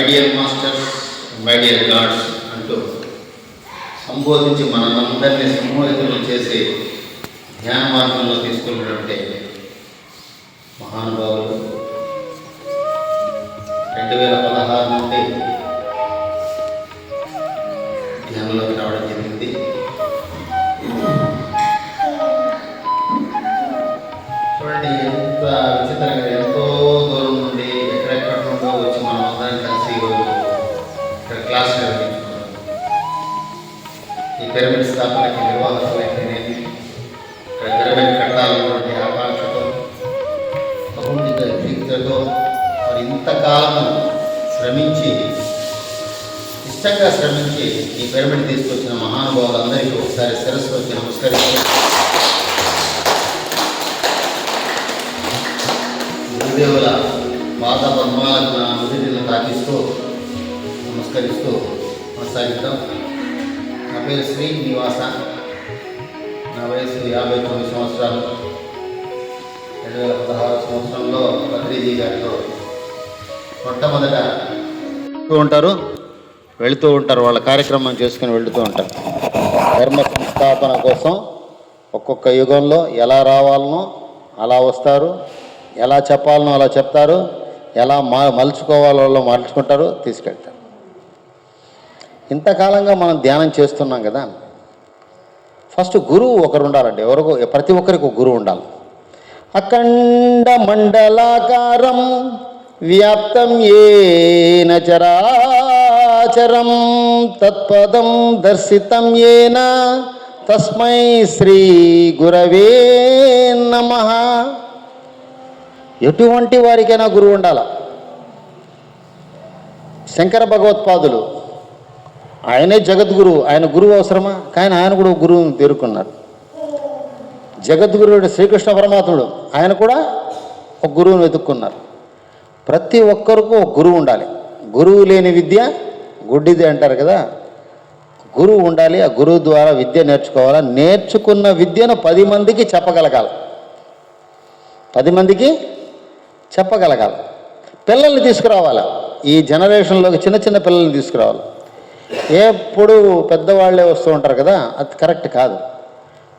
Dear masters, my dear God's అంటూ సంబోధించి మనందరినీ సంబోధితులు చేసి ధ్యాన మార్గంలో తీసుకున్నటువంటి మహానుభావులు 2016 నుండి ధ్యానంలోకి రావడం జరిగింది. చూడండి ఎంత విచిత్రంగా, ఎంతో దూరం నుండి ఎక్కడెక్కడ నుండో వచ్చి మనం అందరం కలిసి ఈరోజు ఇక్కడ క్లాస్ నిర్వహించుకున్నాం. ఈ పిరమిడ్ స్థాపనకి నిర్వాహకులైతేనేది, ఇక్కడ పిరమిడ్ కట్టాలన్నటువంటి ఆకాంక్షతో బహుళ దీక్షతో మరి ఇంతకాలం శ్రమించి ఇష్టంగా శ్రమించి ఈ పిరమిడ్ తీసుకొచ్చిన మహానుభావులందరికీ ఒకసారి శిరస్సు వచ్చి నమస్కరిస్తూ, గురుదేవుల పాద పద్మాల నుదిటిని తాకిస్తూ నమస్కరిస్తూ కొనసాగిద్దాం. నా పేరు శ్రీనివాస, నా వయసు 59 సంవత్సరాలు. 2016 సంవత్సరంలో పత్రిజీ గారితో మొట్టమొదట ఉంటారు, వెళుతూ ఉంటారు, వాళ్ళ కార్యక్రమం చేసుకుని వెళుతూ ఉంటారు. ధర్మ సంస్థాపన కోసం ఒక్కొక్క యుగంలో ఎలా రావాలనో అలా వస్తారు, ఎలా చెప్పాలనో అలా చెప్తారు, ఎలా మలుచుకోవాలో మలుచుకుంటారు, తీసుకెళ్తారు. ఇంతకాలంగా మనం ధ్యానం చేస్తున్నాం కదా. ఫస్ట్ గురువు ఒకరు ఉండాలండి. ఎవరికో ప్రతి ఒక్కరికి ఒక గురువు ఉండాలి. అఖండ మండలాకారం వ్యాప్తం ఏన చరాచరం తత్పదం దర్శితం ఏన తస్మై శ్రీ గురవే నమః. ఎటువంటి వారికైనా గురువు ఉండాల. శంకర భగవత్పాదులు ఆయనే జగద్గురువు. ఆయన గురువు అవసరమా? కానీ ఆయన కూడా గురువుని పేర్కొన్నారు. జగద్గురువుడు శ్రీకృష్ణ పరమాత్ముడు, ఆయన కూడా ఒక గురువుని వెతుక్కున్నారు. ప్రతి ఒక్కరికి ఒక గురువు ఉండాలి. గురువు లేని విద్య గుడ్డిది అంటారు కదా. గురువు ఉండాలి. ఆ గురువు ద్వారా విద్య నేర్చుకోవాలి. నేర్చుకున్న విద్యను 10 మందికి చెప్పగలగాలి. 10 మందికి చెప్పగలగాలి. పిల్లల్ని తీసుకురావాలి. ఈ జనరేషన్లోకి చిన్న చిన్న పిల్లల్ని తీసుకురావాలి. ఎప్పుడు పెద్దవాళ్ళే వస్తూ ఉంటారు కదా, అది కరెక్ట్ కాదు.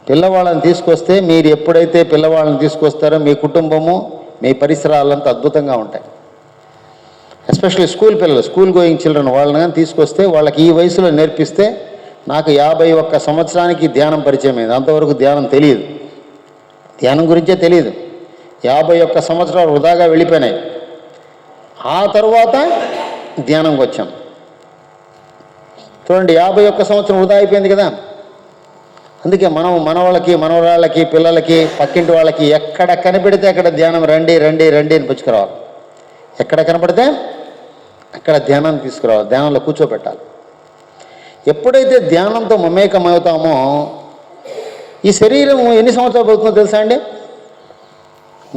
పిల్లవాళ్ళని తీసుకొస్తే, మీరు ఎప్పుడైతే పిల్లవాళ్ళని తీసుకొస్తారో మీ కుటుంబము, మీ పరిసరాలంతా అద్భుతంగా ఉంటాయి. ఎస్పెషల్లీ స్కూల్ పిల్లలు, స్కూల్ గోయింగ్ చిల్డ్రన్, వాళ్ళని కానీ తీసుకొస్తే వాళ్ళకి ఈ వయసులో నేర్పిస్తే. నాకు 51 సంవత్సరానికి ధ్యానం పరిచయం అయింది. అంతవరకు ధ్యానం తెలియదు, ధ్యానం గురించే తెలియదు. 51 సంవత్సరాలు వృధాగా వెళ్ళిపోయినాయి. ఆ తర్వాత ధ్యానంకి వచ్చాం. చూడండి, 51 సంవత్సరం వృధా అయిపోయింది కదా. అందుకే మనం మనవాళ్ళకి, మనవరాళ్ళకి, పిల్లలకి, పక్కింటి వాళ్ళకి ఎక్కడ కనిపెడితే అక్కడ ధ్యానం రండి రండి రండి అని పుచ్చుకురావాలి. ఎక్కడ కనపడితే అక్కడ ధ్యానాన్ని తీసుకురావాలి, ధ్యానంలో కూర్చోబెట్టాలి. ఎప్పుడైతే ధ్యానంతో మమేకమవుతామో, ఈ శరీరం ఎన్ని సంవత్సరాలు బతుకుతుందో తెలుసా అండి?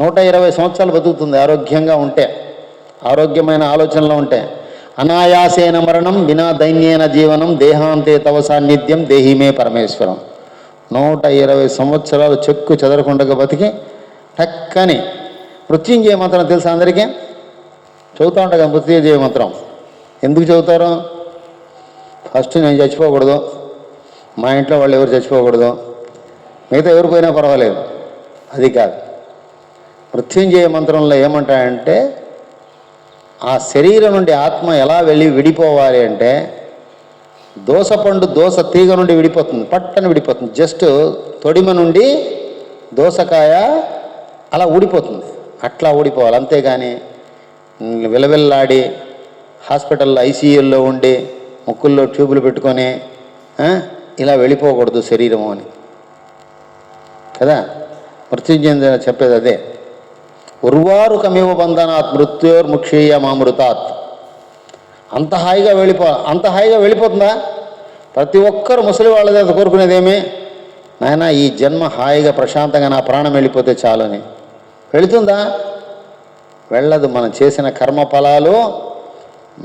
120 సంవత్సరాలు బతుకుతుంది ఆరోగ్యంగా ఉంటే, ఆరోగ్యమైన ఆలోచనలో ఉంటే. అనాయాసేన మరణం వినా దైన్యేన జీవనం దేహాంతే తవ సాన్నిధ్యం దేహిమే పరమేశ్వరం. 120 సంవత్సరాలు చెక్కు చెదరకుండా బతికి టక్కని మృత్యుంజయ మంత్రం తెలుసా అందరికీ? చదువుతూ ఉంటాం కదా మృత్యుంజయ మంత్రం. ఎందుకు చదువుతారు? ఫస్ట్ నేను చచ్చిపోకూడదు, మా ఇంట్లో వాళ్ళు ఎవరు చచ్చిపోకూడదు, మిగతా ఎవరు పోయినా పర్వాలేదు, అది కాదు. మృత్యుంజయ మంత్రంలో ఏమంటాయంటే, ఆ శరీరం నుండి ఆత్మ ఎలా విడిపోవాలి అంటే, దోసపండు దోస తీగ నుండి విడిపోతుంది, పట్టని విడిపోతుంది. జస్ట్ తొడిమ నుండి దోసకాయ అలా ఊడిపోతుంది, అట్లా ఊడిపోవాలి. అంతేగాని విలవిల్లాడి హాస్పిటల్లో ఐసీయూల్లో ఉండి ముక్కుల్లో ట్యూబులు పెట్టుకొని ఇలా వెళ్ళిపోకూడదు శరీరము అని కదా మృత్యుంజయ చెప్పేది. అదే ఉర్వారుకమివ బంధనాత్ మృత్యోర్ముక్షీయమామృతాత్. అంత హాయిగా వెళ్ళిపోతుందా? ప్రతి ఒక్కరు ముసలి వాళ్ళ దగ్గర కోరుకునేదేమి, నాయన ఈ జన్మ హాయిగా ప్రశాంతంగా నా ప్రాణం వెళ్ళిపోతే చాలు అని. వెళుతుందా? వెళ్ళదు. మనం చేసిన కర్మ ఫలాలు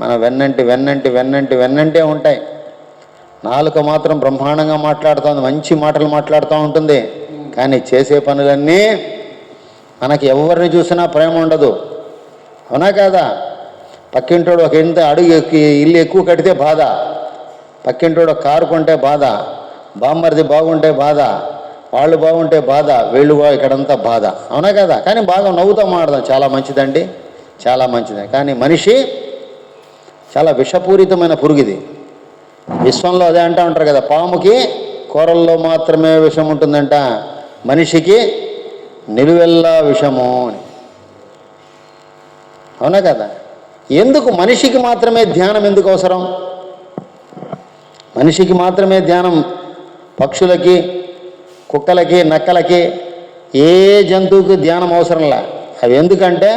మన వెన్నంటే ఉంటాయి. నాలుక మాత్రం బ్రహ్మాండంగా మాట్లాడుతుంది, మంచి మాటలు మాట్లాడుతూ ఉంటుంది. కానీ చేసే పనులన్నీ మనకి ఎవరిని చూసినా ప్రేమ ఉండదు. అవునా కాదా? పక్కింటోడు ఒక ఇంత అడుగు ఇల్లు ఎక్కువ కడితే బాధ, పక్కింటోడు ఒక కారు కొంటే బాధ, బామ్మరిది బాగుంటే బాధ, వాళ్ళు బాగుంటే బాధ, వీళ్ళు ఇక్కడంతా బాధ. అవునా కదా? కానీ బాగా నవ్వుతూ మాట్లాడదాం, చాలా మంచిదండి, చాలా మంచిది. కానీ మనిషి చాలా విషపూరితమైన పురుగిది. విశ్వంలో అదే అంటూ ఉంటారు కదా, పాముకి కూరల్లో మాత్రమే విషం ఉంటుందంట, మనిషికి నిలువెల్లా విషము అని. అవునా కదా? ఎందుకు మనిషికి మాత్రమే ధ్యానం ఎందుకు అవసరం? మనిషికి మాత్రమే ధ్యానం, పక్షులకి, కుక్కలకి, నక్కలకి, ఏ జంతువుకి ధ్యానం అవసరంలా. అవి ఎందుకంటే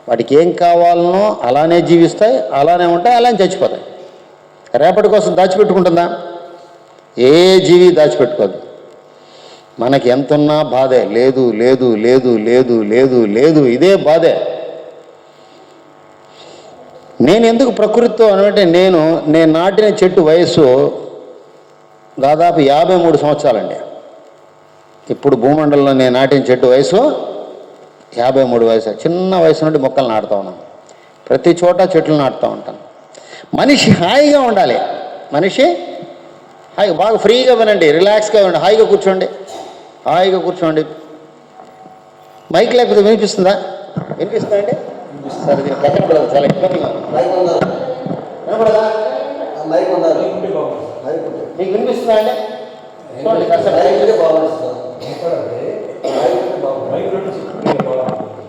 వాటికి ఏం కావాలనో అలానే జీవిస్తాయి, అలానే ఉంటాయి, అలానే చచ్చిపోతాయి. రేపటి కోసం దాచిపెట్టుకుంటుందా? ఏ జీవి దాచిపెట్టుకోదు. మనకి ఎంతున్నా బాధే, లేదు లేదు లేదు లేదు లేదు లేదు, ఇదే బాధే. నేను ఎందుకు ప్రకృతితో అంటే నేను నాటిన చెట్టు వయస్సు దాదాపు 53 సంవత్సరాలండి. ఇప్పుడు భూమండలంలో నేను నాటిన చెట్టు వయసు 53 వయసు. చిన్న వయసు నుండి మొక్కలు నాటుతూ ఉన్నాను, ప్రతి చోట చెట్లు నాటుతూ ఉంటాను. మనిషి హాయిగా ఉండాలి, మనిషి హాయిగా బాగా ఫ్రీగా వినండి, రిలాక్స్గా ఉండండి, హాయిగా కూర్చోండి, హాయిగా కూర్చోండి. మైక్ లేకపోతే వినిపిస్తుందా? వినిపిస్తుందా అండి? సరే, దీన్ని పక్కన పడదు, చాలా ఇబ్బందిగా ఉంది. వినపడదా? మీకు వినిపిస్తుందా అండి? చూడండి కాస్త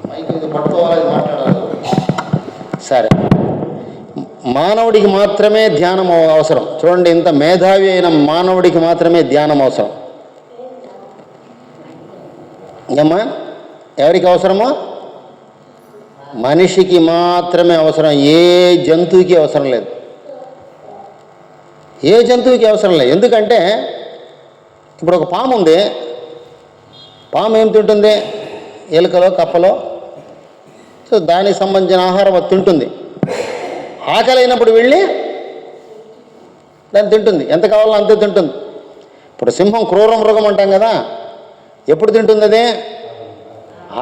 మైక్ ఇది పట్టుకోవాలి, మాట్లాడాలి. సరే, మానవుడికి మాత్రమే ధ్యానం అవసరం. చూడండి, ఇంత మేధావి అయిన మానవుడికి మాత్రమే ధ్యానం అవసరం. ఏమ్మా, ఎవరికి అవసరమో? మనిషికి మాత్రమే అవసరం, ఏ జంతువుకి అవసరం లేదు, ఏ జంతువుకి అవసరం లేదు. ఎందుకంటే ఇప్పుడు ఒక పాము ఉంది, పాము ఏం తింటుంది? ఎలుకలో, కప్పలో, సో దానికి సంబంధించిన ఆహారం అది తింటుంది. ఆకలి అయినప్పుడు వెళ్ళి దాన్ని తింటుంది, ఎంత కావాలో అంతే తింటుంది. ఇప్పుడు సింహం క్రూర మృగం అంటాం కదా, ఎప్పుడు తింటుంది? అదే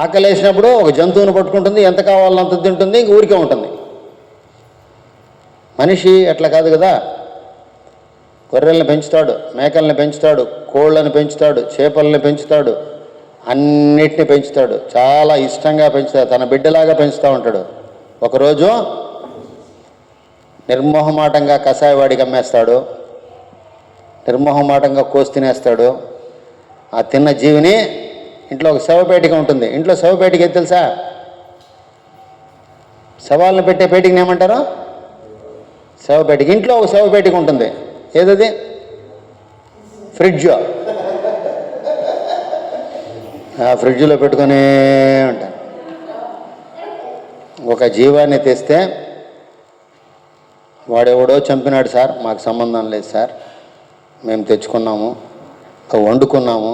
ఆకలి వేసినప్పుడు ఒక జంతువుని పట్టుకుంటుంది, ఎంత కావాలో అంత తింటుంది, ఇంక ఊరికే ఉంటుంది. మనిషి అట్లా కాదు కదా, గొర్రెల్ని పెంచుతాడు, మేకల్ని పెంచుతాడు, కోళ్ళని పెంచుతాడు, చేపల్ని పెంచుతాడు, అన్నిటిని పెంచుతాడు, చాలా ఇష్టంగా పెంచుతాడు, తన బిడ్డలాగా పెంచుతూ ఉంటాడు. ఒకరోజు నిర్మోహమాటంగా కషాయవాడికి అమ్మేస్తాడు, నిర్మోహమాటంగా కోసి తినేస్తాడు. ఆ తిన్న జీవిని ఇంట్లో ఒక శవపేటిక ఉంటుంది, ఇంట్లో శవపేటిక ఏది తెలుసా? శవాలను పెట్టే పేటికని ఏమంటారు? శవపేటిక. ఇంట్లో ఒక శవపేటిక ఉంటుంది, ఏదది? ఫ్రిడ్జ్. ఆ ఫ్రిడ్జ్లో పెట్టుకునే ఉంటారు. ఒక జీవాన్ని తెస్తే వాడెవడో చంపినాడు సార్, మాకు సంబంధం లేదు సార్, మేము తెచ్చుకున్నాము, వండుకున్నాము,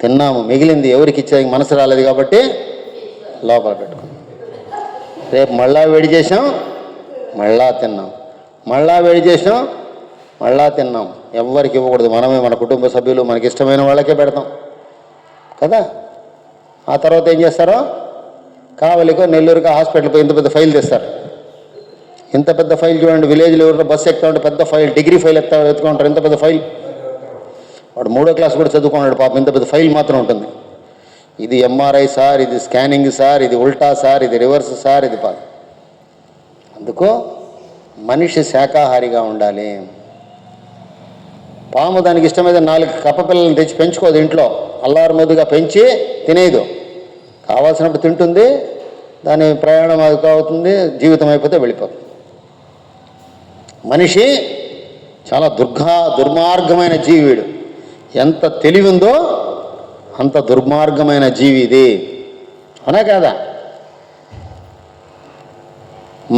తిన్నాము, మిగిలింది ఎవరికి ఇచ్చేది మనసు రాలేదు కాబట్టి లోపల పెట్టుకున్నాం. రేపు మళ్ళా వేడి చేసాం, మళ్ళా తిన్నాం, మళ్ళా వేడి చేసాం, మళ్ళా తిన్నాం. ఎవరికి ఇవ్వకూడదు, మనమే మన కుటుంబ సభ్యులు మనకి ఇష్టమైన వాళ్ళకే పెడతాం కదా. ఆ తర్వాత ఏం చేస్తారో, కావలికో నెల్లూరుకో హాస్పిటల్కో ఇంత పెద్ద ఫైల్ తెస్తారు. ఇంత పెద్ద ఫైల్ చూడండి, విలేజ్లో ఎవరిలో బస్సు ఎక్కుతా ఉంటే పెద్ద ఫైల్, డిగ్రీ ఫైల్ ఎత్తుకుంటారు, ఇంత పెద్ద ఫైల్. వాడు 3వ క్లాస్ కూడా చదువుకున్నాడు పాపం, ఇంత పెద్ద ఫైల్ మాత్రం ఉంటుంది. ఇది ఎంఆర్ఐ సార్, ఇది స్కానింగ్ సార్, ఇది ఉల్టా సార్, ఇది రివర్స్ సార్, ఇది పాదు. అందుకు మనిషి శాకాహారిగా ఉండాలి. పాము దానికి ఇష్టమైన 4 కప్ప పిల్లలను తెచ్చి పెంచుకోదు, ఇంట్లో అల్లారు ముద్దుగా పెంచి తినేదు, కావాల్సినప్పుడు తింటుంది, దాని ప్రయాణం అవుతుంది, జీవితం అయిపోతే వెళ్ళిపోతుంది. మనిషి చాలా దుర్మార్గమైన జీవి. వీడు ఎంత తెలివి ఉందో అంత దుర్మార్గమైన జీవి ఇది, అవునా కాదా?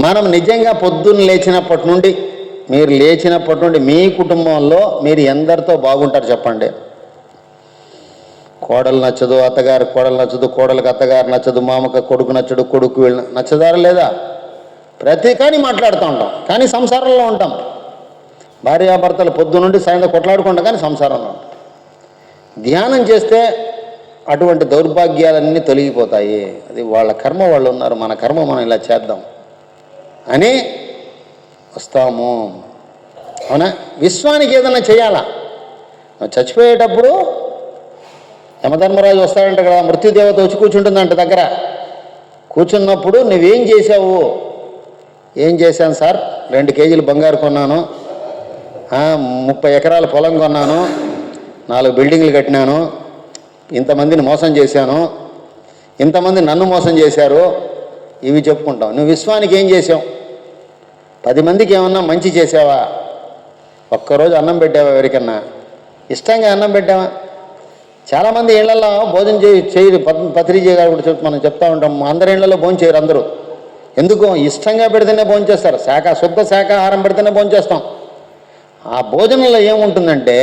మనం నిజంగా పొద్దున్న లేచినప్పటి నుండి, మీరు లేచినప్పటి నుండి మీ కుటుంబంలో మీరు ఎందరితో బాగుంటారు చెప్పండి? కోడలు నచ్చదు, అత్తగారు కోడలు నచ్చదు, కోడలకు అత్తగారు నచ్చదు, మామకు కొడుకు నచ్చడు, కొడుకు వీళ్ళు నచ్చదారా లేదా? కానీ మాట్లాడుతూ ఉంటాం, కానీ సంసారంలో ఉంటాం. భార్యాభర్తలు పొద్దు నుండి సాయంత్రం కొట్లాడుకుంటాం, కానీ సంసారంలో ఉంటాం. ధ్యానం చేస్తే అటువంటి దౌర్భాగ్యాలన్నీ తొలగిపోతాయి. అది వాళ్ళ కర్మ వాళ్ళు ఉన్నారు, మన కర్మ మనం ఇలా చేద్దాం. అని వస్తాము. అవునా? విశ్వానికి ఏదైనా చేయాలా. చచ్చిపోయేటప్పుడు యమధర్మరాజు వస్తాడంట కదా, మృత్యుదేవత వచ్చి కూర్చుంటుందంట దగ్గర. కూర్చున్నప్పుడు నువ్వేం చేసావు? ఏం చేశాను సార్, 2 కేజీలు బంగారు కొన్నాను, 30 ఎకరాల పొలం కొన్నాను, 4 బిల్డింగ్లు కట్టినాను, ఇంతమందిని మోసం చేశాను, ఇంతమంది నన్ను మోసం చేశారు, ఇవి చెప్పుకుంటాం. నువ్వు విశ్వానికి ఏం చేసావు? 10 మందికి ఏమన్నా మంచి చేసావా? ఒక్కరోజు అన్నం పెట్టావా? ఎవరికన్నా ఇష్టంగా అన్నం పెట్టావా? చాలామంది ఇళ్లలో భోజనం చేయరు. పత్రిజీ గారు కూడా మనం చెప్తా ఉంటాం, అందరి ఇళ్లలో భోజనం చేయరు అందరూ. ఎందుకు? ఇష్టంగా పెడితేనే భోజనం చేస్తారు. శుద్ధ శాకాహారం పెడితేనే భోజనం చేస్తాం. ఆ భోజనంలో ఏముంటుందంటే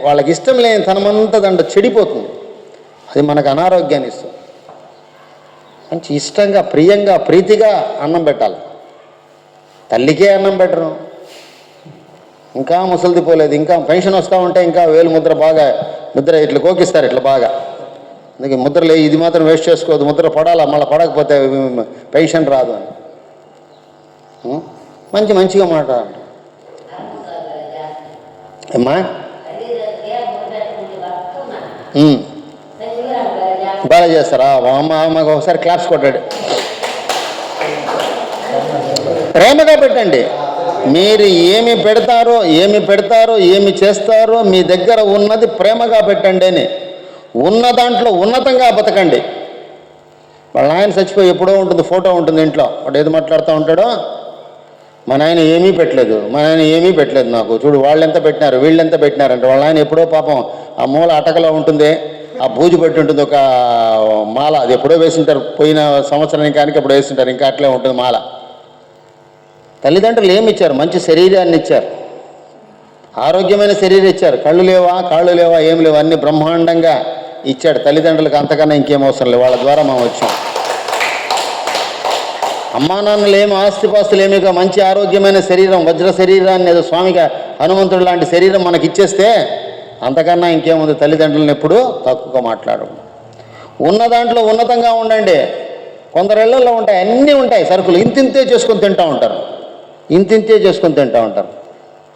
వాళ్ళకి ఇష్టం లేని తనమంతా దాంట్లో చెడిపోతుంది. అది మనకు అనారోగ్యాన్ని ఇస్తుంది. మంచి ఇష్టంగా, ప్రియంగా, ప్రీతిగా అన్నం పెట్టాలి. తల్లికే అన్నం పెట్టరు, ఇంకా ముసలిది పోలేదు, ఇంకా పెన్షన్ వస్తూ ఉంటే ఇంకా వేలు ముద్ర ఇట్లా కోకిస్తారు ఇట్లా బాగా. అందుకే ముద్రలే, ఇది మాత్రం వేస్ట్ చేసుకోవద్దు, ముద్ర పడాలా, మళ్ళీ పడకపోతే పెన్షన్ రాదు అని. మంచిగా మాట్లాడాలి. అమ్మా బాగా చేస్తారా? అమ్మకు ఒకసారి క్లాప్స్ కొట్టాడు. ప్రేమగా పెట్టండి. మీరు ఏమి పెడతారో ఏమి చేస్తారో మీ దగ్గర ఉన్నది ప్రేమగా పెట్టండి అని. ఉన్న దాంట్లో ఉన్నతంగా బతకండి. వాళ్ళ ఆయన చచ్చిపోయి ఎప్పుడో ఉంటుంది, ఫోటో ఉంటుంది ఇంట్లో. వాడు ఏది మాట్లాడుతూ ఉంటాడో, మా నాయన ఏమీ పెట్టలేదు నాకు, చూడు వాళ్ళు ఎంత పెట్టినారు, వీళ్ళు ఎంత పెట్టినారంటే. వాళ్ళ ఆయన ఎప్పుడో పాపం ఆ మూల అటకలో ఉంటుంది, ఆ బూజు పెట్టి ఉంటుంది ఒక మాల, అది ఎప్పుడో వేసింటారు, పోయిన సంవత్సరానికి ఎప్పుడో వేసింటారు, ఇంకా అట్లే ఉంటుంది మాల. తల్లిదండ్రులు ఏమి ఇచ్చారు? మంచి శరీరాన్ని ఇచ్చారు, ఆరోగ్యమైన శరీరం ఇచ్చారు. కళ్ళు లేవా, కాళ్ళు లేవా, ఏం లేవా, అన్ని బ్రహ్మాండంగా ఇచ్చాడు. తల్లిదండ్రులకు అంతకన్నా ఇంకేం అవసరం లేదు. వాళ్ళ ద్వారా మనం వచ్చాం. అమ్మా నాన్నలు ఏమి ఆస్తిపాస్తులు ఏమిగా మంచి ఆరోగ్యమైన శరీరం, వజ్ర శరీరాన్ని, ఏదో స్వామిగా హనుమంతుడు లాంటి శరీరం మనకి ఇచ్చేస్తే అంతకన్నా ఇంకేముంది? తల్లిదండ్రులను ఎప్పుడు తక్కువగా మాట్లాడడం. ఉన్న దాంట్లో ఉన్నతంగా ఉండండి. కొందరు ఇళ్లలో ఉంటాయి, అన్నీ ఉంటాయి సరుకులు, ఇంతింతే చేసుకొని తింటూ ఉంటారు,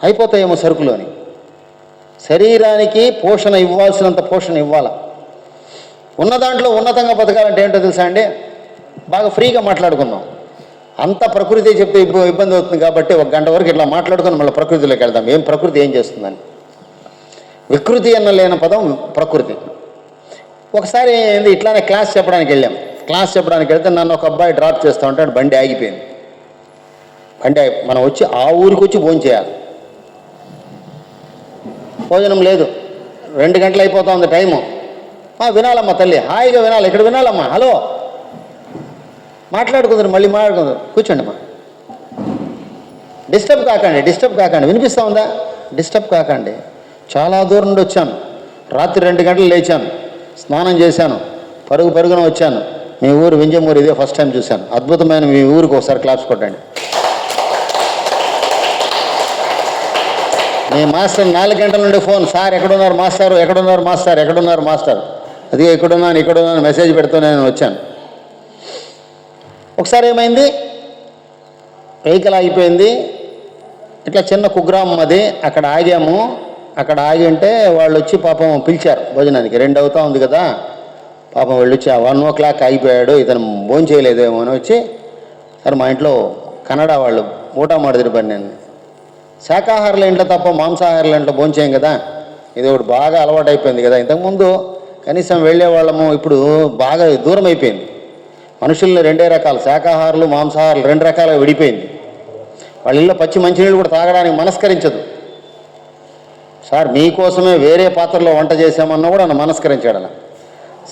అయిపోతాయేమో సరుకులోని. శరీరానికి పోషణ ఇవ్వాల్సినంత పోషణ ఇవ్వాలి. ఉన్న దాంట్లో ఉన్నతంగా బతకాలంటే ఏంటో తెలుసా అండి? బాగా ఫ్రీగా మాట్లాడుకుందాం. అంత ప్రకృతి చెప్తే ఇబ్బంది అవుతుంది కాబట్టి 1 గంట వరకు ఇట్లా మాట్లాడుకొని మళ్ళీ ప్రకృతిలోకి వెళ్దాం. ప్రకృతి ఏం చేస్తుందని. వికృతి అన్న లేని పదం ప్రకృతి. ఒకసారి ఇట్లానే క్లాస్ చెప్పడానికి వెళ్తే నన్ను ఒక అబ్బాయి డ్రాప్ చేస్తూ ఉంటాడు. బండి ఆగిపోయింది. మనం వచ్చి ఆ ఊరికి వచ్చి భోజనం చేయాలి. భోజనం లేదు, 2 గంటలు అయిపోతుంది టైము. వినాలమ్మా తల్లి, హాయిగా వినాలి. ఇక్కడ వినాలమ్మా, హలో మాట్లాడుకుందరు, మళ్ళీ మాట్లాడుకుందరు, కూర్చోండి అమ్మా. డిస్టర్బ్ కాకండి. వినిపిస్తూ ఉందా? డిస్టర్బ్ కాకండి. చాలా దూరం నుండి వచ్చాను, రాత్రి 2 గంటలు లేచాను, స్నానం చేశాను, పరుగున వచ్చాను. మీ ఊరు వింజమూరు ఇదే ఫస్ట్ టైం చూశాను. అద్భుతమైన మీ ఊరికి ఒకసారి క్లాప్స్ కొట్టండి. మీ మాస్టర్ 4 గంటల నుండి ఫోన్, సార్ ఎక్కడున్నారు మాస్టర్, అది ఇక్కడున్నాను మెసేజ్ పెడుతూ నేను వచ్చాను. ఒకసారి ఏమైంది, వెహికల్ ఆగిపోయింది. ఇట్లా చిన్న కుగ్రామం అది, అక్కడ ఆగాము. అక్కడ ఆగి ఉంటే వాళ్ళు వచ్చి పాపం పిలిచారు భోజనానికి. 2 అవుతా ఉంది కదా, పాపం వాళ్ళు వచ్చి 1 o'clock ఆగిపోయాడు, ఇతను భోజనం చేయలేదేమో అని వచ్చి, సరే మా ఇంట్లో కన్నడ వాళ్ళు ఊట ಮಾಡಿದ್ರು బని. నేను శాకాహారుల ఇంట్లో తప్ప మాంసాహారుల ఇంట్లో భోజనం చేయం కదా. ఇది ఒకటి బాగా అలవాటు అయిపోయింది కదా. ఇంతకుముందు కనీసం వెళ్ళేవాళ్ళము, ఇప్పుడు బాగా దూరం అయిపోయింది. మనుషుల్ని 2 రకాలు, శాకాహారులు మాంసాహారులు 2 రకాలుగా విడిపోయింది. వాళ్ళ ఇళ్ళలో పచ్చి మంచినీళ్ళు కూడా తాగడానికి మనస్కరించదు. సార్ మీకోసమే వేరే పాత్రలో వంట చేసామన్నా కూడా నన్ను మనస్కరించాడు. అలా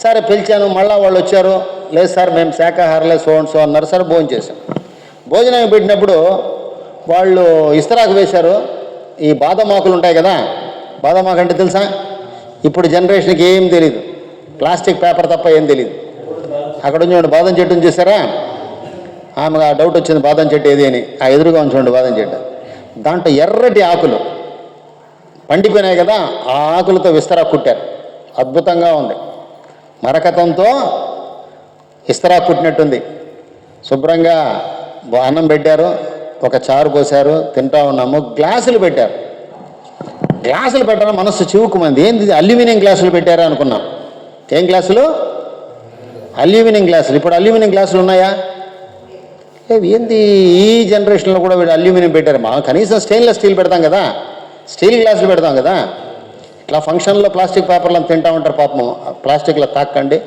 సరే పిలిచాను, మళ్ళీ వాళ్ళు వచ్చారు, లేదు సార్ మేము శాకాహారులే సో అన్నారు. సరే భోజనం చేశాం. భోజనం పెట్టినప్పుడు వాళ్ళు ఇస్తరాకు వేశారు. ఈ బాదమాకులు ఉంటాయి కదా, బాదమాకు అంటే తెలుసా? ఇప్పుడు జనరేషన్కి ఏం తెలియదు, ప్లాస్టిక్ పేపర్ తప్ప ఏం తెలియదు. అక్కడ ఉంచండి బాదం చెట్టుని చూసారా? ఆమెకు ఆ డౌట్ వచ్చింది, బాదం చెట్టు ఏది అని. ఆ ఎదురుగా ఉంచండి బాదం చెట్టు. దాంట్లో ఎర్రటి ఆకులు పండిపోయినాయి కదా, ఆ ఆకులతో విస్తరా కుట్టారు. అద్భుతంగా ఉంది. మరకతంతో ఇస్తరా కుట్టినట్టుంది. శుభ్రంగా అన్నం పెట్టారు. ఒక చారు పోసారు, తింటా ఉన్నాము, గ్లాసులు పెట్టారు. గ్లాసులు పెట్టారా మనస్సు చివుకుమంది. ఏంది అల్యూమినియం గ్లాసులు పెట్టారా అనుకున్నాం. ఏం గ్లాసులు? అల్యూమినియం గ్లాసులు. ఇప్పుడు అల్యూమినియం గ్లాసులు ఉన్నాయా? ఏంది ఈ జనరేషన్లో కూడా వీడు అల్యూమినియం పెట్టారు. మా కనీసం స్టెయిన్లెస్ స్టీల్ పెడతాం కదా, స్టీల్ గ్లాసులు పెడతాం కదా. ఇట్లా ఫంక్షన్లో ప్లాస్టిక్ పేపర్లను తింటూ ఉంటారు పాపం. ప్లాస్టిక్లో తాకండి,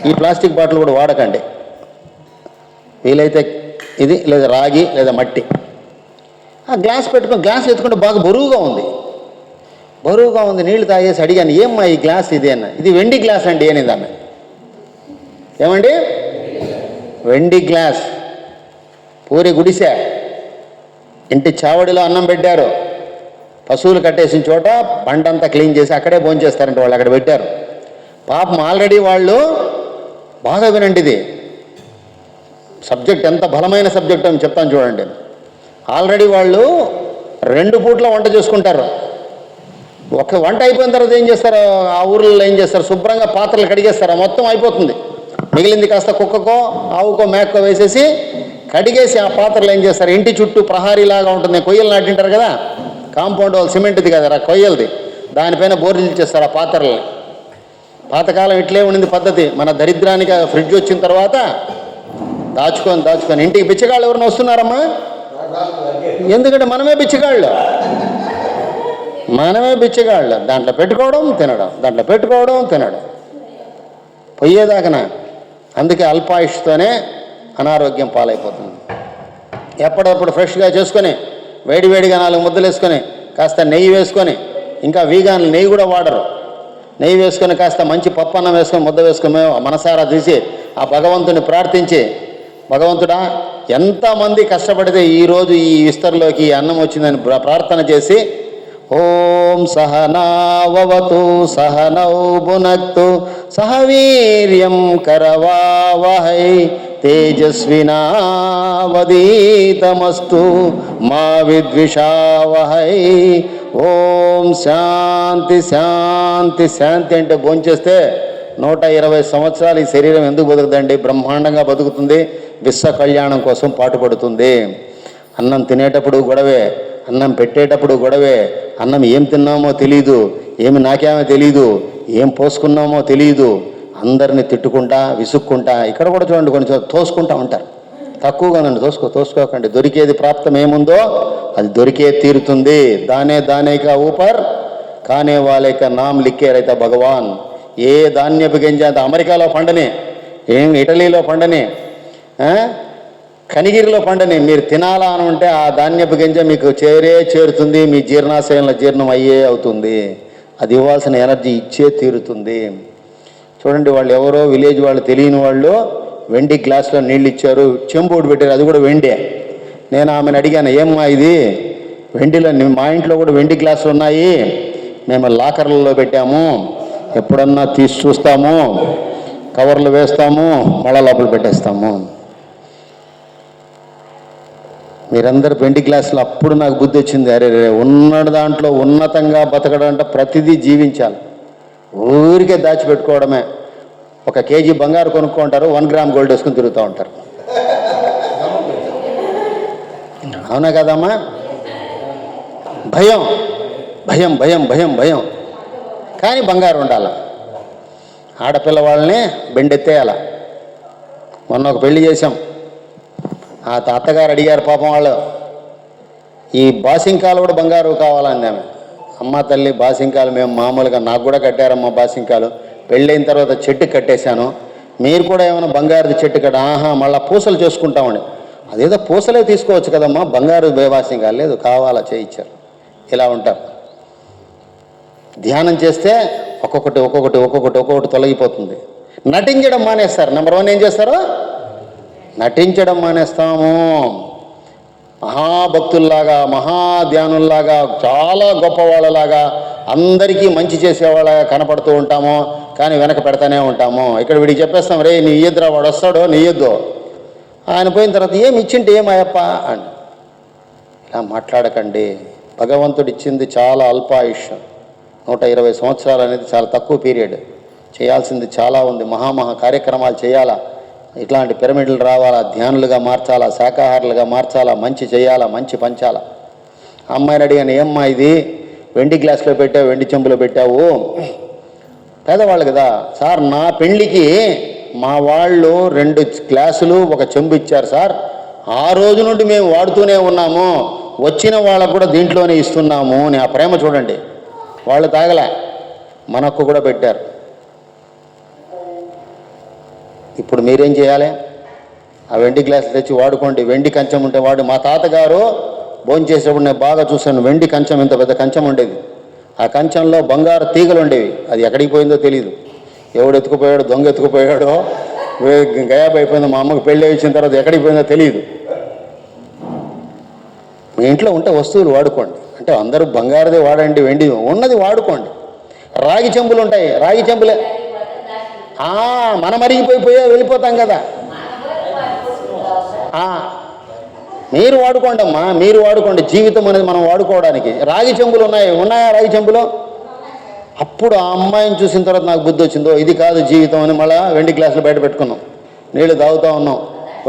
ఈ ప్లాస్టిక్ బాటిల్ కూడా వాడకండి. వీలైతే ఇది లేదా రాగి లేదా మట్టి. ఆ గ్లాస్ పెట్టుకుని గ్లాస్ ఎత్తుకుంటే బాగా బరువుగా ఉంది. నీళ్లు తాగేసి అడిగాను, ఏమ్మా ఈ గ్లాస్ ఇది అన్న. ఇది వెండి గ్లాస్ అండి అనేది ఆమె. ఏమండి? వెండి గ్లాస్. పూరి గుడిసె, ఇంటి చావడిలో అన్నం పెట్టారు. పశువులు కట్టేసిన చోట బండంతా క్లీన్ చేసి అక్కడే భోంచేస్తారంటే వాళ్ళు అక్కడ పెట్టారు. పాపం ఆల్రెడీ వాళ్ళు బాగా వినండి, ఇది సబ్జెక్ట్ ఎంత బలమైన సబ్జెక్ట్ అని చెప్తాను చూడండి. ఆల్రెడీ వాళ్ళు 2 పూట్ల వంట చేసుకుంటారు. ఒక వంట అయిపోయిన తర్వాత ఏం చేస్తారు, ఆ ఊర్లలో ఏం చేస్తారు, శుభ్రంగా పాత్రలు కడిగేస్తారు. మొత్తం అయిపోతుంది, మిగిలింది కాస్త కుక్కకో ఆవుకో మేకకో వేసేసి కడిగేసి ఆ పాత్రలు ఏం చేస్తారు, ఇంటి చుట్టూ ప్రహారీలాగా ఉంటుంది. కొయ్యలు నాటింటారు కదా, కాంపౌండ్ వాళ్ళు సిమెంట్ది కదా కొయ్యలది, దానిపైన బోర్లు ఇచ్చేస్తారు ఆ పాత్రల్ని. పాతకాలం ఇట్లే ఉండింది పద్ధతి. మన దరిద్రానికి ఫ్రిడ్జ్ వచ్చిన తర్వాత దాచుకొని ఇంటికి బిచ్చగాళ్ళు ఎవరైనా వస్తున్నారమ్మా? ఎందుకంటే మనమే బిచ్చగాళ్ళు. దాంట్లో పెట్టుకోవడం తినడం పోయేదాకనా. అందుకే అల్పాయుష్తోనే అనారోగ్యం పాలైపోతుంది. ఎప్పటికప్పుడు ఫ్రెష్గా చేసుకొని వేడివేడిగా 4 ముద్దలు వేసుకొని కాస్త నెయ్యి వేసుకొని, ఇంకా వీగాన్లు నెయ్యి కూడా వాడరు, నెయ్యి వేసుకొని కాస్త మంచి పప్పు అన్నం వేసుకొని ముద్ద వేసుకొని మనసారా తీసి ఆ భగవంతుని ప్రార్థించి, భగవంతుడా ఎంతమంది కష్టపడితే ఈరోజు ఈ విస్తర్లోకి అన్నం వచ్చిందని ప్రార్థన చేసి, ఓం సహనావతు సహనౌ భునక్తు సహ వీర్యం కరవావహై తేజస్వినావదీతమస్తు మా విద్విషావహై. ఓం శాంతి శాంతి శాంతి అంటే భోంచేస్తే 120 సంవత్సరాలు ఈ శరీరం ఎందుకు బతుకుతుందండి? బ్రహ్మాండంగా బతుకుతుంది, విశ్వ కళ్యాణం కోసం పాటుపడుతుంది. అన్నం తినేటప్పుడు గొడవే, అన్నం పెట్టేటప్పుడు గొడవే. అన్నం ఏం తిన్నామో తెలీదు, ఏమి నాకేమో తెలీదు, ఏం పోసుకున్నామో తెలీదు. అందరిని తిట్టుకుంటా విసుక్కుంటా. ఇక్కడ కూడా చూడండి, కొంచెం తోసుకుంటా ఉంటారు. తక్కువగా ఉందండి, తోసుకోకండి. దొరికేది ప్రాప్తం ఏముందో అది దొరికే తీరుతుంది. దానేకా ఊపర్ కానే వాళ్ళ నామ్ లిక్కే రైతా భగవాన్. ఏ ధాన్యపు గింజ అమెరికాలో పండని, ఏం ఇటలీలో పండని, కనిగిరిలో పండని మీరు తినాలా అని ఉంటే ఆ ధాన్యపు గింజ మీకు చేరుతుంది. మీ జీర్ణాశయంలో జీర్ణం అయ్యే అవుతుంది. అది ఇవ్వాల్సిన ఎనర్జీ ఇచ్చే తీరుతుంది. చూడండి, వాళ్ళు ఎవరో విలేజ్ వాళ్ళు, తెలియని వాళ్ళు వెండి గ్లాసులో నీళ్ళు ఇచ్చారు, చెంబోడు పెట్టారు, అది కూడా వెండే. నేను ఆమెను అడిగాను, ఏమ్మా ఇది వెండిలో? మా ఇంట్లో కూడా వెండి గ్లాసులు ఉన్నాయి, మేము లాకర్లలో పెట్టాము, ఎప్పుడన్నా తీసి చూస్తాము, కవర్లు వేస్తాము, మళ్ళా లోపల పెట్టేస్తాము. మీరందరూ వెండి గ్లాసులు. అప్పుడు నాకు బుద్ధి వచ్చింది, అరే ఉన్న దాంట్లో ఉన్నతంగా బతకడం అంటే ప్రతిదీ జీవించాలి, ఊరికే దాచిపెట్టుకోవడమే. 1 కేజీ బంగారు కొనుక్కుంటారు, 1 గ్రామ్ గోల్డ్ వేసుకుని తిరుగుతూ ఉంటారు. అవునా కదమ్మా? భయం భయం భయం భయం భయం కానీ బంగారు ఉండాల. ఆడపిల్ల వాళ్ళని బెండెత్తేయాల. మొన్న ఒక పెళ్లి చేశాం, ఆ అత్తగారు అడిగారు పాపం వాళ్ళు, ఈ బాసింకాలు కూడా బంగారు కావాలంది ఆమె. అమ్మ తల్లి బాసింకాలు మేము మామూలుగా, నాకు కూడా కట్టారమ్మా బాసింకాలు, పెళ్ళైన తర్వాత చెట్టు కట్టేశాను, మీరు కూడా ఏమైనా బంగారు చెట్టు కట్ట. మళ్ళీ పూసలు చేసుకుంటామండి. అదేదో పూసలే తీసుకోవచ్చు కదమ్మా, బంగారు బాసింకాలు లేదు, కావాలా చేయించారు. ఇలా ఉంటారు. ధ్యానం చేస్తే ఒక్కొక్కటి తొలగిపోతుంది. నటించడం మానేస్తారు. నెంబర్ 1 ఏం చేస్తారు? నటించడం మానేస్తాము. మహాభక్తుల్లాగా, మహాధ్యానుల్లాగా, చాలా గొప్పవాళ్ళలాగా, అందరికీ మంచి చేసేవాళ్ళగా కనపడుతూ ఉంటాము, కానీ వెనక పెడతానే ఉంటాము. ఇక్కడ వీడికి చెప్పేస్తాం, రే నీ ఇయ్యద్దురా, వాడు వస్తాడో నీ ఇయ్యొద్దు. ఆయన పోయిన తర్వాత ఏమి ఇచ్చింటే ఏమయ్యప్ప అని ఇలా మాట్లాడకండి. భగవంతుడు ఇచ్చింది చాలా అల్పాయుష్. 120 సంవత్సరాలు అనేది చాలా తక్కువ పీరియడ్. చేయాల్సింది చాలా ఉంది. మహా కార్యక్రమాలు చేయాలా. ఇట్లాంటి పిరమిడ్లు రావాలా, ధ్యానులుగా మార్చాలా, శాకాహారులుగా మార్చాలా, మంచి చేయాలా, మంచి పంచాలా. అమ్మాయిని అడిగాను, ఏమ్మా ఇది వెండి గ్లాసులో పెట్టావు, వెండి చెంబులో పెట్టావు, పేదవాళ్ళు కదా. సార్ నా పెళ్ళికి మా వాళ్ళు 2 గ్లాసులు 1 చెంబు ఇచ్చారు సార్, ఆ రోజు నుండి మేము వాడుతూనే ఉన్నాము, వచ్చిన వాళ్ళకు కూడా దీంట్లోనే ఇస్తున్నాము అని. ఆ ప్రేమ చూడండి. వాళ్ళు తాగలే, మనకు కూడా పెట్టారు. ఇప్పుడు మీరేం చేయాలి? ఆ వెండి గ్లాసులు తెచ్చి వాడుకోండి. వెండి కంచం ఉంటే మా తాతగారు భోజనం చేసేప్పుడు నేను బాగా చూశాను, వెండి కంచం, ఇంత పెద్ద కంచం ఉండేది. ఆ కంచంలో బంగారు తీగలు ఉండేవి. అది ఎక్కడికి పోయిందో తెలియదు, ఎవడు ఎత్తుకుపోయాడో, దొంగ ఎత్తుకుపోయాడో, గయాబ్ అయిపోయిందో, మా అమ్మకు పెళ్ళి ఇచ్చిన తర్వాత ఎక్కడికి పోయిందో తెలియదు. మీ ఇంట్లో ఉంటే వస్తువులు వాడుకోండి. అంటే అందరూ బంగారుదే వాడండి, వెండి ఉన్నది వాడుకోండి. రాగి చెంబులు ఉంటాయి, రాగి చెంబులే మనం అరిగిపోయిపోయా వెళ్ళిపోతాం కదా. మీరు వాడుకోండి అమ్మా, మీరు వాడుకోండి. జీవితం అనేది మనం వాడుకోవడానికి. రాగి చెంబులు ఉన్నాయా రాగి చెంబులో? అప్పుడు ఆ అమ్మాయిని చూసిన తర్వాత నాకు బుద్ధి వచ్చిందో, ఇది కాదు జీవితం అని మళ్ళీ వెండి గ్లాసులు బయట పెట్టుకున్నాం, నీళ్ళు తాగుతూ ఉన్నాం,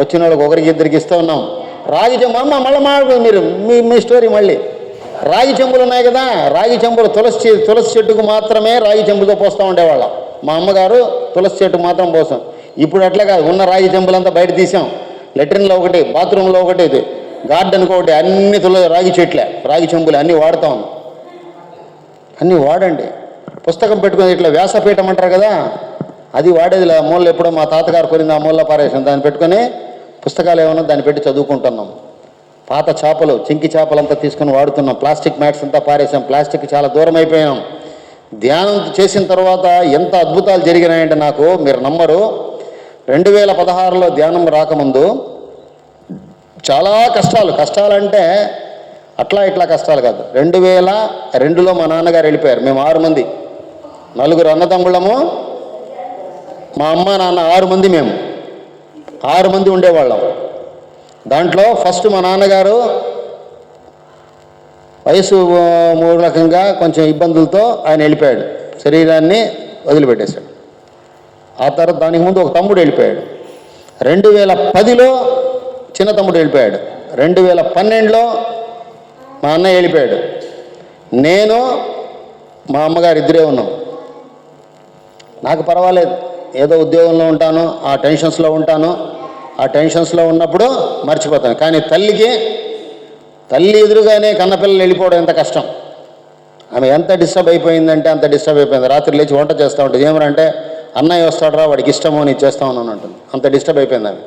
వచ్చిన వాళ్ళకి 1-2 ఇస్తూ ఉన్నాం. రాగి చెంబు అమ్మ మళ్ళీ మాట్లాడు మీరు మీ స్టోరీ. మళ్ళీ రాగి చెంబులు ఉన్నాయి కదా, రాగి చెంబులు తులసి చెట్టుకు మాత్రమే రాగి చెంబుతో పోస్తూ ఉండేవాళ్ళం. మా అమ్మగారు తులసి చెట్టుకు మాత్రం పోసాం. ఇప్పుడు అట్లా కాదు, ఉన్న రాగి చెంబులంతా బయట తీసాం. లెట్రిన్లో ఒకటి, బాత్రూంలో ఒకటి, గార్డెన్కి ఒకటి, అన్ని రాగి చెట్లే, రాగి చెంబులే అన్నీ వాడుతాం. అన్నీ వాడండి. పుస్తకం పెట్టుకుని ఇట్లా వ్యాసపీఠం అంటారు కదా, అది వాడేది మూల. ఎప్పుడో మా తాతగారు కొరింది, ఆ మూల పారేసాం. దాన్ని పెట్టుకొని పుస్తకాలు ఏమన్నా దాన్ని పెట్టి చదువుకుంటున్నాం. పాత చేపలు, చింకి చేపలంతా తీసుకొని వాడుతున్నాం. ప్లాస్టిక్ మ్యాట్స్ అంతా పారేసాం. ప్లాస్టిక్ చాలా దూరం అయిపోయాం. ధ్యానం చేసిన తర్వాత ఎంత అద్భుతాలు జరిగినాయంటే నాకు మీరు నమ్మరు. 2016లో ధ్యానం రాకముందు చాలా కష్టాలంటే అట్లా ఇట్లా కష్టాలు కాదు. 2002లో మా నాన్నగారు వెళ్ళిపోయారు. మేము 6 మంది, 4 అన్నదమ్ముళ్ళము, మా అమ్మ నాన్న 6 మంది. మేము 6 మంది ఉండేవాళ్ళం. దాంట్లో ఫస్ట్ మా నాన్నగారు వయసు మూలకంగా కొంచెం ఇబ్బందులతో ఆయన వెళ్ళిపోయాడు, శరీరాన్ని వదిలిపెట్టేశాడు. ఆ తర్వాత దానికి ముందు ఒక తమ్ముడు వెళ్ళిపోయాడు. 2010లో చిన్న తమ్ముడు వెళ్ళిపోయాడు. 2012లో మా అన్నయ్య వెళ్ళిపోయాడు. నేను మా అమ్మగారు ఇద్దరే ఉన్నాం. నాకు పర్వాలేదు, ఏదో ఉద్యోగంలో ఉంటాను, ఆ టెన్షన్స్లో ఉంటాను. ఆ టెన్షన్స్లో ఉన్నప్పుడు మర్చిపోతాను. కానీ తల్లి ఎదురుగానే కన్నపిల్లలు వెళ్ళిపోవడం ఎంత కష్టం. ఆమె ఎంత డిస్టర్బ్ అయిపోయిందంటే అంత డిస్టర్బ్ అయిపోయింది. రాత్రి లేచి వంట చేస్తూ ఉంటుంది. ఏమనంటే అన్నయ్య వస్తాడరా, వాడికి ఇష్టమో నేను చేస్తా ఉన్నాను అంటుంది. అంత డిస్టర్బ్ అయిపోయింది ఆమె.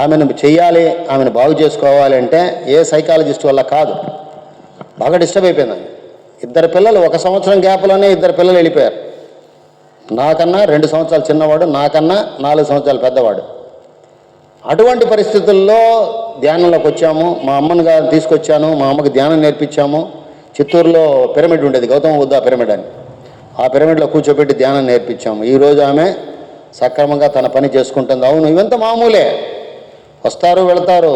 ఆమెను చెయ్యాలి, ఆమెను బాగు చేసుకోవాలి అంటే ఏ సైకాలజిస్ట్ వల్ల కాదు. బాగా డిస్టర్బ్ అయిపోయింది. 2 పిల్లలు 1 సంవత్సరం గ్యాప్లోనే 2 పిల్లలు వెళ్ళిపోయారు. నాకన్నా 2 సంవత్సరాలు చిన్నవాడు, నాకన్నా 4 సంవత్సరాలు పెద్దవాడు. అటువంటి పరిస్థితుల్లో ధ్యానంలోకి వచ్చాము. మా అమ్మని గారు తీసుకొచ్చాను, మా అమ్మకి ధ్యానం నేర్పించాము. చిత్తూరులో పిరమిడ్ ఉండేది, గౌతమ బుద్ధ పిరమిడ్ అని. ఆ పిరమిడ్లో కూర్చోబెట్టి ధ్యానం నేర్పించాము. ఈరోజు ఆమె సక్రమంగా తన పని చేసుకుంటుంది. అవును, ఇవంతా మామూలే, వస్తారు వెళతారు.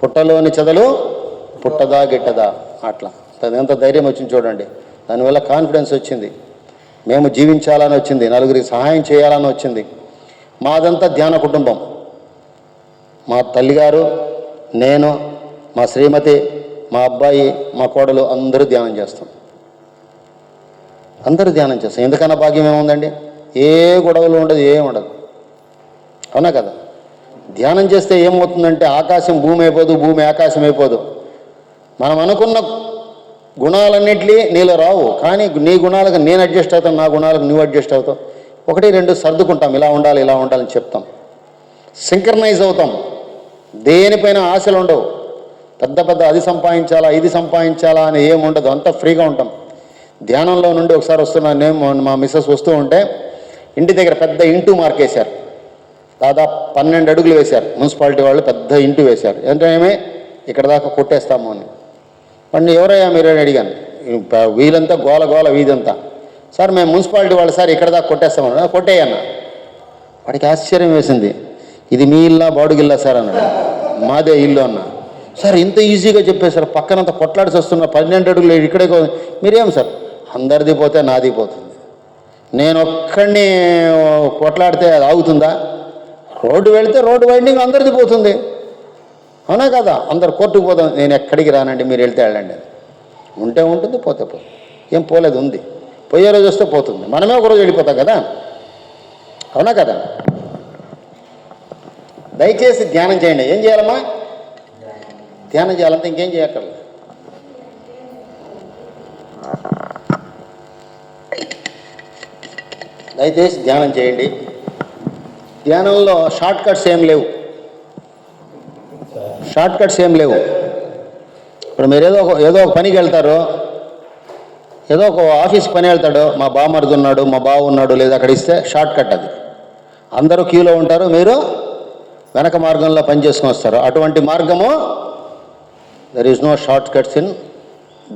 పుట్టలోని చెదలు పుట్టదా గిట్టదా, అట్లా ఎంత ధైర్యం వచ్చింది చూడండి. దానివల్ల కాన్ఫిడెన్స్ వచ్చింది, మేము జీవించాలని వచ్చింది, నలుగురికి సహాయం చేయాలని వచ్చింది. మాదంతా ధ్యాన కుటుంబం. మా తల్లిగారు, నేను, మా శ్రీమతి, మా అబ్బాయి, మా కోడలు అందరూ ధ్యానం చేస్తాం. ఎందుకన్నా భాగ్యం ఏముందండి? ఏ గొడవలు ఉండదు, ఏం ఉండదు. అవునా కదా? ధ్యానం చేస్తే ఏమవుతుందంటే ఆకాశం భూమి అయిపోదు, భూమి ఆకాశం అయిపోదు. మనం అనుకున్న గుణాలన్నింటినీ నీలో రావు, కానీ నీ గుణాలకు నేను అడ్జస్ట్ అవుతాను, నా గుణాలకు నువ్వు అడ్జస్ట్ అవుతావు. 1-2 సర్దుకుంటాం, ఇలా ఉండాలి ఇలా ఉండాలని చెప్తాం. సింక్రనైజ్ అవుతాం. దేనిపైన ఆశలు ఉండవు. పెద్ద అది సంపాదించాలా ఇది సంపాదించాలా అని ఏముండదు, అంతా ఫ్రీగా ఉంటాం. ధ్యానంలో నుండి ఒకసారి వస్తున్నాను నేను, మా మిస్సెస్ వస్తూ ఉంటే ఇంటి దగ్గర పెద్ద ఇంటూ మార్కేశారు. దాదాపు 12 అడుగులు వేశారు. మున్సిపాలిటీ వాళ్ళు పెద్ద ఇంటూ వేశారు. ఏంటంటే ఇక్కడ దాకా కొట్టేస్తాము అని. వాడిని ఎవరయ్యా మీరు అని అడిగాను. వీలంతా గోల వీధంతా. సార్ మేము మున్సిపాలిటీ వాళ్ళు సార్ ఇక్కడ దాకా కొట్టేస్తామన్నా. కొట్టేయన్నా. వాడికి ఆశ్చర్యం వేసింది. ఇది మీ ఇల్లా బాడుగిల్లా సార్ అన్నాడు. మాదే ఇల్లు అన్న. సార్ ఇంత ఈజీగా చెప్పేశారు, పక్కనంత కొట్లాడిసి వస్తున్నా, 12 అడుగులు ఇక్కడే. మీరేం సార్? అందరిది పోతే నాది పోతుంది. నేను ఒక్కడిని కొట్లాడితే అది ఆగుతుందా? రోడ్డు వెళితే రోడ్డు వైండింగ్ అందరిది పోతుంది, అవునా కదా? అందరు కోర్టుకు పోదాం, నేను ఎక్కడికి రానండి, మీరు వెళ్తే వెళ్ళండి. ఉంటే ఉంటుంది, పోతే పోతుంది. ఏం పోలేదు, ఉంది. పోయే రోజు వస్తే పోతుంది, మనమే ఒకరోజు వెళ్ళిపోతాం కదా, అవునా కదా? దయచేసి ధ్యానం చేయండి. ఏం చేయాలమ్మా? ధ్యానం చేయాలంటే ఇంకేం చేయక్కర్లేదు. దయచేసి ధ్యానం చేయండి. ధ్యానంలో షార్ట్ కట్స్ ఏం లేవు, షార్ట్ కట్స్ ఏం లేవు. ఇప్పుడు మీరు ఏదో ఒక పనికి వెళ్తారు, ఏదో ఒక ఆఫీస్ పని వెళ్తాడు, మా బావమరిది ఉన్నాడు, మా బావ ఉన్నాడు, లేదా అక్కడ ఇస్తే షార్ట్ కట్ అది. అందరూ క్యూలో ఉంటారు, మీరు వెనక మార్గంలో పని చేసుకొని వస్తారు. అటువంటి మార్గము, there is no short cuts in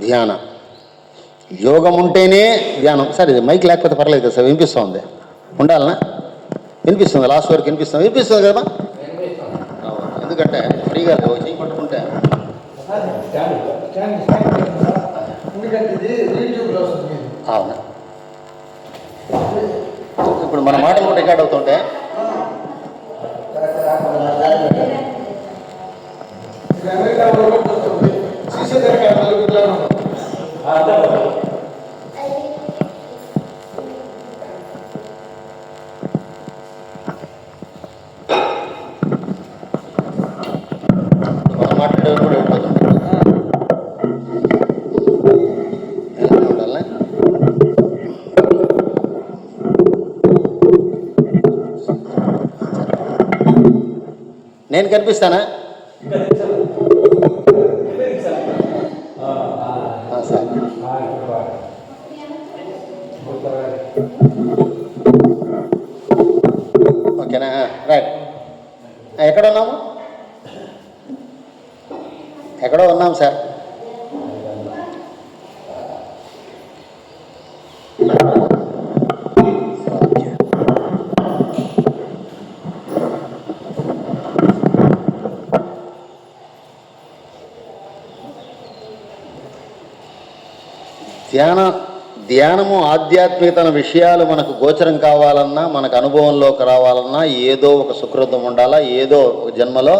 ధ్యాన. యోగం ఉంటేనే ధ్యానం. సరే, ఇది మైక్ లేకపోతే పర్లేదు కదా సార్, వినిపిస్తుంది, ఉండాలనా? వినిపిస్తుంది, లాస్ట్ వరకు వినిపిస్తుంది కదా. ఎందుకంటే ఫ్రీగా చెయ్యి పట్టుకుంటే అవునా, ఇప్పుడు మన మాటలు కూడా రికార్డ్ అవుతుంటే మాట్లాడేవారు కూడా వెళ్ళిపోతుంటారు. నేను కనిపిస్తానా సార్? ఓకేనా, రైట్. ఎక్కడ ఉన్నాము? ఎక్కడో ఉన్నాం సార్. ధ్యానము ఆధ్యాత్మికతన విషయాలు మనకు గోచరం కావాలన్నా, మనకు అనుభవంలోకి రావాలన్నా ఏదో ఒక సుకృతం ఉండాలా, ఏదో ఒక జన్మలో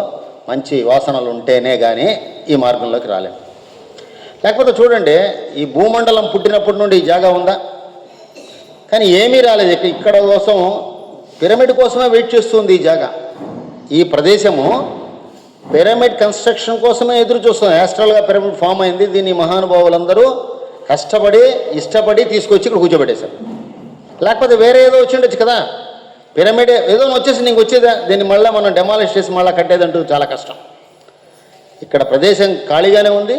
మంచి వాసనలు ఉంటేనే కానీ ఈ మార్గంలోకి రాలేము. లేకపోతే చూడండి, ఈ భూమండలం పుట్టినప్పటి నుండి ఈ జాగా ఉందా? కానీ ఏమీ రాలేదు. ఇక్కడ కోసం పిరమిడ్ కోసమే వెయిట్ చేస్తుంది ఈ జాగా. ఈ ప్రదేశము పిరమిడ్ కన్స్ట్రక్షన్ కోసమే ఎదురు చూస్తుంది. యాస్ట్రల్గా పిరమిడ్ ఫామ్ అయింది. దీన్ని మహానుభావులందరూ కష్టపడి ఇష్టపడి తీసుకొచ్చి ఇక్కడ కూర్చోబెట్టేశారు. లేకపోతే వేరే ఏదో వచ్చి ఉండొచ్చు కదా. పిరమిడ్ ఏదో వచ్చేసి నీకు వచ్చేదా, దీన్ని మళ్ళీ మనం డెమాలిష్ చేసి మళ్ళీ కట్టేదంటూ చాలా కష్టం. ఇక్కడ ప్రదేశం ఖాళీగానే ఉంది.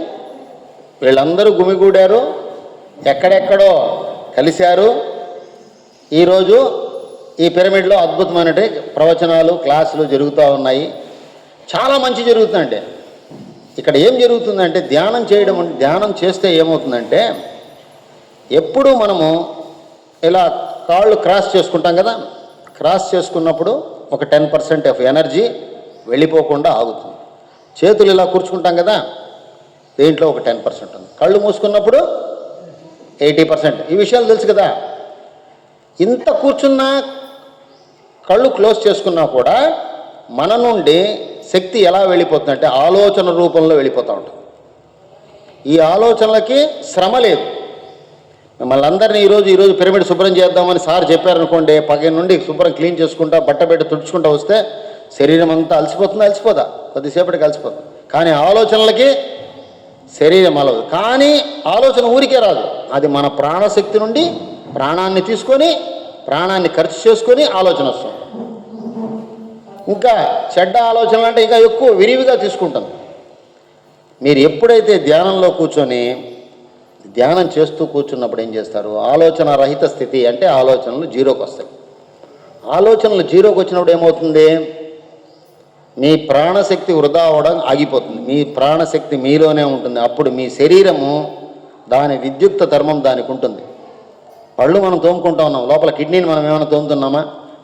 వీళ్ళందరూ గుమిగూడారు, ఎక్కడెక్కడో కలిశారు. ఈరోజు ఈ పిరమిడ్లో అద్భుతమైన ప్రవచనాలు, క్లాసులు జరుగుతూ ఉన్నాయి. చాలా మంచి జరుగుతుందంటే ఇక్కడ ఏం జరుగుతుందంటే ధ్యానం చేస్తే ఏమవుతుందంటే, ఎప్పుడు మనము ఇలా కాళ్ళు క్రాస్ చేసుకుంటాం కదా, క్రాస్ చేసుకున్నప్పుడు ఒక 10% ఆఫ్ ఎనర్జీ వెళ్ళిపోకుండా ఆగుతుంది. చేతులు ఇలా కూర్చుకుంటాం కదా, దేంట్లో ఒక 10% ఉంది. కళ్ళు మూసుకున్నప్పుడు 80%. ఈ విషయాలు తెలుసు కదా. ఇంత కూర్చున్నా కళ్ళు క్లోజ్ చేసుకున్నా కూడా మన నుండి శక్తి ఎలా వెళ్ళిపోతుందంటే ఆలోచన రూపంలో వెళ్ళిపోతూ ఉంటుంది. ఈ ఆలోచనలకి శ్రమ లేదు. మిమ్మల్ని అందరినీ ఈరోజు పిరమిడ్ శుభ్రం చేద్దామని సార్ చెప్పారనుకోండి, పగ నుండి శుభ్రం క్లీన్ చేసుకుంటా, బట్ట పెట్టి తుడుచుకుంటా వస్తే శరీరం అంతా అలసిపోదా? కొద్దిసేపటికి అలసిపోతుంది. కానీ ఆలోచనలకి శరీరం అలవదు. కానీ ఆలోచన ఊరికే రాదు. అది మన ప్రాణశక్తి నుండి ప్రాణాన్ని తీసుకొని, ప్రాణాన్ని ఖర్చు చేసుకొని ఆలోచన వస్తుంది. ఇంకా చెడ్డ ఆలోచనలు అంటే ఇంకా ఎక్కువ విరివిగా తీసుకుంటాం. మీరు ఎప్పుడైతే ధ్యానంలో కూర్చొని ధ్యానం చేస్తూ కూర్చున్నప్పుడు ఏం చేస్తారు? ఆలోచన రహిత స్థితి అంటే ఆలోచనలు జీరోకి వస్తాయి. ఆలోచనలు జీరోకి వచ్చినప్పుడు ఏమవుతుంది? మీ ప్రాణశక్తి వృధా అవ్వడం ఆగిపోతుంది. మీ ప్రాణశక్తి మీలోనే ఉంటుంది. అప్పుడు మీ శరీరము దాని విద్యుక్త ధర్మం దానికి ఉంటుంది. పళ్ళు మనం తోముకుంటా ఉన్నాం, లోపల కిడ్నీని మనం ఏమైనా తోముతున్నామా?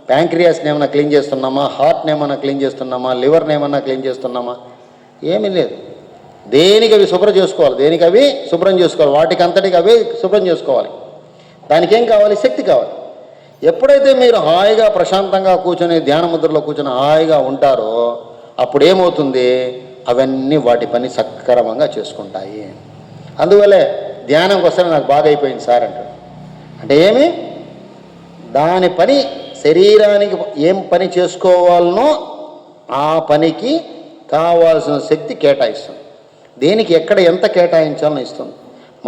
ప్యాంక్రియాస్ని ఏమైనా క్లీన్ చేస్తున్నామా? హార్ట్ని ఏమైనా క్లీన్ చేస్తున్నామా? లివర్ని ఏమైనా క్లీన్ చేస్తున్నామా? ఏమీ లేదు. దేనికి అవి శుభ్రం చేసుకోవాలి, దేనికి అవి శుభ్రం చేసుకోవాలి, వాటికి అంతటికి అవే శుభ్రం చేసుకోవాలి. దానికి ఏం కావాలి? శక్తి కావాలి. ఎప్పుడైతే మీరు హాయిగా ప్రశాంతంగా కూర్చొని ధ్యాన ముద్రలో కూర్చొని హాయిగా ఉంటారో అప్పుడు ఏమవుతుంది, అవన్నీ వాటి పని సక్రమంగా చేసుకుంటాయి. అందువల్లే ధ్యానంకి వస్తే నాకు బాగా అయిపోయింది సార్ అంటాడు. అంటే ఏమి, దాని పని శరీరానికి ఏం పని చేసుకోవాలనో ఆ పనికి కావాల్సిన శక్తి కేటాయిస్తుంది. దేనికి ఎక్కడ ఎంత కేటాయించాలని ఇస్తుంది.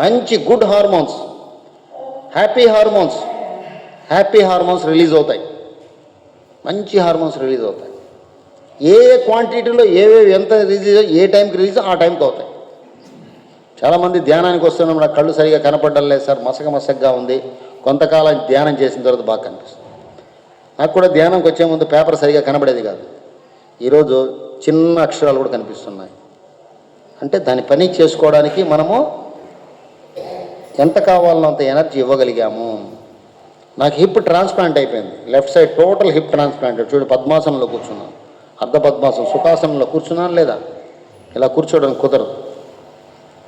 మంచి good hormones, happy hormones release అవుతాయి. మంచి హార్మోన్స్ రిలీజ్ అవుతాయి. ఏ క్వాంటిటీలో ఏవేవి ఎంత రిలీజ్, ఏ టైంకి రిలీజ్ ఆ టైంకి అవుతాయి. చాలామంది ధ్యానానికి వస్తున్నాం, నాకు కళ్ళు సరిగా కనపడడం లేదు సార్, మసకగా ఉంది. కొంతకాలం ధ్యానం చేసిన తర్వాత బాగా కనిపిస్తుంది. నాకు కూడా ధ్యానంకి వచ్చే ముందు పేపర్ సరిగా కనబడేది కాదు. ఈరోజు చిన్న అక్షరాలు కూడా కనిపిస్తున్నాయి. అంటే దాని పని చేసుకోవడానికి మనము ఎంత కావాలనో అంత ఎనర్జీ ఇవ్వగలిగాము. నాకు హిప్ ట్రాన్స్ప్లాంట్ అయిపోయింది, left side total hip transplant. చూడు, పద్మాసనంలో కూర్చున్నాను, అర్ధ పద్మాసనం, సుఖాసనంలో కూర్చున్నాను లేదా, ఇలా కూర్చోవడానికి కుదరదు.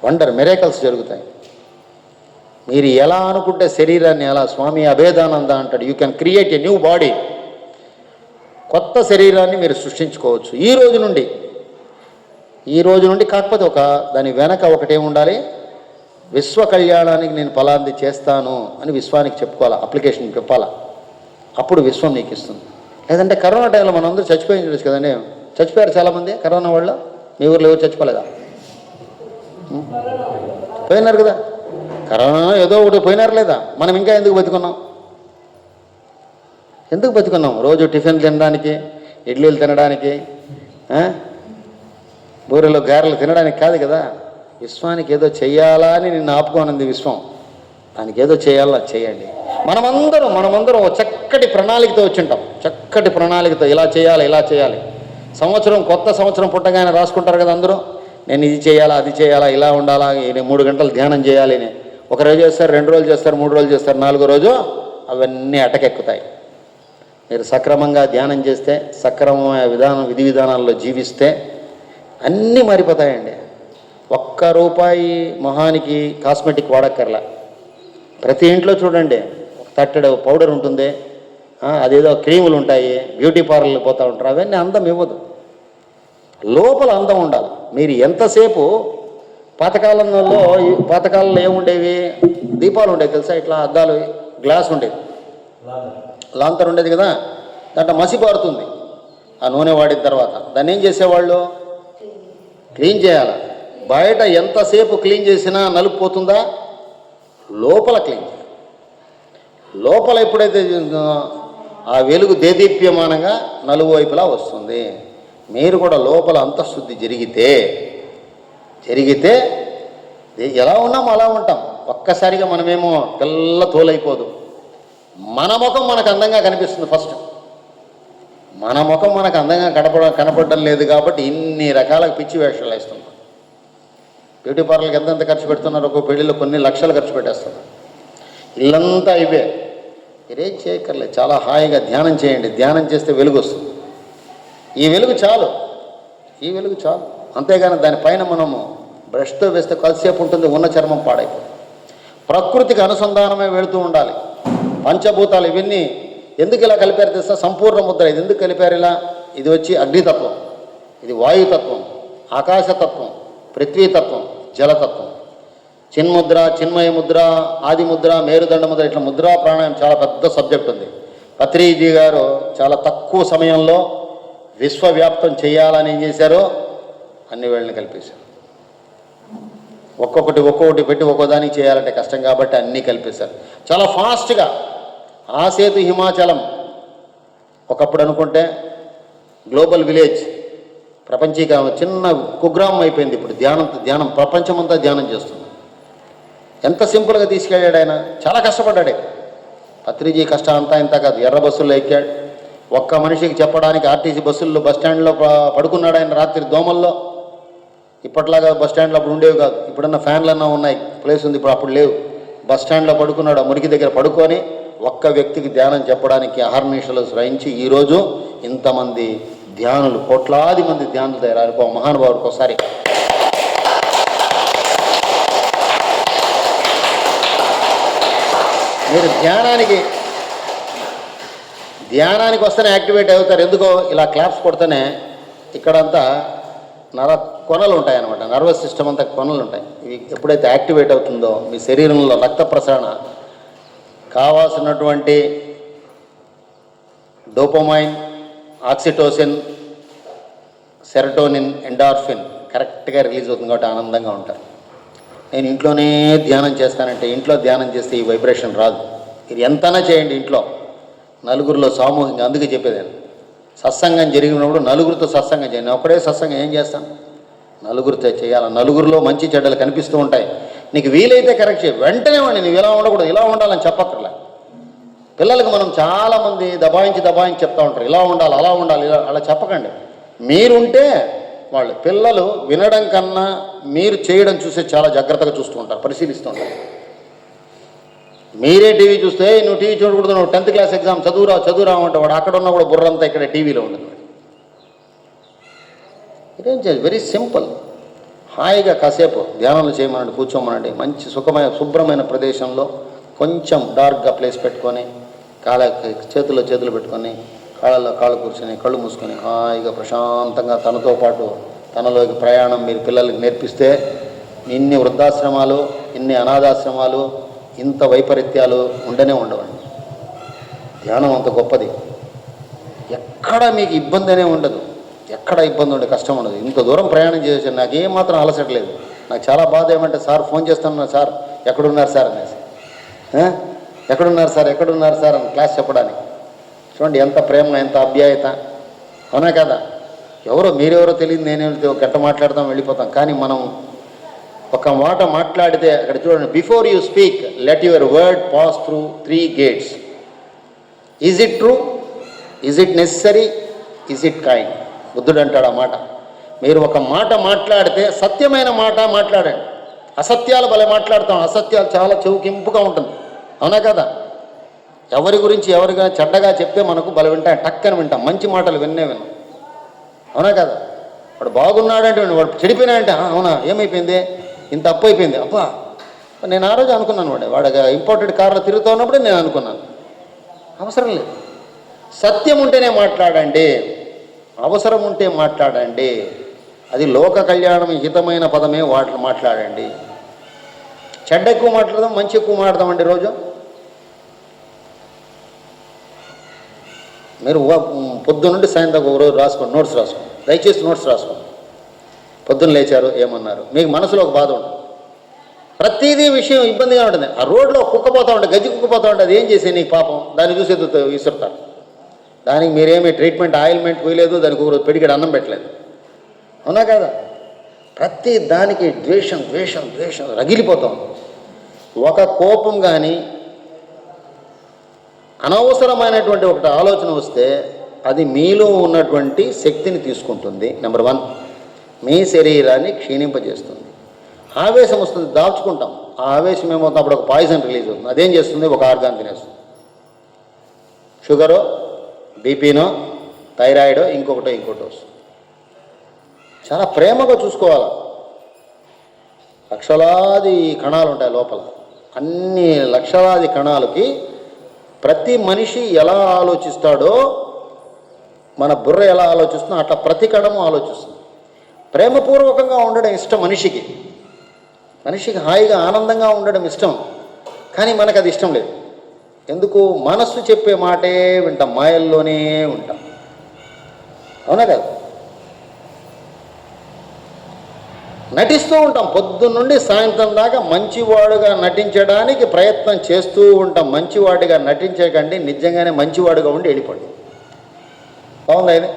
వండర్ మిరేకల్స్ జరుగుతాయి. మీరు ఎలా అనుకుంటే శరీరాన్ని అలా, స్వామి అభేదానంద అంటాడు, you can create a new body. కొత్త శరీరాన్ని మీరు సృష్టించుకోవచ్చు ఈ రోజు నుండి. కాకపోతే దాని వెనక ఒకటేమి ఉండాలి, విశ్వ కళ్యాణానికి నేను ఫలాంది చేస్తాను అని విశ్వానికి చెప్పుకోవాలా, అప్లికేషన్ చెప్పాలా. అప్పుడు విశ్వం నీకు ఇస్తుంది. లేదంటే కరోనా టైంలో మనం అందరూ చచ్చిపోయింది తెలుసు కదండి, చచ్చిపోయారు చాలామంది కరోనా వాళ్ళు. మీ ఊర్లో ఎవరు చచ్చిపోలేదా? పోయినారు కదా, కరోనా ఏదో ఒకటి పోయినారు లేదా. మనం ఇంకా ఎందుకు బతుకున్నాం? రోజు టిఫిన్ తినడానికి, ఇడ్లీలు తినడానికి, బూరెలు గారెలు తినడానికి కాదు కదా. విశ్వానికి ఏదో చెయ్యాలా అని నిన్ను ఆపుకోనుంది విశ్వం. దానికి ఏదో చేయాలా చేయండి. మనమందరం చక్కటి ప్రణాళికతో వచ్చింటాం. చక్కటి ప్రణాళికతో ఇలా చేయాలి. కొత్త సంవత్సరం పుట్టగానే రాసుకుంటారు కదా అందరూ, నేను ఇది చేయాలా, అది చేయాలా, ఇలా ఉండాలా, 3 గంటలు ధ్యానం చేయాలి అని. ఒక రోజు చేస్తారు, 2 రోజులు చేస్తారు, 3 రోజులు చేస్తారు, 4వ రోజు అవన్నీ అటకెక్కుతాయి. మీరు సక్రమంగా ధ్యానం చేస్తే, సక్రమమైన విధి విధానాల్లో జీవిస్తే అన్నీ మారిపోతాయండి. ₹1 మొహానికి కాస్మెటిక్ వాడక్కర్లా. ప్రతి ఇంట్లో చూడండి, తట్టెడు పౌడర్ ఉంటుంది, అదేదో క్రీములు ఉంటాయి, బ్యూటీ పార్లర్లు పోతూ ఉంటారు. అవన్నీ అందం ఇవ్వదు, లోపల అందం ఉండాలి. మీరు ఎంతసేపు పాతకాలంలో ఏముండేవి, దీపాలు ఉండేవి తెలుసా, ఇట్లా అద్దాలు, గ్లాస్ ఉండేది, లాంతర్ ఉండేది కదా, దాంట్లో మసి పారుతుంది ఆ నూనె వాడిన తర్వాత. దాన్ని ఏం చేసేవాళ్ళు, క్లీన్ చేయాలి. బయట ఎంతసేపు క్లీన్ చేసినా నలుపు పోతుందా, లోపల క్లీన్ చేయాలి. లోపల ఎప్పుడైతే ఆ వెలుగు దేదీప్యమానంగా నలువైపులా వస్తుంది. మీరు కూడా లోపల అంతఃశుద్ధి జరిగితే ఎలా ఉన్నామో అలా ఉంటాం. ఒక్కసారిగా మనమేమో తెల్ల తోలైపోదు. మన ముఖం మనకు అందంగా కనిపిస్తుంది. ఫస్ట్ మన ముఖం మనకు అందంగా కనపడడం లేదు కాబట్టి ఇన్ని రకాల పిచ్చి వేషాలు వేస్తున్నాం. బ్యూటీ పార్లర్కి ఎంతెంత ఖర్చు పెడుతున్నారు, ఒక్కో పెళ్లిలో కొన్ని లక్షలు ఖర్చు పెట్టేస్తున్నారు. ఇల్లంతా ఇవే. మీరేం చేయక్కర్లేదు, చాలా హాయిగా ధ్యానం చేయండి. ధ్యానం చేస్తే వెలుగు వస్తుంది. ఈ వెలుగు చాలు. అంతేగాని దానిపైన మనము బ్రష్తో వేస్తే కొద్దిసేపు ఉంటుంది, ఉన్న చర్మం పాడైపోతుంది. ప్రకృతికి అనుసంధానమే వెళుతూ ఉండాలి. పంచభూతాలు ఇవన్నీ ఎందుకు ఇలా కలిపారు తెలుసా, సంపూర్ణ ముద్ర. ఇది ఎందుకు కలిపారు ఇలా, ఇది వచ్చి అగ్నితత్వం, ఇది వాయుతత్వం, ఆకాశతత్వం, పృథ్వీతత్వం, జలతత్వం. చిన్ముద్ర, చిన్మయ ముద్ర, ఆది ముద్ర, మేరుదండ ముద్ర, ఇట్లా ముద్రా ప్రాణాయామం చాలా పెద్ద సబ్జెక్ట్ ఉంది. పత్రిజీ గారు చాలా తక్కువ సమయంలో విశ్వవ్యాప్తం చేయాలని ఏం చేశారో అన్ని వేళ్ళని కల్పేశారు. ఒక్కొక్కటి పెట్టి ఒక్కోదానికి చేయాలంటే కష్టం కాబట్టి అన్నీ కల్పేశారు చాలా ఫాస్ట్గా. ఆ సేతు హిమాచలం ఒకప్పుడు అనుకుంటే గ్లోబల్ విలేజ్, ప్రపంచీకరణ, చిన్న కుగ్రామం అయిపోయింది. ఇప్పుడు ధ్యానం ప్రపంచమంతా ధ్యానం చేస్తుంది. ఎంత సింపుల్గా తీసుకెళ్ళాడు ఆయన, చాలా కష్టపడ్డాడు. పత్రిజీ కష్టం అంతా ఇంత కాదు. ఎర్ర బస్సుల్లో ఎక్కాడు, ఒక్క మనిషికి చెప్పడానికి ఆర్టీసీ బస్సుల్లో బస్టాండ్లో పడుకున్నాడు ఆయన రాత్రి దోమల్లో. ఇప్పట్లాగా బస్టాండ్లో అప్పుడు ఉండేవి కాదు. ఇప్పుడన్నా ఫ్యాన్లన్నా ఉన్నాయి, ప్లేస్ ఉంది, ఇప్పుడు అప్పుడు లేవు. బస్టాండ్లో పడుకున్నాడు, ఆ మురికి దగ్గర పడుకొని ఒక్క వ్యక్తికి ధ్యానం చెప్పడానికి అహర్నిశలు శ్రయించి ఈరోజు ఇంతమంది ధ్యానులు, కోట్లాది మంది ధ్యానులు తయారు. మహానుభావుడికి ఒకసారి మీరు ధ్యానానికి వస్తేనే యాక్టివేట్ అవుతారు. ఎందుకో ఇలా క్లాప్స్ కొడితేనే ఇక్కడంతా కొనలు ఉంటాయి అన్నమాట. నర్వస్ సిస్టమ్ అంతా కొనలు ఉంటాయి. ఇవి ఎప్పుడైతే యాక్టివేట్ అవుతుందో మీ శరీరంలో రక్త ప్రసరణ కావాల్సినటువంటి డోపమైన్, ఆక్సిటోసిన్, సెరటోనిన్, ఎండార్ఫిన్ కరెక్ట్గా రిలీజ్ అవుతుంది. కాబట్టి ఆనందంగా ఉంటారు. నేను ఇంట్లోనే ధ్యానం చేస్తానంటే ఇంట్లో ధ్యానం చేస్తే ఈ వైబ్రేషన్ రాదు. ఇది ఎంతైనా చేయండి ఇంట్లో, నలుగురిలో సామూహికంగా. అందుకే చెప్పేది సత్సంగం జరిగినప్పుడు నలుగురితో సత్సంగం చేయండి. నేను ఒక్కడే సత్సంగం ఏం చేస్తాను? నలుగురితో చేయాలి. నలుగురిలో మంచి చెడ్డలు కనిపిస్తూ ఉంటాయి. నీకు వీలైతే కరెక్ట్ చేయి. వెంటనే వాడిని నువ్వు ఇలా ఉండకూడదు, ఇలా ఉండాలని చెప్పక్కర్లే. పిల్లలకు మనం చాలామంది దబాయించి చెప్తూ ఉంటారు, ఇలా ఉండాలి, అలా ఉండాలి, ఇలా అలా చెప్పకండి. మీరుంటే వాళ్ళు పిల్లలు వినడం కన్నా మీరు చేయడం చూస్తే చాలా జాగ్రత్తగా చూస్తూ ఉంటారు, పరిశీలిస్తూ ఉంటారు. మీరే టీవీ చూస్తే నువ్వు టీవీ చూడకూడదు, నువ్వు 10th క్లాస్ ఎగ్జామ్ చదువురా అంటే వాడు అక్కడ ఉన్న కూడా బుర్రంతా ఇక్కడ టీవీలో ఉండదు. ఇదేం చేయాలి? Very simple. హాయిగా కాసేపు ధ్యానంలో చేయమనండి, కూర్చోమనండి. మంచి సుఖమైన శుభ్రమైన ప్రదేశంలో కొంచెం డార్క్గా ప్లేస్ పెట్టుకొని చేతులు పెట్టుకొని కాళ్ళల్లో కాళ్ళు కూర్చొని కళ్ళు మూసుకొని హాయిగా ప్రశాంతంగా తనతో పాటు తనలోకి ప్రయాణం మీరు పిల్లలకి నేర్పిస్తే ఇన్ని వృద్ధాశ్రమాలు, ఇన్ని అనాథాశ్రమాలు, ఇంత వైపరీత్యాలు ఉండవండి. ధ్యానం అంత గొప్పది. ఎక్కడ మీకు ఇబ్బంది అనే ఉండదు, ఎక్కడ ఇబ్బంది ఉండే కష్టం ఉండదు. ఇంత దూరం ప్రయాణం చేసాను, నాకు ఏమాత్రం అలసట్లేదు. నాకు చాలా బాధ ఏమంటే, సార్ ఫోన్ చేస్తాను, సార్ ఎక్కడున్నారు సార్ అనేసి, ఎక్కడున్నారు సార్ అని క్లాస్ చెప్పడానికి. చూడండి ఎంత ప్రేమ, ఎంత అభ్యాయత. అవునా కదా? మీరెవరో తెలియదు, నేనేమిటి ఒక గంట మాట్లాడతాం వెళ్ళిపోతాం. కానీ మనం ఒక మాట మాట్లాడితే అక్కడ చూడండి, before you speak let your word pass through 3 gates. Is it true, is it necessary, is it kind. బుద్ధుడు అంటాడు ఆ మాట. మీరు ఒక మాట మాట్లాడితే సత్యమైన మాట మాట్లాడండి. అసత్యాలు భలే మాట్లాడతాం, అసత్యాలు చాలా చెవుకింపుగా ఉంటుంది. అవునా కదా? ఎవరి గురించి ఎవరిగా చెడ్డగా చెప్తే మనకు భలే వింటాం, టక్కని వింటాం. మంచి మాటలు విన్నాం. అవునా కదా? వాడు బాగున్నాడంటే, వాడు చెడిపోయినాడంటే అవునా ఏమైపోయింది, ఇంత అప్పు అయిపోయింది, అబ్బా నేను ఆ రోజు అనుకున్నాను. వాడు ఇంపోర్టెడ్ కార్లో తిరుగుతూ ఉన్నప్పుడే నేను అనుకున్నాను. అవసరం లేదు. సత్యం ఉంటేనే మాట్లాడండి, అవసరం ఉంటే మాట్లాడండి. అది లోక కళ్యాణం హితమైన పదమే వాటిని మాట్లాడండి. చెడ్డ ఎక్కువ మాట్లాడదాం, మంచి ఎక్కువ మాట్లాడదామండి. రోజు మీరు పొద్దున్న నుండి సాయంత్రం ఒక రోజు రాసుకోండి, నోట్స్ రాసుకోండి, దయచేసి నోట్స్ రాసుకోండి. పొద్దున్న లేచారు ఏమన్నారు, మీకు మనసులో ఒక బాధ ఉంటుంది. ప్రతిదీ విషయం ఇబ్బందిగా ఉంటుంది. ఆ రోడ్లో కుక్కపోతూ ఉంటుంది, గజ్జి కుక్కపోతూ ఉంటుంది. అది ఏం చేసే నీకు పాపం, దాన్ని చూసి విసురుతారు. దానికి మీరేమీ ట్రీట్మెంట్ ఆయిల్మెంట్ పోయలేదు, దానికి ఒక పెడిగడ అన్నం పెట్టలేదు. అవునా కదా? ప్రతి దానికి ద్వేషం రగిలిపోతాం. ఒక కోపం కానీ అనవసరమైనటువంటి ఒకటి ఆలోచన వస్తే అది మీలో ఉన్నటువంటి శక్తిని తీసుకుంటుంది. నెంబర్ 1, మీ శరీరాన్ని క్షీణింపజేస్తుంది. ఆవేశం వస్తుంది, దాచుకుంటాం. ఆ ఆవేశం ఏమవుతుంది, అప్పుడు ఒక పాయిజన్ రిలీజ్ అవుతుంది. అదేం చేస్తుంది, ఒక ఆర్గాన్ తినేస్తుంది. షుగరో, బీపీనో, థైరాయిడో, ఇంకొకటి వస్తుంది. చాలా ప్రేమగా చూసుకోవాలి. లక్షలాది కణాలు ఉంటాయి లోపల. అన్ని లక్షలాది కణాలకి ప్రతి మనిషి ఎలా ఆలోచిస్తాడో, మన బుర్ర ఎలా ఆలోచిస్తుందో అట్లా ప్రతి కణము ఆలోచిస్తుంది. ప్రేమపూర్వకంగా ఉండడం ఇష్టం మనిషికి హాయిగా ఆనందంగా ఉండడం ఇష్టం. కానీ మనకు అది ఇష్టం లేదు. ఎందుకు? మనస్సు చెప్పే మాటే వింటాం, మాయల్లోనే ఉంటాం. అవునా కదా? నటిస్తూ ఉంటాం పొద్దున్న నుండి సాయంత్రం దాకా. మంచివాడుగా నటించడానికి ప్రయత్నం చేస్తూ ఉంటాం. మంచివాడిగా నటించకండి, నిజంగానే మంచివాడుగా ఉండి వెళ్ళిపోండి. బాగుందా ఇది?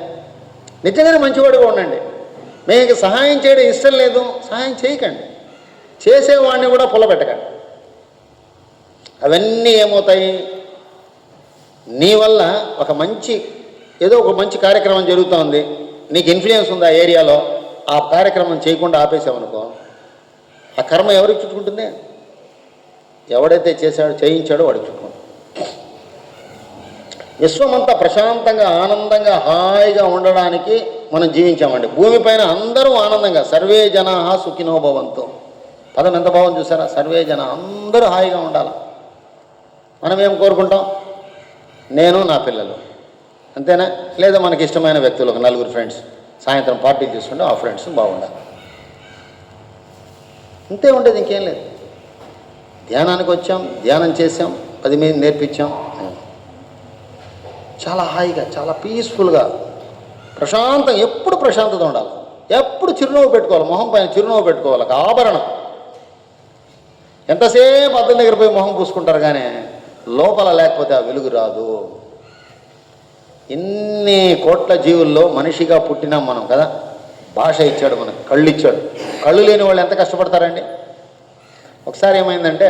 నిజంగానే మంచివాడుగా ఉండండి. మీకు సహాయం చేయడం ఇష్టం లేదు, సహాయం చేయకండి. చేసేవాడిని కూడా పుల్లబెట్టకండి. అవన్నీ ఏమవుతాయి, నీ వల్ల ఒక మంచి కార్యక్రమం జరుగుతోంది, నీకు ఇన్ఫ్లుయెన్స్ ఉంది ఆ ఏరియాలో, ఆ కార్యక్రమం చేయకుండా ఆపేసామనుకో, ఆ కర్మ ఎవరికి చుట్టుకుంటుంది? ఎవడైతే చేయించాడో వాడికి చుట్టుకుంటుంది. విశ్వమంతా ప్రశాంతంగా ఆనందంగా హాయిగా ఉండడానికి మనం జీవించామండి. భూమిపైన అందరూ ఆనందంగా, సర్వే జనా సుఖినో భవంతు. పదం ఎంత బాగుంది చూసారా? సర్వే జన, అందరూ హాయిగా ఉండాలి. మనం ఏం కోరుకుంటాం? నేను, నా పిల్లలు అంతేనా? లేదా మనకి ఇష్టమైన వ్యక్తులు ఒక నలుగురు ఫ్రెండ్స్ సాయంత్రం పార్టీలు చేసుకుంటే ఆ ఫ్రెండ్స్ బాగుండాలి. అంతే ఉండేది, ఇంకేం లేదు. ధ్యానానికి వచ్చాం, ధ్యానం చేసాం, 10 మంది నేర్పించాం. చాలా హాయిగా, చాలా పీస్ఫుల్గా, ప్రశాంతంగా, ఎప్పుడు ప్రశాంతత ఉండాలి, ఎప్పుడు చిరునవ్వు పెట్టుకోవాలి, మొహం పైన చిరునవ్వు పెట్టుకోవాలి, ఒక ఆభరణం. ఎంతసేపు అద్దం దగ్గర పోయి మొహం పూసుకుంటారు కానీ లోపల లేకపోతే ఆ వెలుగు రాదు. ఇన్ని కోట్ల జీవుల్లో మనిషిగా పుట్టినాం మనం కదా. భాష ఇచ్చాడు మనకు, కళ్ళు ఇచ్చాడు. కళ్ళు లేని వాళ్ళు ఎంత కష్టపడతారండి. ఒకసారి ఏమైందంటే,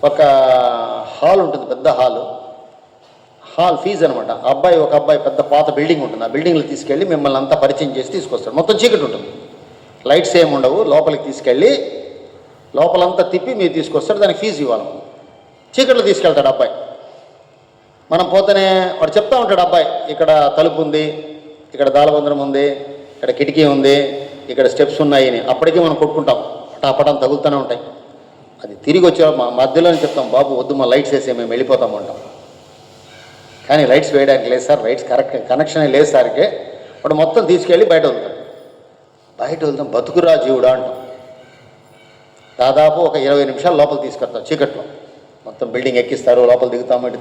ఒక హాల్ ఉంటుంది, పెద్ద హాల్ ఫీజు అనమాట. ఒక అబ్బాయి పెద్ద పాత బిల్డింగ్ ఉంటుంది, ఆ బిల్డింగ్లో తీసుకెళ్ళి మిమ్మల్ని అంతా పరిచయం చేసి తీసుకొస్తాడు. మొత్తం చీకటి ఉంటుంది, లైట్స్ ఏమి ఉండవు. లోపలికి తీసుకెళ్ళి లోపలంతా తిప్పి మీరు తీసుకొస్తాడు, దానికి ఫీజు ఇవ్వాలి. చీకట్లో తీసుకెళ్తాడు అబ్బాయి. మనం పోతేనే వాడు చెప్తా ఉంటాడు, అబ్బాయి ఇక్కడ తలుపు ఉంది, ఇక్కడ దాలబంధనం ఉంది, ఇక్కడ కిటికీ ఉంది, ఇక్కడ స్టెప్స్ ఉన్నాయి అని. అప్పటికీ మనం కొట్టుకుంటాం, పటాపటం తగులుతూనే ఉంటాయి. అది తిరిగి వచ్చే మధ్యలోనే చెప్తాం, బాబు వద్దు మా లైట్స్ వేసే మేము వెళ్ళిపోతాము అంటాం. కానీ లైట్స్ వేయడానికి లేదు సార్, లైట్స్ కరెక్ట్ కనెక్షన్ లేదు సార్కే. వాడు మొత్తం తీసుకెళ్ళి బయట వెళ్తాం. బతుకురా జీవుడా అంటాం. దాదాపు ఒక 20 నిమిషాలు లోపల తీసుకెళ్తాం చీకట్లో. మొత్తం బిల్డింగ్ ఎక్కిస్తారు, లోపల దిగుతాం, ఇటు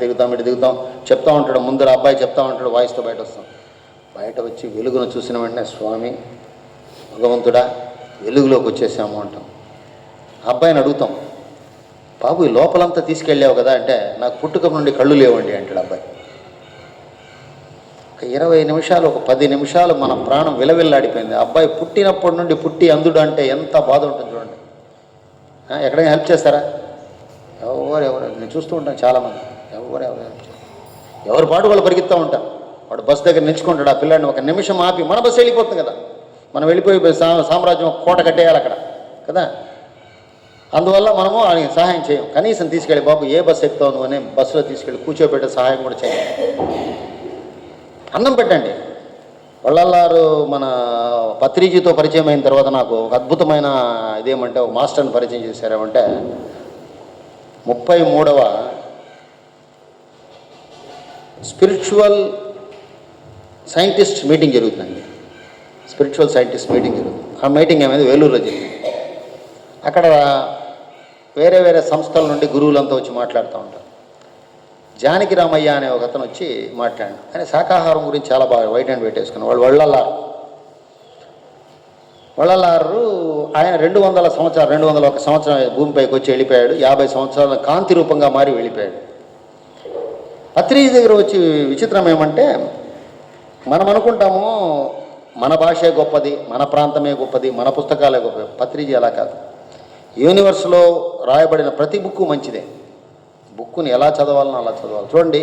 దిగుతాం. చెప్తా ఉంటాడు, ముందర అబ్బాయి చెప్తా ఉంటాడు, వాయిస్తో బయట వస్తాం. బయట వచ్చి వెలుగును చూసిన వెంటనే, స్వామి భగవంతుడా వెలుగులోకి వచ్చేసాము అంటాం. అబ్బాయిని అడుగుతాం, బాబు ఈ లోపలంతా తీసుకెళ్ళావు కదా అంటే, నాకు పుట్టుక నుండి కళ్ళు లేవండి అంటాడు అబ్బాయి. ఒక 20 నిమిషాలు, ఒక 10 నిమిషాలు మన ప్రాణం విలవిల్లాడిపోయింది. అబ్బాయి పుట్టినప్పటి నుండి పుట్టి అందుడు అంటే ఎంత బాధ ఉంటుంది చూడండి. ఎక్కడైనా హెల్ప్ చేస్తారా? ఎవరు నేను చూస్తూ ఉంటాను చాలామంది, ఎవరి పాటు వాళ్ళు పరిగెత్తా ఉంటాం. వాడు బస్సు దగ్గర నిల్చుకుంటాడు, ఆ పిల్లాడిని ఒక నిమిషం ఆపి, మన బస్సు వెళ్ళిపోతుంది కదా, మనం వెళ్ళిపోయి సామ్రాజ్యం కోట కట్టేయాలి అక్కడ కదా. అందువల్ల మనము ఆయనకి సహాయం చేయం. కనీసం తీసుకెళ్ళి, బాబు ఏ బస్సు ఎక్కుతావు నువ్వు అని బస్సులో తీసుకెళ్ళి కూర్చోబెట్టే సహాయం కూడా చేయం. అన్నం పెట్టండి. వళ్ళల్లారు మన పత్రిజీతో పరిచయం అయిన తర్వాత నాకు ఒక అద్భుతమైన ఇదేమంటే, ఒక మాస్టర్ని పరిచయం చేశారేమంటే, 33వ స్పిరిచువల్ సైంటిస్ట్ మీటింగ్ జరుగుతుందండి. స్పిరిచువల్ సైంటిస్ట్ మీటింగ్ జరుగుతుంది. ఆ మీటింగ్ ఏమైంది, వేలూరులో జరిగింది. అక్కడ వేరే సంస్థల నుండి గురువులంతా వచ్చి మాట్లాడుతూ ఉంటారు. జానకి రామయ్య అనే ఒక అతను వచ్చి మాట్లాడాడు. ఆయన శాకాహారం గురించి చాలా బాగా వైట్ అండ్ వెయిట్ వేసుకున్నాడు. వళ్ళలారు ఆయన 201 సంవత్సరం భూమిపైకి వచ్చి వెళ్ళిపోయాడు. 50 సంవత్సరాల కాంతి రూపంగా మారి వెళ్ళిపోయాడు. పత్రిజీ దగ్గర వచ్చి విచిత్రం ఏమంటే, మనం అనుకుంటాము మన భాషే గొప్పది, మన ప్రాంతమే గొప్పది, మన పుస్తకాలే గొప్పది. పత్రిజీ అలా కాదు. యూనివర్స్లో రాయబడిన ప్రతి బుక్కు మంచిదే. బుక్కుని ఎలా చదవాలనో అలా చదవాలి. చూడండి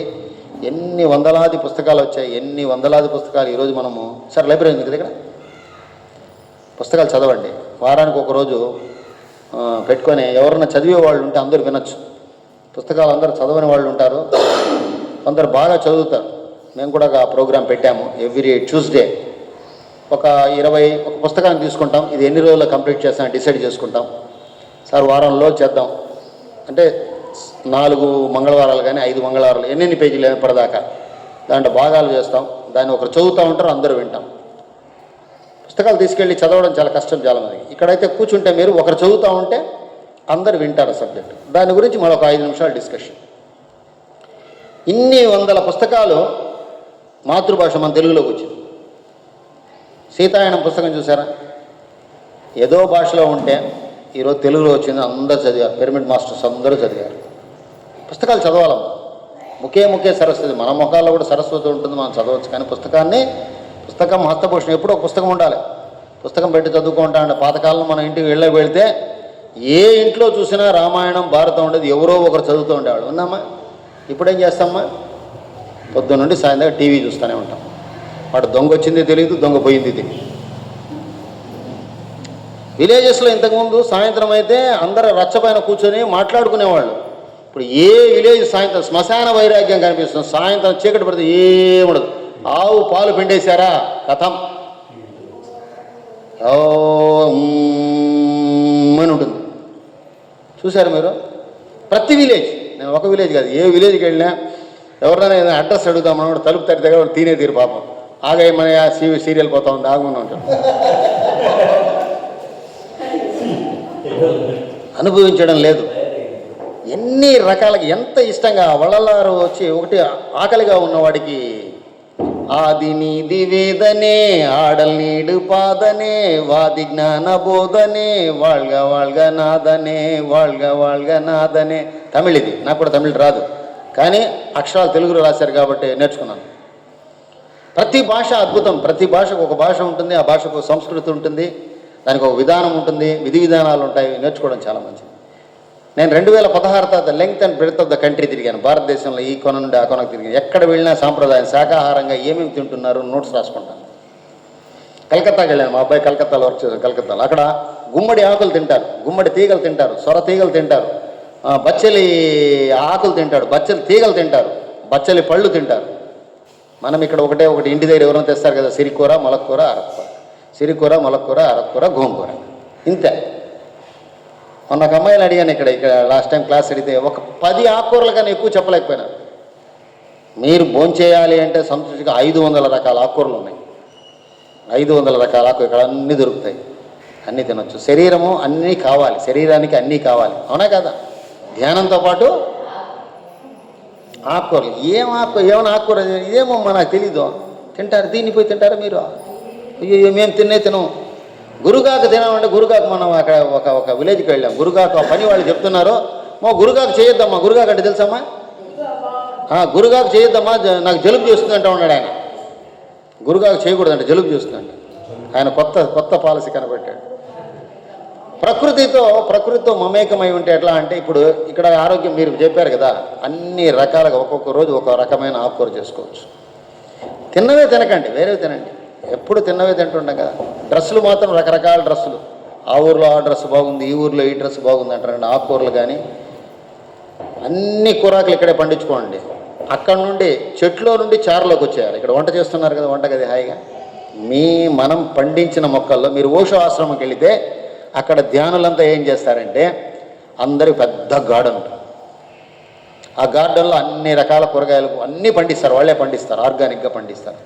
ఎన్ని వందలాది పుస్తకాలు వచ్చాయి, ఎన్ని వందలాది పుస్తకాలు. ఈరోజు మనము సార్ లైబ్రరీ ఉంది దగ్గర, పుస్తకాలు చదవండి. వారానికి ఒకరోజు పెట్టుకొని ఎవరన్నా చదివే వాళ్ళు ఉంటే అందరూ వినొచ్చు. పుస్తకాలు అందరూ చదవని వాళ్ళు ఉంటారు, కొందరు బాగా చదువుతారు. మేము కూడా ఒక ప్రోగ్రాం పెట్టాము. ఎవ్రీ ట్యూస్డే ఒక పుస్తకాన్ని తీసుకుంటాం. ఇది ఎన్ని రోజుల్లో కంప్లీట్ చేస్తామని డిసైడ్ చేసుకుంటాం. సార్ వారంలో చేద్దాం అంటే 4 మంగళవారాలు కానీ 5 మంగళవారాలు, ఎన్ని పేజీలు ఎప్పటిదాకా దాంట్లో భాగాలు చేస్తాం. దాన్ని ఒకరు చదువుతూ ఉంటారు, అందరూ వింటాం. పుస్తకాలు తీసుకెళ్ళి చదవడం చాలా కష్టం చాలామందికి. ఇక్కడైతే కూర్చుంటే మీరు ఒకరు చదువుతూ ఉంటే అందరు వింటారు సబ్జెక్ట్. దాని గురించి మరొక 5 నిమిషాలు డిస్కషన్. ఇన్ని వందల పుస్తకాలు మాతృభాష మన తెలుగులోకి వచ్చింది. సీతాయనం పుస్తకం చూసారా? ఏదో భాషలో ఉంటే ఈరోజు తెలుగులో వచ్చింది, అందరూ చదివారు. పిరమిడ్ మాస్టర్స్ అందరూ చదివారు. పుస్తకాలు చదవాలమ్మ. ముఖే సరస్వతి. మన ముఖాల్లో కూడా సరస్వతి ఉంటుంది, మనం చదవచ్చు. కానీ పుస్తకం హస్తభూషణం. ఎప్పుడో ఒక పుస్తకం ఉండాలి. పుస్తకం పెట్టి చదువుకుంటా అంటే, పాతకాలంలో మన ఇంటికి వెళ్తే ఏ ఇంట్లో చూసినా రామాయణం భారతం ఉండేది, ఎవరో ఒకరు చదువుతూ ఉండేవాడు. ఉన్నామా? ఇప్పుడేం చేస్తామా? పొద్దున్న నుండి సాయంత్రం టీవీ చూస్తూనే ఉంటాం. వాడు దొంగ వచ్చింది తెలియదు, దొంగ పోయింది తెలియదు. విలేజెస్లో ఇంతకుముందు సాయంత్రం అయితే అందరూ రచ్చపైన కూర్చొని మాట్లాడుకునేవాళ్ళు. ఇప్పుడు ఏ విలేజ్ సాయంత్రం శ్మశాన వైరాగ్యం కనిపిస్తుంది. సాయంత్రం చీకటి పడితే ఏముండదు. ఆవు పాలు పిండేశారా, కథం అని ఉంటుంది. చూసారు మీరు? ప్రతి విలేజ్, నేను ఒక విలేజ్ కాదు, ఏ విలేజ్కి వెళ్ళినా ఎవరినైనా అడ్రస్ అడుగుదామని కూడా తలుపు తడి దగ్గర తినే తీరు పాపం. ఆగే మన సీరియల్ పోతా ఉంది, ఆగుమని ఉంటాడు. అనుభవించడం లేదు. ఎన్ని రకాలకి ఎంత ఇష్టంగా వళ్ళలారు వచ్చి ఒకటి ఆకలిగా ఉన్నవాడికి ఆది నీది వేదనే ఆడల్ నీడు పాదనే వాది జ్ఞాన బోధనే వాళ్ళ నాదనే వాళ్ళ నాదనే. తమిళ్ ఇది, నాకు కూడా తమిళ్ రాదు, కానీ అక్షరాలు తెలుగులో రాశారు కాబట్టి నేర్చుకున్నాను. ప్రతి భాష అద్భుతం. ప్రతి భాషకు ఒక భాష ఉంటుంది, ఆ భాషకు సంస్కృతి ఉంటుంది, దానికి ఒక విధానం ఉంటుంది, విధి విధానాలు ఉంటాయి. నేర్చుకోవడం చాలా మంచిది. నేను 2016 తర్వాత length and breadth of the country తిరిగాను. భారతదేశంలో ఈ కొన నుండి ఆ కొనకు తిరిగాను. ఎక్కడ వెళ్ళినా సాంప్రదాయం శాకాహారంగా ఏమేమి తింటున్నారు నోట్స్ రాసుకుంటాను. కలకత్తాకి వెళ్ళాను, మా అబ్బాయి కలకత్తాలో వర్క్ చేశాను. కలకత్తాలో అక్కడ గుమ్మడి ఆకులు తింటారు, గుమ్మడి తీగలు తింటారు, సొర తీగలు తింటారు, బచ్చలి ఆకులు తింటాడు, బచ్చలి తీగలు తింటారు, బచ్చలి పళ్ళు తింటారు. మనం ఇక్కడ ఒకటి ఇంటి దగ్గర ఎవరైనా తెస్తారు కదా, సిరికూర మొలక్కూర అరక్కూర, సిరికూర మొలక్కూర అరక్కూర గోంగూర, ఇంతే. మొన్న ఒక అమ్మాయిని అడిగాను ఇక్కడ లాస్ట్ టైం క్లాస్ అడిగితే ఒక 10 ఆకుకూరల కన్నా ఎక్కువ చెప్పలేకపోయినారు. మీరు భోంచేయాలి అంటే సంతృప్తిగా 500 రకాల ఆకుకూరలు ఉన్నాయి. 500 రకాల ఆకు ఇక్కడ అన్నీ దొరుకుతాయి, అన్నీ తినొచ్చు. శరీరము అన్నీ కావాలి, శరీరానికి అన్నీ కావాలి, అవునా కదా? ధ్యానంతో పాటు ఆకుకూరలు. ఏమైనా ఆకుకూర ఇదేమో నాకు తెలీదు, తింటారు. దీన్ని పోయి తింటారా మీరు? అయ్యో మేము తినం. గురుగాకు తినామంటే గురుగాకు మనం అక్కడ ఒక విలేజ్కి వెళ్ళాం. గురుగాకు పని వాళ్ళు చెప్తున్నారు, గురుగాకు చేయొద్దమ్మా. గురుగాకు అంటే తెలుసమ్మా? గురుగాకు చేయొద్దమ్మా, నాకు జలుబు చేస్తుందంటే ఉన్నాడు ఆయన. గురుగాకు చేయకూడదంటే జలుబు చేస్తుందంట. ఆయన కొత్త పాలసీ కనబెట్టాడు. ప్రకృతితో మమేకమై ఉంటే ఎట్లా అంటే, ఇప్పుడు ఇక్కడ ఆరోగ్యం మీరు చెప్పారు కదా, అన్ని రకాలుగా ఒక్కొక్క రోజు ఒక రకమైన ఆకుకూర చేసుకోవచ్చు. తిన్నవే తినకండి, వేరేవి తినండి. ఎప్పుడు తిన్నవే తింటుంటాం కదా. డ్రెస్సులు మాత్రం రకరకాల డ్రెస్సులు, ఆ ఊర్లో ఆ డ్రెస్ బాగుంది, ఈ ఊర్లో ఈ డ్రెస్ బాగుంది అంటారండి. ఆకుకూరలు కానీ అన్ని కూరాకులు ఇక్కడే పండించుకోండి. అక్కడ నుండి చెట్లో నుండి చారులోకి వచ్చేయాలి. ఇక్కడ వంట చేస్తున్నారు కదా, వంటగది హాయిగా. మనం పండించిన మొక్కల్లో మీరు ఓషో ఆశ్రమంకి వెళితే అక్కడ ధ్యానులంతా ఏం చేస్తారంటే, అందరికి పెద్ద గార్డెన్ ఉంటుంది. ఆ గార్డెన్లో అన్ని రకాల కూరగాయలు అన్నీ పండిస్తారు, వాళ్ళే పండిస్తారు, ఆర్గానిక్గా పండిస్తారు.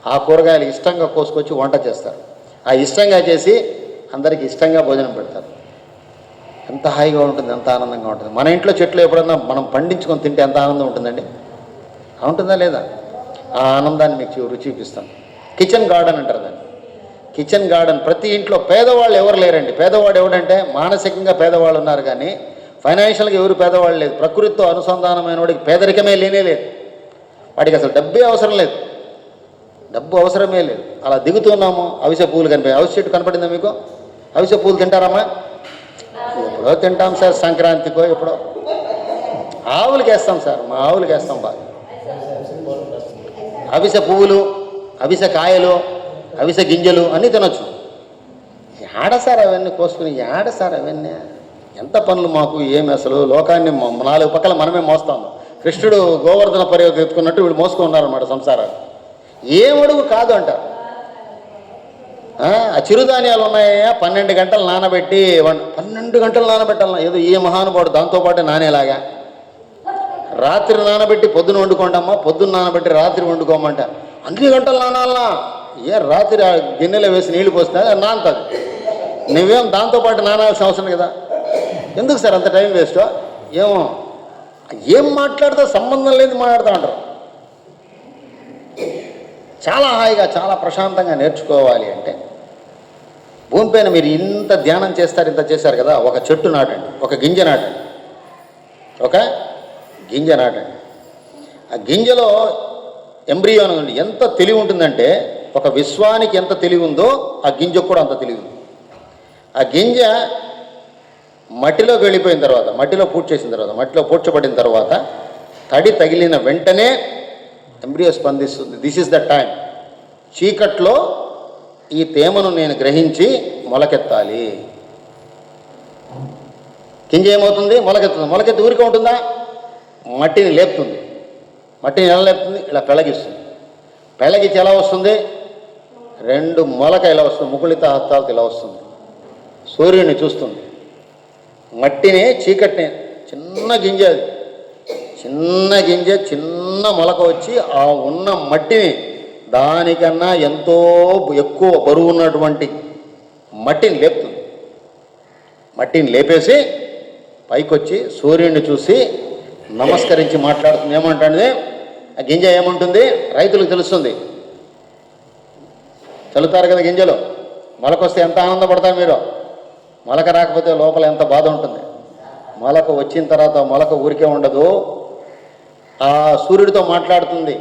ఆ కూరగాయలు ఇష్టంగా కోసుకొచ్చి వంట చేస్తారు. ఆ ఇష్టంగా చేసి అందరికి ఇష్టంగా భోజనం పెడతారు. ఎంత హాయిగా ఉంటుంది, ఎంత ఆనందంగా ఉంటుంది. మన ఇంట్లో చెట్లు ఎప్పుడన్నా మనం పండించుకొని తింటే ఎంత ఆనందం ఉంటుందండి, ఉంటుందా లేదా? ఆ ఆనందాన్ని మీకు రుచి చూపిస్తాను. కిచెన్ గార్డెన్ అంటారు దాన్ని. కిచెన్ గార్డెన్ ప్రతి ఇంట్లో. పేదవాళ్ళు ఎవరు లేరండి. పేదవాడు ఎవడంటే మానసికంగా పేదవాళ్ళు ఉన్నారు, కానీ ఫైనాన్షియల్గా ఎవరు పేదవాళ్ళు లేదు. ప్రకృతితో అనుసంధానమైన వాడికి పేదరికమే లేనే లేదు. వాడికి అసలు డబ్బే అవసరం లేదు, డబ్బు అవసరమే లేదు. అలా దిగుతున్నాము. అవిసె పువ్వులు కనిపించాయి. అవిసె చెట్టు కనపడిందా మీకు? అవిసె పువ్వులు తింటారమ్మా? ఎప్పుడో తింటాం సార్, సంక్రాంతికో ఎప్పుడో. ఆవులకి వేస్తాం సార్, మా ఆవులకి వేస్తాం బాగా. అవిసె పువ్వులు, అవిసె కాయలు, అవిసె గింజలు అన్నీ తినొచ్చు. ఏడ సార్ అవన్నీ కోసుకుని, ఏడ సార్ అవన్నీ? ఎంత పనులు మాకు, ఏమి అసలు లోకాన్ని 4 పక్కల మనమే మోస్తాము. కృష్ణుడు గోవర్ధన పర్వతం ఎత్తుకున్నట్టు వీళ్ళు మోసుకున్నారన్నమాట సంసారాలు. ఏమడుగు కాదు అంటారు. ఆ చిరుధాన్యాలు ఉన్నాయా, 12 గంటలు నానబెట్టి 12 గంటలు నానబెట్టాలన్నా, ఏదో ఏ మహానుభావుడు దాంతోపాటే నానేలాగా. రాత్రి నానబెట్టి పొద్దున వండుకోండమ్మా, పొద్దున్న నానబెట్టి రాత్రి వండుకోమంట. అన్ని గంటలు నానాలన్నా? రాత్రి ఆ గిన్నెలో వేసి నీళ్లు పోస్తే నానుతుంది. నువ్వేం దాంతోపాటు నానాల్సిన అవసరం కదా. ఎందుకు సార్ అంత టైం వేస్ట్? ఏమో ఏం మాట్లాడితే సంబంధం లేదు మాట్లాడుతూ ఉంటారు. చాలా హాయిగా, చాలా ప్రశాంతంగా నేర్చుకోవాలి అంటే భూమిపైన మీరు ఇంత ధ్యానం చేస్తారు, ఇంత చేశారు కదా, ఒక చెట్టు నాటండి, ఒక గింజ నాటండి, ఒక గింజ నాటండి. ఆ గింజలో ఎంబ్రియోన్ ఉంది. ఎంత తెలివి ఉంటుందంటే, ఒక విశ్వానికి ఎంత తెలివి ఉందో ఆ గింజకు కూడా అంత తెలివి ఉంది. ఆ గింజ మట్టిలోకి వెళ్ళిపోయిన తర్వాత, మట్టిలో పూడ్చేసిన తర్వాత, మట్టిలో పూడ్చబడిన తర్వాత తడి తగిలిన వెంటనే ఎంబ్రియో స్పందిస్తుంది. This is the time. చీకట్లో ఈ తేమను నేను గ్రహించి మొలకెత్తాలి. గింజ ఏమవుతుంది? మొలకెత్తుతుంది. మొలకెత్తి ఊరికే ఉంటుందా? మట్టిని లేపుతుంది. మట్టిని ఎలా లేపుతుంది? ఇలా పెళ్ళగిస్తుంది. పెళ్ళగిచ్చి ఎలా వస్తుంది? 2 మొలక ఇలా వస్తుంది, ముకుళిత హస్తాలతో ఇలా వస్తుంది. సూర్యుడిని చూస్తుంది. మట్టిని, చీకటిని, చిన్న గింజ, చిన్న గింజ చిన్న మొలక వచ్చి ఆ ఉన్న మట్టిని దానికన్నా ఎంతో ఎక్కువ బరువు ఉన్నటువంటి మట్టిని లేపుతుంది. మట్టిని లేపేసి పైకొచ్చి సూర్యుడిని చూసి నమస్కరించి మాట్లాడుతుంది. ఏమంటుంది ఆ గింజ ఏమంటుంది? రైతులకు తెలుస్తుంది, చల్లుతారు కదా గింజలు, మొలక వస్తే ఎంత ఆనందపడతారు మీరు. మొలక రాకపోతే లోపల ఎంత బాధ ఉంటుంది. మొలక వచ్చిన తర్వాత మొలక ఊరికే ఉండదు, ఆ సూర్యుడితో మాట్లాడుతుంది.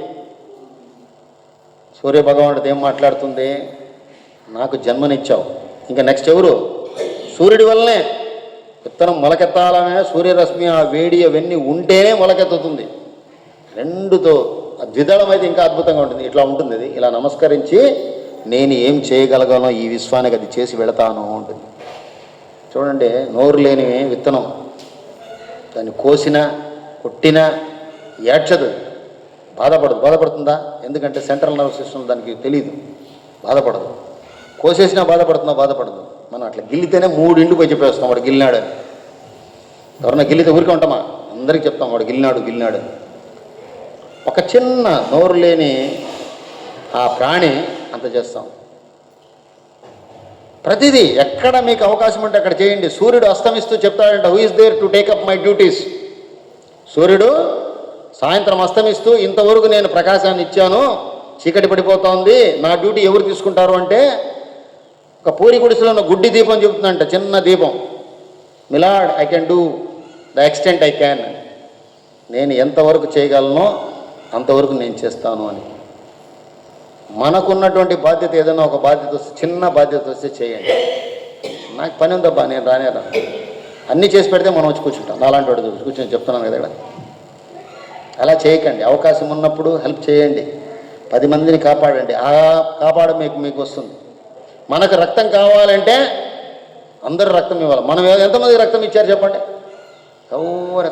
సూర్య భగవానుడితో ఏం మాట్లాడుతుంది? నాకు జన్మనిచ్చావు. ఇంకా నెక్స్ట్ ఎవరు? సూర్యుడి వల్లనే విత్తనం మొలకెత్తాలనే సూర్యరశ్మి ఆ వేడి అవన్నీ ఉంటేనే మొలకెత్తుతుంది. రెండుతో ద్విదళం అయితే ఇంకా అద్భుతంగా ఉంటుంది. ఇట్లా ఉంటుంది, అది ఇలా నమస్కరించి నేను ఏం చేయగలగానో ఈ విశ్వానికి అది చేసి వెళతాను ఉంటుంది. చూడండి, నోరు లేని విత్తనం దాన్ని కోసినా కొట్టినా ఏడ్చదు, బాధపడుతుందా? ఎందుకంటే సెంట్రల్ నర్వస్ సిస్టమ్ దానికి తెలియదు, బాధపడదు. కోసేసినా బాధపడదు. మనం అట్లా గిల్లితేనే 3 ఇంటికి పోయి చెప్పేస్తాం వాడు గిల్లినాడని. ఎవరన్నా గిల్లితే ఊరికే ఉంటామా? అందరికీ చెప్తాం వాడు గిల్లినాడు. ఒక చిన్న నోరు లేని ఆ ప్రాణి అంత చేస్తాం. ప్రతిదీ ఎక్కడ మీకు అవకాశం ఉంటే అక్కడ చేయండి. సూర్యుడు అస్తమిస్తూ చెప్తాడంట, who is there to take up my duties. సూర్యుడు సాయంత్రం అస్తమిస్తూ ఇంతవరకు నేను ప్రకాశాన్ని ఇచ్చాను, చీకటి పడిపోతోంది, నా డ్యూటీ ఎవరు తీసుకుంటారు అంటే ఒక పూరి గుడిసెలో ఉన్న గుడ్డి దీపం చెబుతుందంట, చిన్న దీపం. My lord, I can do the extent I can. నేను ఎంతవరకు చేయగలనో అంతవరకు నేను చేస్తాను అని. మనకున్నటువంటి బాధ్యత ఏదైనా ఒక బాధ్యత వస్తే, చిన్న బాధ్యత వస్తే చేయండి. నాకు పని ఉందబ్బా, నేను రాను. అన్నీ చేసి పెడితే మనం వచ్చి కూర్చుంటాం. నాలాంటి వాడు కూర్చొని చెప్తున్నాను కదా. అలా చేయకండి. అవకాశం ఉన్నప్పుడు హెల్ప్ చేయండి, 10 మందిని కాపాడండి. ఆ కాపాడ మీకు వస్తుంది. మనకు రక్తం కావాలంటే అందరూ రక్తం ఇవ్వాలి. మనం ఎంతమంది రక్తం ఇచ్చారు చెప్పండి? ఎవరు?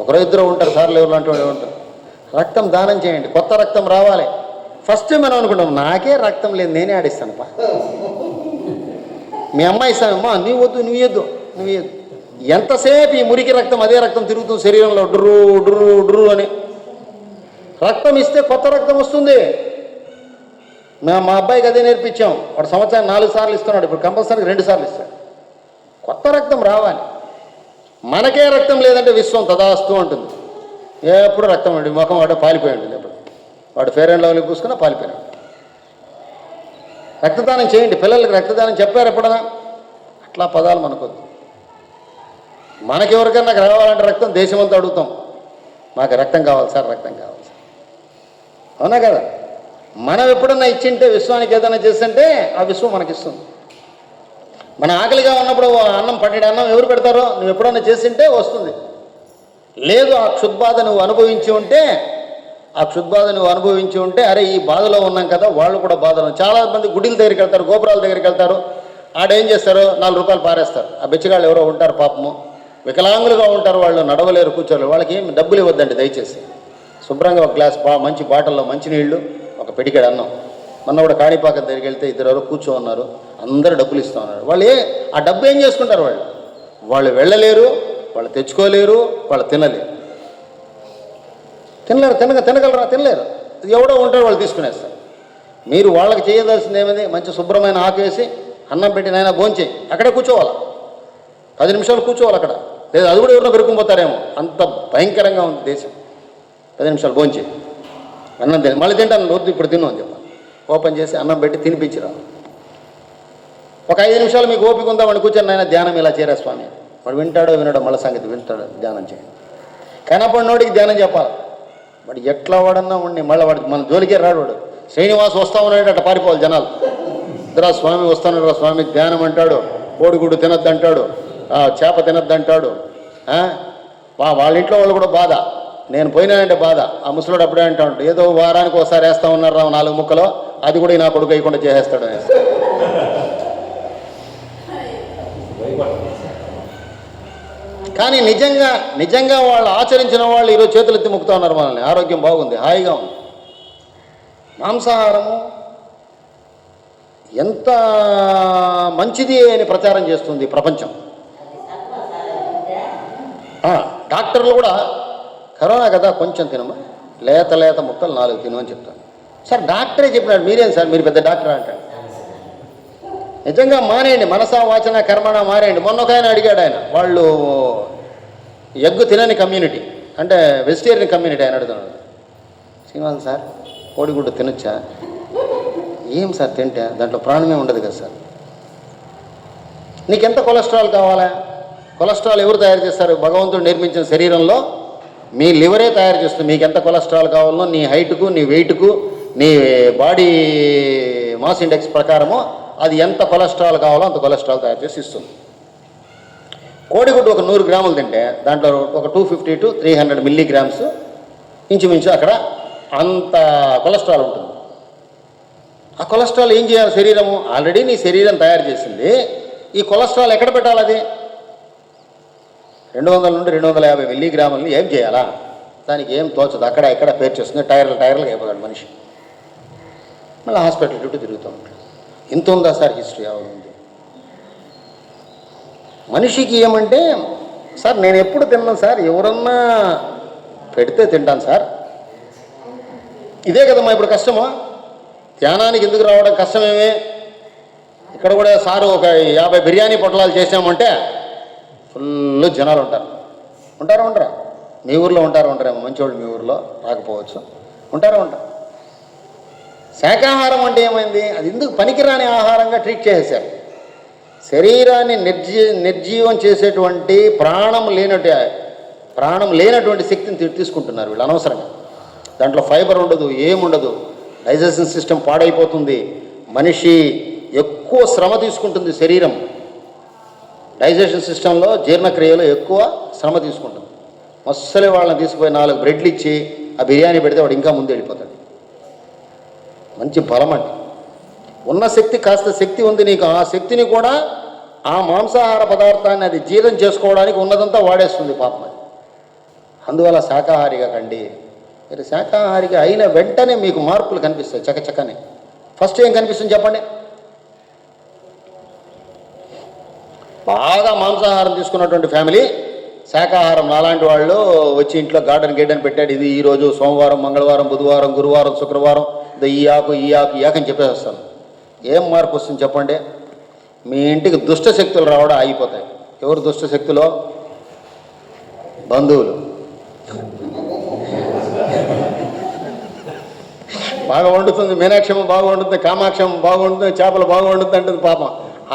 ఒకరో ఇద్దరు ఉంటారు, సార్లు ఎవరు లాంటి వాళ్ళు ఉంటారు. రక్తం దానం చేయండి, కొత్త రక్తం రావాలి. ఫస్ట్ మనం అనుకుంటాం, నాకే రక్తం లేదు, నేనే ఆడిస్తాను పా. మీ అమ్మాయి ఇస్తానమ్మా, నువ్వు వద్దు. ఎంతసేపు ఈ మురికి రక్తం, అదే రక్తం తిరుగుతుంది శరీరంలో, డుర్రు అని. రక్తం ఇస్తే కొత్త రక్తం వస్తుంది. మేము మా అబ్బాయికి అదే నేర్పించాం. వాడు సంవత్సరానికి 4 సార్లు ఇస్తున్నాడు, ఇప్పుడు కంపల్సరీగా 2 సార్లు ఇస్తాడు. కొత్త రక్తం రావాలి. మనకే రక్తం లేదంటే విశ్వం తదాస్తు ఉంటుంది. ఎప్పుడు రక్తం అండి, ముఖం వాడు పాలిపోయి ఉంటుంది. ఎప్పుడు వాడు ఫేర్ అండ్ లవ్లీ పూసుకున్నా పాలిపోయినాడు. రక్తదానం చేయండి. పిల్లలకి రక్తదానం చెప్పారు ఎప్పుడన్నా? అట్లా పదాలు మనకొద్దు. మనకెవరికైనా నాకు రావాలంటే రక్తం దేశమంతా అడుగుతాం, మాకు రక్తం కావాలి సార్, రక్తం కావాలి సార్. అవునా కదా? మనం ఎప్పుడన్నా ఇచ్చింటే, విశ్వానికి ఏదైనా చేస్తుంటే ఆ విశ్వం మనకిస్తుంది. మన ఆకలిగా ఉన్నప్పుడు అన్నం పట్టడి అన్నం ఎవరు పెడతారో నువ్వు ఎప్పుడన్నా చేసింటే వస్తుంది. లేదు ఆ క్షుద్బాధ నువ్వు అనుభవించి ఉంటే అరే ఈ బాధలో ఉన్నాం కదా, వాళ్ళు కూడా బాధలో. చాలామంది గుడిల దగ్గరికి వెళ్తారు, గోపురాల దగ్గరికి వెళ్తారు. ఆడేం చేస్తారు, 4 రూపాయలు పారేస్తారు. ఆ బిచ్చగాళ్ళు ఎవరో ఉంటారు పాపము, వికలాంగులుగా ఉంటారు, వాళ్ళు నడవలేరు, కూర్చోలేరు. వాళ్ళకి ఏం డబ్బులు ఇవ్వద్దండి దయచేసి. శుభ్రంగా ఒక గ్లాస్ మంచి బాటిల్లో మంచినీళ్ళు, ఒక పిడికెడు అన్నం. మొన్న కూడా కాణిపాకం దగ్గరికి వెళ్తే 2 కూర్చో ఉన్నారు, అందరూ డబ్బులు ఇస్తూ ఉన్నారు. వాళ్ళు ఆ డబ్బు ఏం చేసుకుంటారు? వాళ్ళు వెళ్ళలేరు, వాళ్ళు తెచ్చుకోలేరు, వాళ్ళు తినగలరా? తినలేరు. ఎవడో ఉంటారు, వాళ్ళు తీసుకునేస్తారు. మీరు వాళ్ళకి చేయవలసింది ఏమైంది? మంచి శుభ్రమైన ఆకు వేసి అన్నం పెట్టి నాయన భోంచేయి, అక్కడే కూర్చోవాలి. 10 నిమిషాలు కూర్చోవాలి అక్కడ. లేదు అది కూడా ఎవరినో పెరుక్కుపోతారేమో, అంత భయంకరంగా ఉంది దేశం. 10 నిమిషాలు భోంచేయి, అన్నం తిని మళ్ళీ తింటాను, వద్దు ఇప్పుడు తిను అని చెప్పాలి. ఓపెన్ చేసి అన్నం పెట్టి తినిపించిరా. ఒక 5 నిమిషాలు మీకు ఓపిక ఉందా, వాడిని కూర్చొని నాయన ధ్యానం ఇలా చేయరా స్వామి. వాడు వింటాడో మళ్ళీ సంగతి వింటాడో, ధ్యానం చేయండి. కనపడినోడికి ధ్యానం చెప్పాలి. వాడు ఎట్లా వాడన్నా ఉండి మళ్ళీ వాడికి మన జోలికే రాడు. వాడు శ్రీనివాస్ వస్తా ఉన్నాడు అట్లా పారిపోవాలి జనాలు. ఇద్దరా స్వామి వస్తున్నాడు, స్వామి ధ్యానం అంటాడు, కోడిగుడ్డు తినద్దు అంటాడు, చేప తినద్దు అంటాడు. వాళ్ళ ఇంట్లో వాళ్ళు కూడా బాధ, నేను పోయినానంటే బాధ. ఆ ముసలోడు అప్పుడే అంటాడు, ఏదో వారానికి ఒకసారి వేస్తా ఉన్నారు 4 ముక్కలు, అది కూడా నా కొడుకు వేయకుండా చేసేస్తాడు అనేసి. కానీ నిజంగా వాళ్ళు ఆచరించిన వాళ్ళు ఈరోజు చేతులెత్తి మొక్కుతా ఉన్నారు మనల్ని. ఆరోగ్యం బాగుంది, హాయిగా ఉంది. మాంసాహారము ఎంత మంచిది అని ప్రచారం చేస్తుంది ప్రపంచం. డాక్టర్లు కూడా కరోనా కదా కొంచెం తినమా, లేత లేత ముక్కలు 4 తిను అని చెప్తాను. సార్ డాక్టరే చెప్పినాడు, మీరేం సార్ మీరు పెద్ద డాక్టర్ అంటాడు. నిజంగా మానేయండి, మనసా వాచన కర్మణ మానేయండి. మొన్న ఒక ఆయన అడిగాడు, ఆయన వాళ్ళు ఎగ్గు తినని కమ్యూనిటీ, అంటే వెజిటేరియన్ కమ్యూనిటీ. ఆయన అడుగుతున్నాడు, శ్రీనివాస్ సార్ కోడిగుడ్డు తినొచ్చా? ఏం సార్ తింటే దాంట్లో ప్రాణమే ఉండదు కదా సార్. నీకెంత కొలెస్ట్రాల్ కావాలా? కొలెస్ట్రాల్ ఎవరు తయారు చేస్తారు? భగవంతుడు నిర్మించిన శరీరంలో మీ లివరే తయారు చేస్తుంది. మీకు ఎంత కొలెస్ట్రాల్ కావాలనో నీ హైట్కు, నీ వెయిట్కు, నీ బాడీ మాస్ ఇండెక్స్ ప్రకారము అది ఎంత కొలెస్ట్రాల్ కావాలో అంత కొలెస్ట్రాల్ తయారు చేసి ఇస్తుంది. కోడిగుడ్డు ఒక 100 గ్రాములు తింటే దాంట్లో ఒక 250 to 300 మిల్లీగ్రామ్స్ ఇంచుమించు అక్కడ అంత కొలెస్ట్రాల్ ఉంటుంది. ఆ కొలెస్ట్రాల్ ఏం చేయాలి శరీరము? ఆల్రెడీ నీ శరీరం తయారు చేసింది. ఈ కొలెస్ట్రాల్ ఎక్కడ పెట్టాలి? అది 200 నుండి 250 మిల్లీగ్రాములని ఏం చేయాలా? దానికి ఏం తోచదు, అక్కడ ఎక్కడ పేరు చేస్తుంది, టైర్లు అయిపోతాడు మనిషి. మళ్ళీ హాస్పిటల్ చుట్టూ తిరుగుతూ ఉంటాడు. ఇంత ఉందా సార్ హిస్టరీ? ఉంది. మనిషికి ఏమంటే, సార్ నేను ఎప్పుడు తిన్నాను సార్, ఎవరన్నా పెడితే తింటాను సార్. ఇదే కదమ్మా ఇప్పుడు కష్టమా? ధ్యానానికి ఎందుకు రావడం కష్టమేమే. ఇక్కడ కూడా సారు ఒక 50 బిర్యానీ పొట్లాలు చేసామంటే ఫుల్ జనాలు ఉంటారా? మీ ఊర్లో ఉంటారేమో మంచోళ్ళు, మీ ఊర్లో రాకపోవచ్చు, ఉంటారు. శాకాహారం అంటే ఏమైంది? అది ఎందుకు పనికిరాని ఆహారంగా ట్రీట్ చేసేసారు. శరీరాన్ని నిర్జీవం చేసేటువంటి ప్రాణం లేనటువంటి శక్తిని తీసుకుంటున్నారు వీళ్ళు అనవసరంగా. దాంట్లో ఫైబర్ ఉండదు, ఏముండదు, డైజెషన్ సిస్టమ్ పాడైపోతుంది. మనిషి ఎక్కువ శ్రమ తీసుకుంటుంది. శరీరం డైజెషన్ సిస్టంలో జీర్ణక్రియలో ఎక్కువ శ్రమ తీసుకుంటుంది. మస్సలే వాళ్ళని తీసుకుపోయి 4 బ్రెడ్లు ఇచ్చి ఆ బిర్యానీ పెడితే వాడు ఇంకా ముందు వెళ్ళిపోతాడు. మంచి బలం అండి. ఉన్న శక్తి, కాస్త శక్తి ఉంది నీకు, ఆ శక్తిని కూడా ఆ మాంసాహార పదార్థాన్ని అది జీర్ణం చేసుకోవడానికి ఉన్నదంతా వాడేస్తుంది పాపం. అందువల్ల శాకాహారిగా కండి. మీరు శాకాహారిగా అయిన వెంటనే మీకు మార్పులు కనిపిస్తాయి చకచకనే. ఫస్ట్ ఏం కనిపిస్తుంది చెప్పండి? బాగా మాంసాహారం తీసుకున్నటువంటి ఫ్యామిలీ, శాకాహారం నాలాంటి వాళ్ళు వచ్చి ఇంట్లో గార్డెన్ పెట్టాడు, ఇది ఈరోజు సోమవారం, మంగళవారం, బుధవారం, గురువారం, శుక్రవారం ఈ ఆకు అని చెప్పేసి వస్తాను. ఏం మార్పు వస్తుంది చెప్పండి? మీ ఇంటికి దుష్ట శక్తులు రావడం ఆగిపోతాయి. ఎవరు దుష్ట శక్తులు? బంధువులు. బాగా వండుతుంది మీనాక్షమ్మ, బాగా వండుతుంది కామాక్షమ్మ, బాగా వండుతుంది చేపలు, బాగా వండుతుంది అంటుంది పాపం.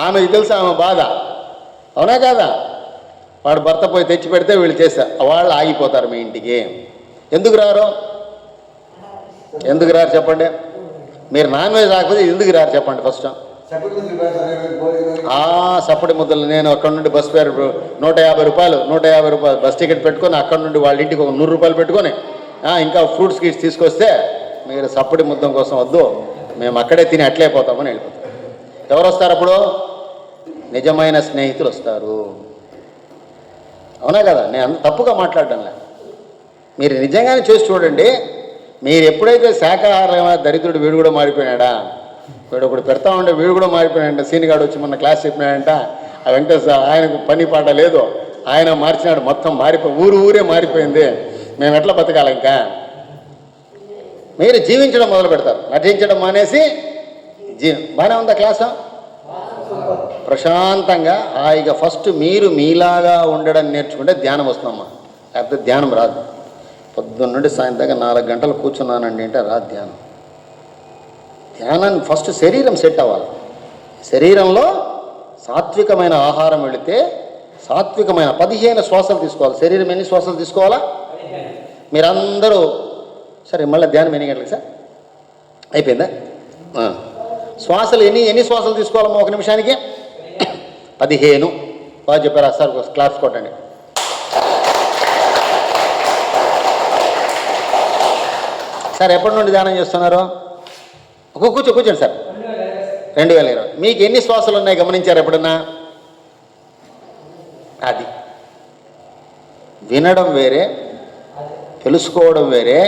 ఆమెకు తెలుసు ఆమె బాధ, అవునా కాదా? వాడు భర్త పోయి తెచ్చి పెడితే వీళ్ళు చేస్తారు, వాళ్ళు ఆగిపోతారు మీ ఇంటికి. ఎందుకు రారు చెప్పండి? మీరు నాన్ వెజ్ రాకపోతే ఎందుకు రారు చెప్పండి? ఫస్ట్ సప్పటి ముద్దలు. నేను అక్కడ నుండి బస్ ఫేర్ 150 రూపాయలు బస్ టికెట్ పెట్టుకొని అక్కడ నుండి వాళ్ళ ఇంటికి ఒక 100 రూపాయలు పెట్టుకొని ఇంకా ఫ్రూట్స్ గీట్స్ తీసుకొస్తే మీరు సప్పటి ముద్దం కోసం వద్దు, మేము అక్కడే తిని అట్లే పోతామని వెళ్ళిపోతాం. ఎవరు వస్తారు అప్పుడు? నిజమైన స్నేహితులు వస్తారు, అవునా కదా? నేను అంత తప్పుగా మాట్లాడడంలే. మీరు నిజంగానే చేసి చూడండి. మీరు ఎప్పుడైతే శాకాహారం దరిద్రుడు వీడు కూడా మారిపోయినాడా, వీడు ఒకటి పెడతా ఉండే వీడు కూడా మారిపోయినాడంట. సీనిగాడు వచ్చి మొన్న క్లాస్ చెప్పినాడంట, ఆ వెంకటేశ్వర ఆయనకు పని పాట లేదు, ఆయన మార్చినాడు, మొత్తం ఊరే మారిపోయింది, మేము ఎట్లా బతకాలి? ఇంకా మీరు జీవించడం మొదలు పెడతారు, నటించడం మానేసి బాగానే ఉందా క్లాసు? ప్రశాంతంగా హాయిగా ఫస్ట్ మీరు మీలాగా ఉండడం నేర్చుకుంటే ధ్యానం వస్తుందమ్మా. లేకపోతే ధ్యానం రాదు. పొద్దున్న నుండి సాయంత్రం 4 గంటలు కూర్చున్నానండి అంటే రాదు ధ్యానం. ధ్యానాన్ని ఫస్ట్ శరీరం సెట్ అవ్వాలి. శరీరంలో సాత్వికమైన ఆహారం వెళితే సాత్వికమైన 15 శ్వాసలు తీసుకోవాలి. శరీరం ఎన్ని శ్వాసలు తీసుకోవాలా? మీరందరూ సరే మళ్ళీ ధ్యానం ఎన్ని గంటలకు సార్ అయిపోయిందా? శ్వాసలు ఎన్ని శ్వాసలు తీసుకోవాలమ్మా ఒక నిమిషానికి? 15. బాగా చెప్పారా సార్? క్లాప్స్ కొట్టండి. సార్ ఎప్పటి నుండి ధ్యానం చేస్తున్నారు? కూర్చోండి సార్. 2020. మీకు ఎన్ని శ్వాసలు ఉన్నాయి గమనించారు ఎప్పుడన్నా? అది వినడం వేరే, తెలుసుకోవడం వేరే,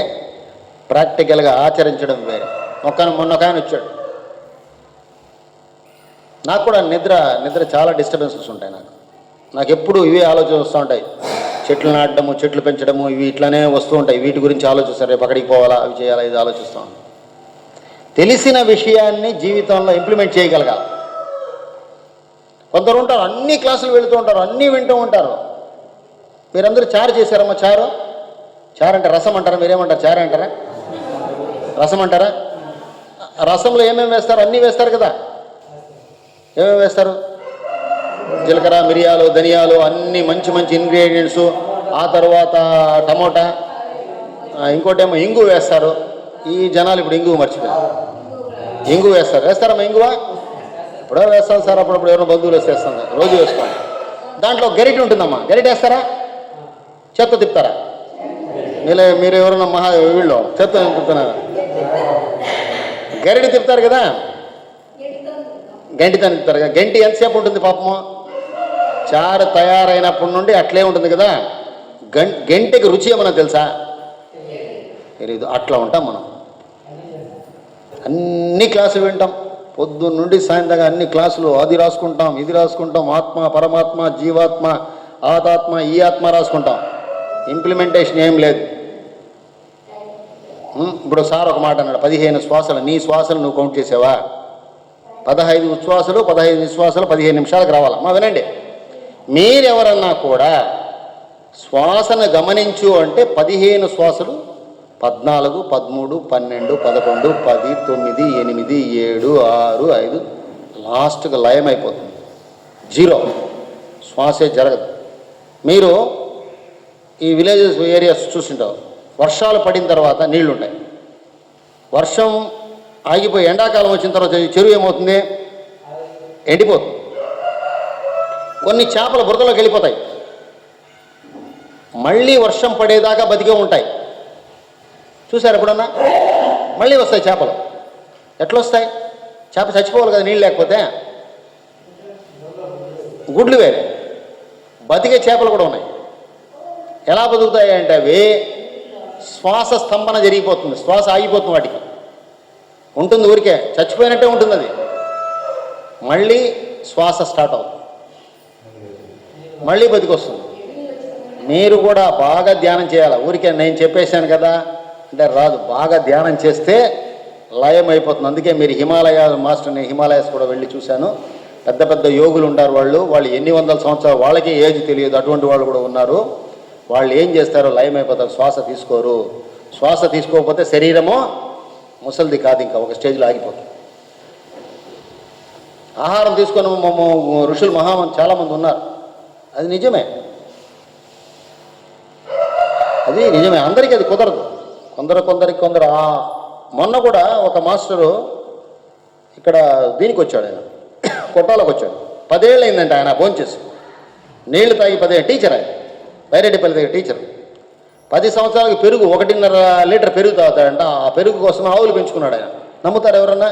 ప్రాక్టికల్గా ఆచరించడం వేరే. మొన్న ఒక ఆయన వచ్చాడు, నాకు కూడా నిద్ర చాలా డిస్టర్బెన్సెస్ ఉంటాయి. నాకు ఎప్పుడు ఇవే ఆలోచన వస్తూ ఉంటాయి. చెట్లు నాటడము, చెట్లు పెంచడము, ఇవి ఇట్లానే వస్తూ ఉంటాయి. వీటి గురించి ఆలోచిస్తారు. రేపు అక్కడికి పోవాలా, అవి చేయాలా, ఇది ఆలోచిస్తాం. తెలిసిన విషయాన్ని జీవితంలో ఇంప్లిమెంట్ చేయగలగాలి. కొందరు ఉంటారు అన్ని క్లాసులు వెళుతూ ఉంటారు, అన్నీ వింటూ ఉంటారు. మీరందరూ చారు చేశారమ్మా? చారు అంటే రసం అంటారా? మీరేమంటారు? చారు అంటారా? రసం అంటారా? రసంలో ఏమేమి వేస్తారు? అన్నీ వేస్తారు కదా. ఏమేమి వేస్తారు? జీలకర్ర, మిరియాలు, ధనియాలు, అన్నీ మంచి మంచి ఇంగ్రీడియంట్స్. ఆ తర్వాత టమోటా, ఇంకోటేమో ఇంగు వేస్తారు. ఈ జనాలు ఇప్పుడు ఇంగు మర్చిపోయారు. ఇంగు వేస్తారమ్మా? ఇంగువా ఎప్పుడో వేస్తాం సార్, అప్పుడప్పుడు ఎవరైనా బంధువులు వస్తే వేస్తాం సార్, రోజు వేసుకోండి. దాంట్లో గరిటె ఉంటుందమ్మా, గరిటె వేస్తారా? చెత్త తిప్పుతారా? మీరు ఎవరైనా వీళ్ళు చెత్త తిప్పుతున్నారా? గరిటె తిప్పుతారు కదా, గంటితో తిప్పుతారు కదా. గంటి ఎంతసేపు ఉంటుంది పాపము? చారు తయారైనప్పటి నుండి అట్లే ఉంటుంది కదా. గంటకి రుచి ఏమన్నా తెలుసా? తెలీదు. అట్లా ఉంటాం మనం. అన్ని క్లాసులు వింటాం, పొద్దున్న నుండి సాయంత్రం అన్ని క్లాసులు. అది రాసుకుంటాం, ఇది రాసుకుంటాం, ఆత్మ, పరమాత్మ, జీవాత్మ, ఆతాత్మ, ఈ ఆత్మ రాసుకుంటాం. ఇంప్లిమెంటేషన్ ఏం లేదు. ఇప్పుడు సార్ ఒక మాట అన్నాడు, 15 శ్వాసలు. నీ శ్వాసలు నువ్వు కౌంట్ చేసావా? 15 ఉచ్ఛ్వాసలు, 15 నిశ్వాసాలు 15 నిమిషాలకు రావాలా? వినండి, మీరెవరన్నా కూడా శ్వాసను గమనించు అంటే 15 శ్వాసలు 14, 13, 12, 11, 10, 9, 8, 7, 6, 5 లాస్ట్గా లయం అయిపోతుంది. 0 శ్వాసే జరగదు. మీరు ఈ విలేజెస్ ఏరియాస్ చూసింటారు, వర్షాలు పడిన తర్వాత నీళ్లు ఉంటాయి. వర్షం ఆగిపోయి ఎండాకాలం వచ్చిన తర్వాత చెరువు ఏమవుతుంది? ఎండిపోతుంది. కొన్ని చేపలు బురదలోకి వెళ్ళిపోతాయి, మళ్ళీ వర్షం పడేదాకా బతికే ఉంటాయి. చూసారు ఎప్పుడన్నా? మళ్ళీ వస్తాయి చేపలు. ఎట్లా వస్తాయి? చేప చచ్చిపోవాలి కదా నీళ్ళు లేకపోతే. గుడ్లు వేరే, బతికే చేపలు కూడా ఉన్నాయి. ఎలా బతుకుతాయి అంటే అవి శ్వాస స్తంభన జరిగిపోతుంది, శ్వాస ఆగిపోతుంది, వాటికి ఉంటుంది, ఊరికే చచ్చిపోయినట్టే ఉంటుంది. అది మళ్ళీ శ్వాస స్టార్ట్ అవుతుంది, మళ్ళీ బతికొస్తుంది. మీరు కూడా బాగా ధ్యానం చేయాలి. ఊరికే నేను చెప్పేశాను కదా అంటే రాదు. బాగా ధ్యానం చేస్తే లయం అయిపోతుంది. అందుకే మీరు మాస్టర్ని హిమాలయాస్ కూడా వెళ్ళి చూశాను. పెద్ద పెద్ద యోగులు ఉంటారు, వాళ్ళు ఎన్ని వందల సంవత్సరాలు, వాళ్ళకి ఏజ్ తెలియదు, అటువంటి వాళ్ళు కూడా ఉన్నారు. వాళ్ళు ఏం చేస్తారో లయం అయిపోతారు, శ్వాస తీసుకోరు. శ్వాస తీసుకోకపోతే శరీరము ముసలిది కాదు, ఇంకా ఒక స్టేజ్లో ఆగిపోతుంది. ఆహారం తీసుకొని ఋషులు చాలామంది ఉన్నారు, అది నిజమే. అందరికీ అది కుదరదు. కొందరు. మొన్న కూడా ఒక మాస్టరు ఇక్కడ దీనికి వచ్చాడు, ఆయన కొట్టాలకు వచ్చాడు. 10 ఏళ్ళు అయిందంటే ఆయన భోంచేసి నీళ్లు తాగి 10 టీచర్, ఆయన బైరెడ్డిపల్లి దగ్గర టీచర్. 10 సంవత్సరాలకి పెరుగు 1.5 లీటర్ పెరుగు తాగుతాడంట. ఆ పెరుగు కోసం ఆవులు పెంచుకున్నాడు ఆయన. నమ్ముతారు ఎవరన్నా?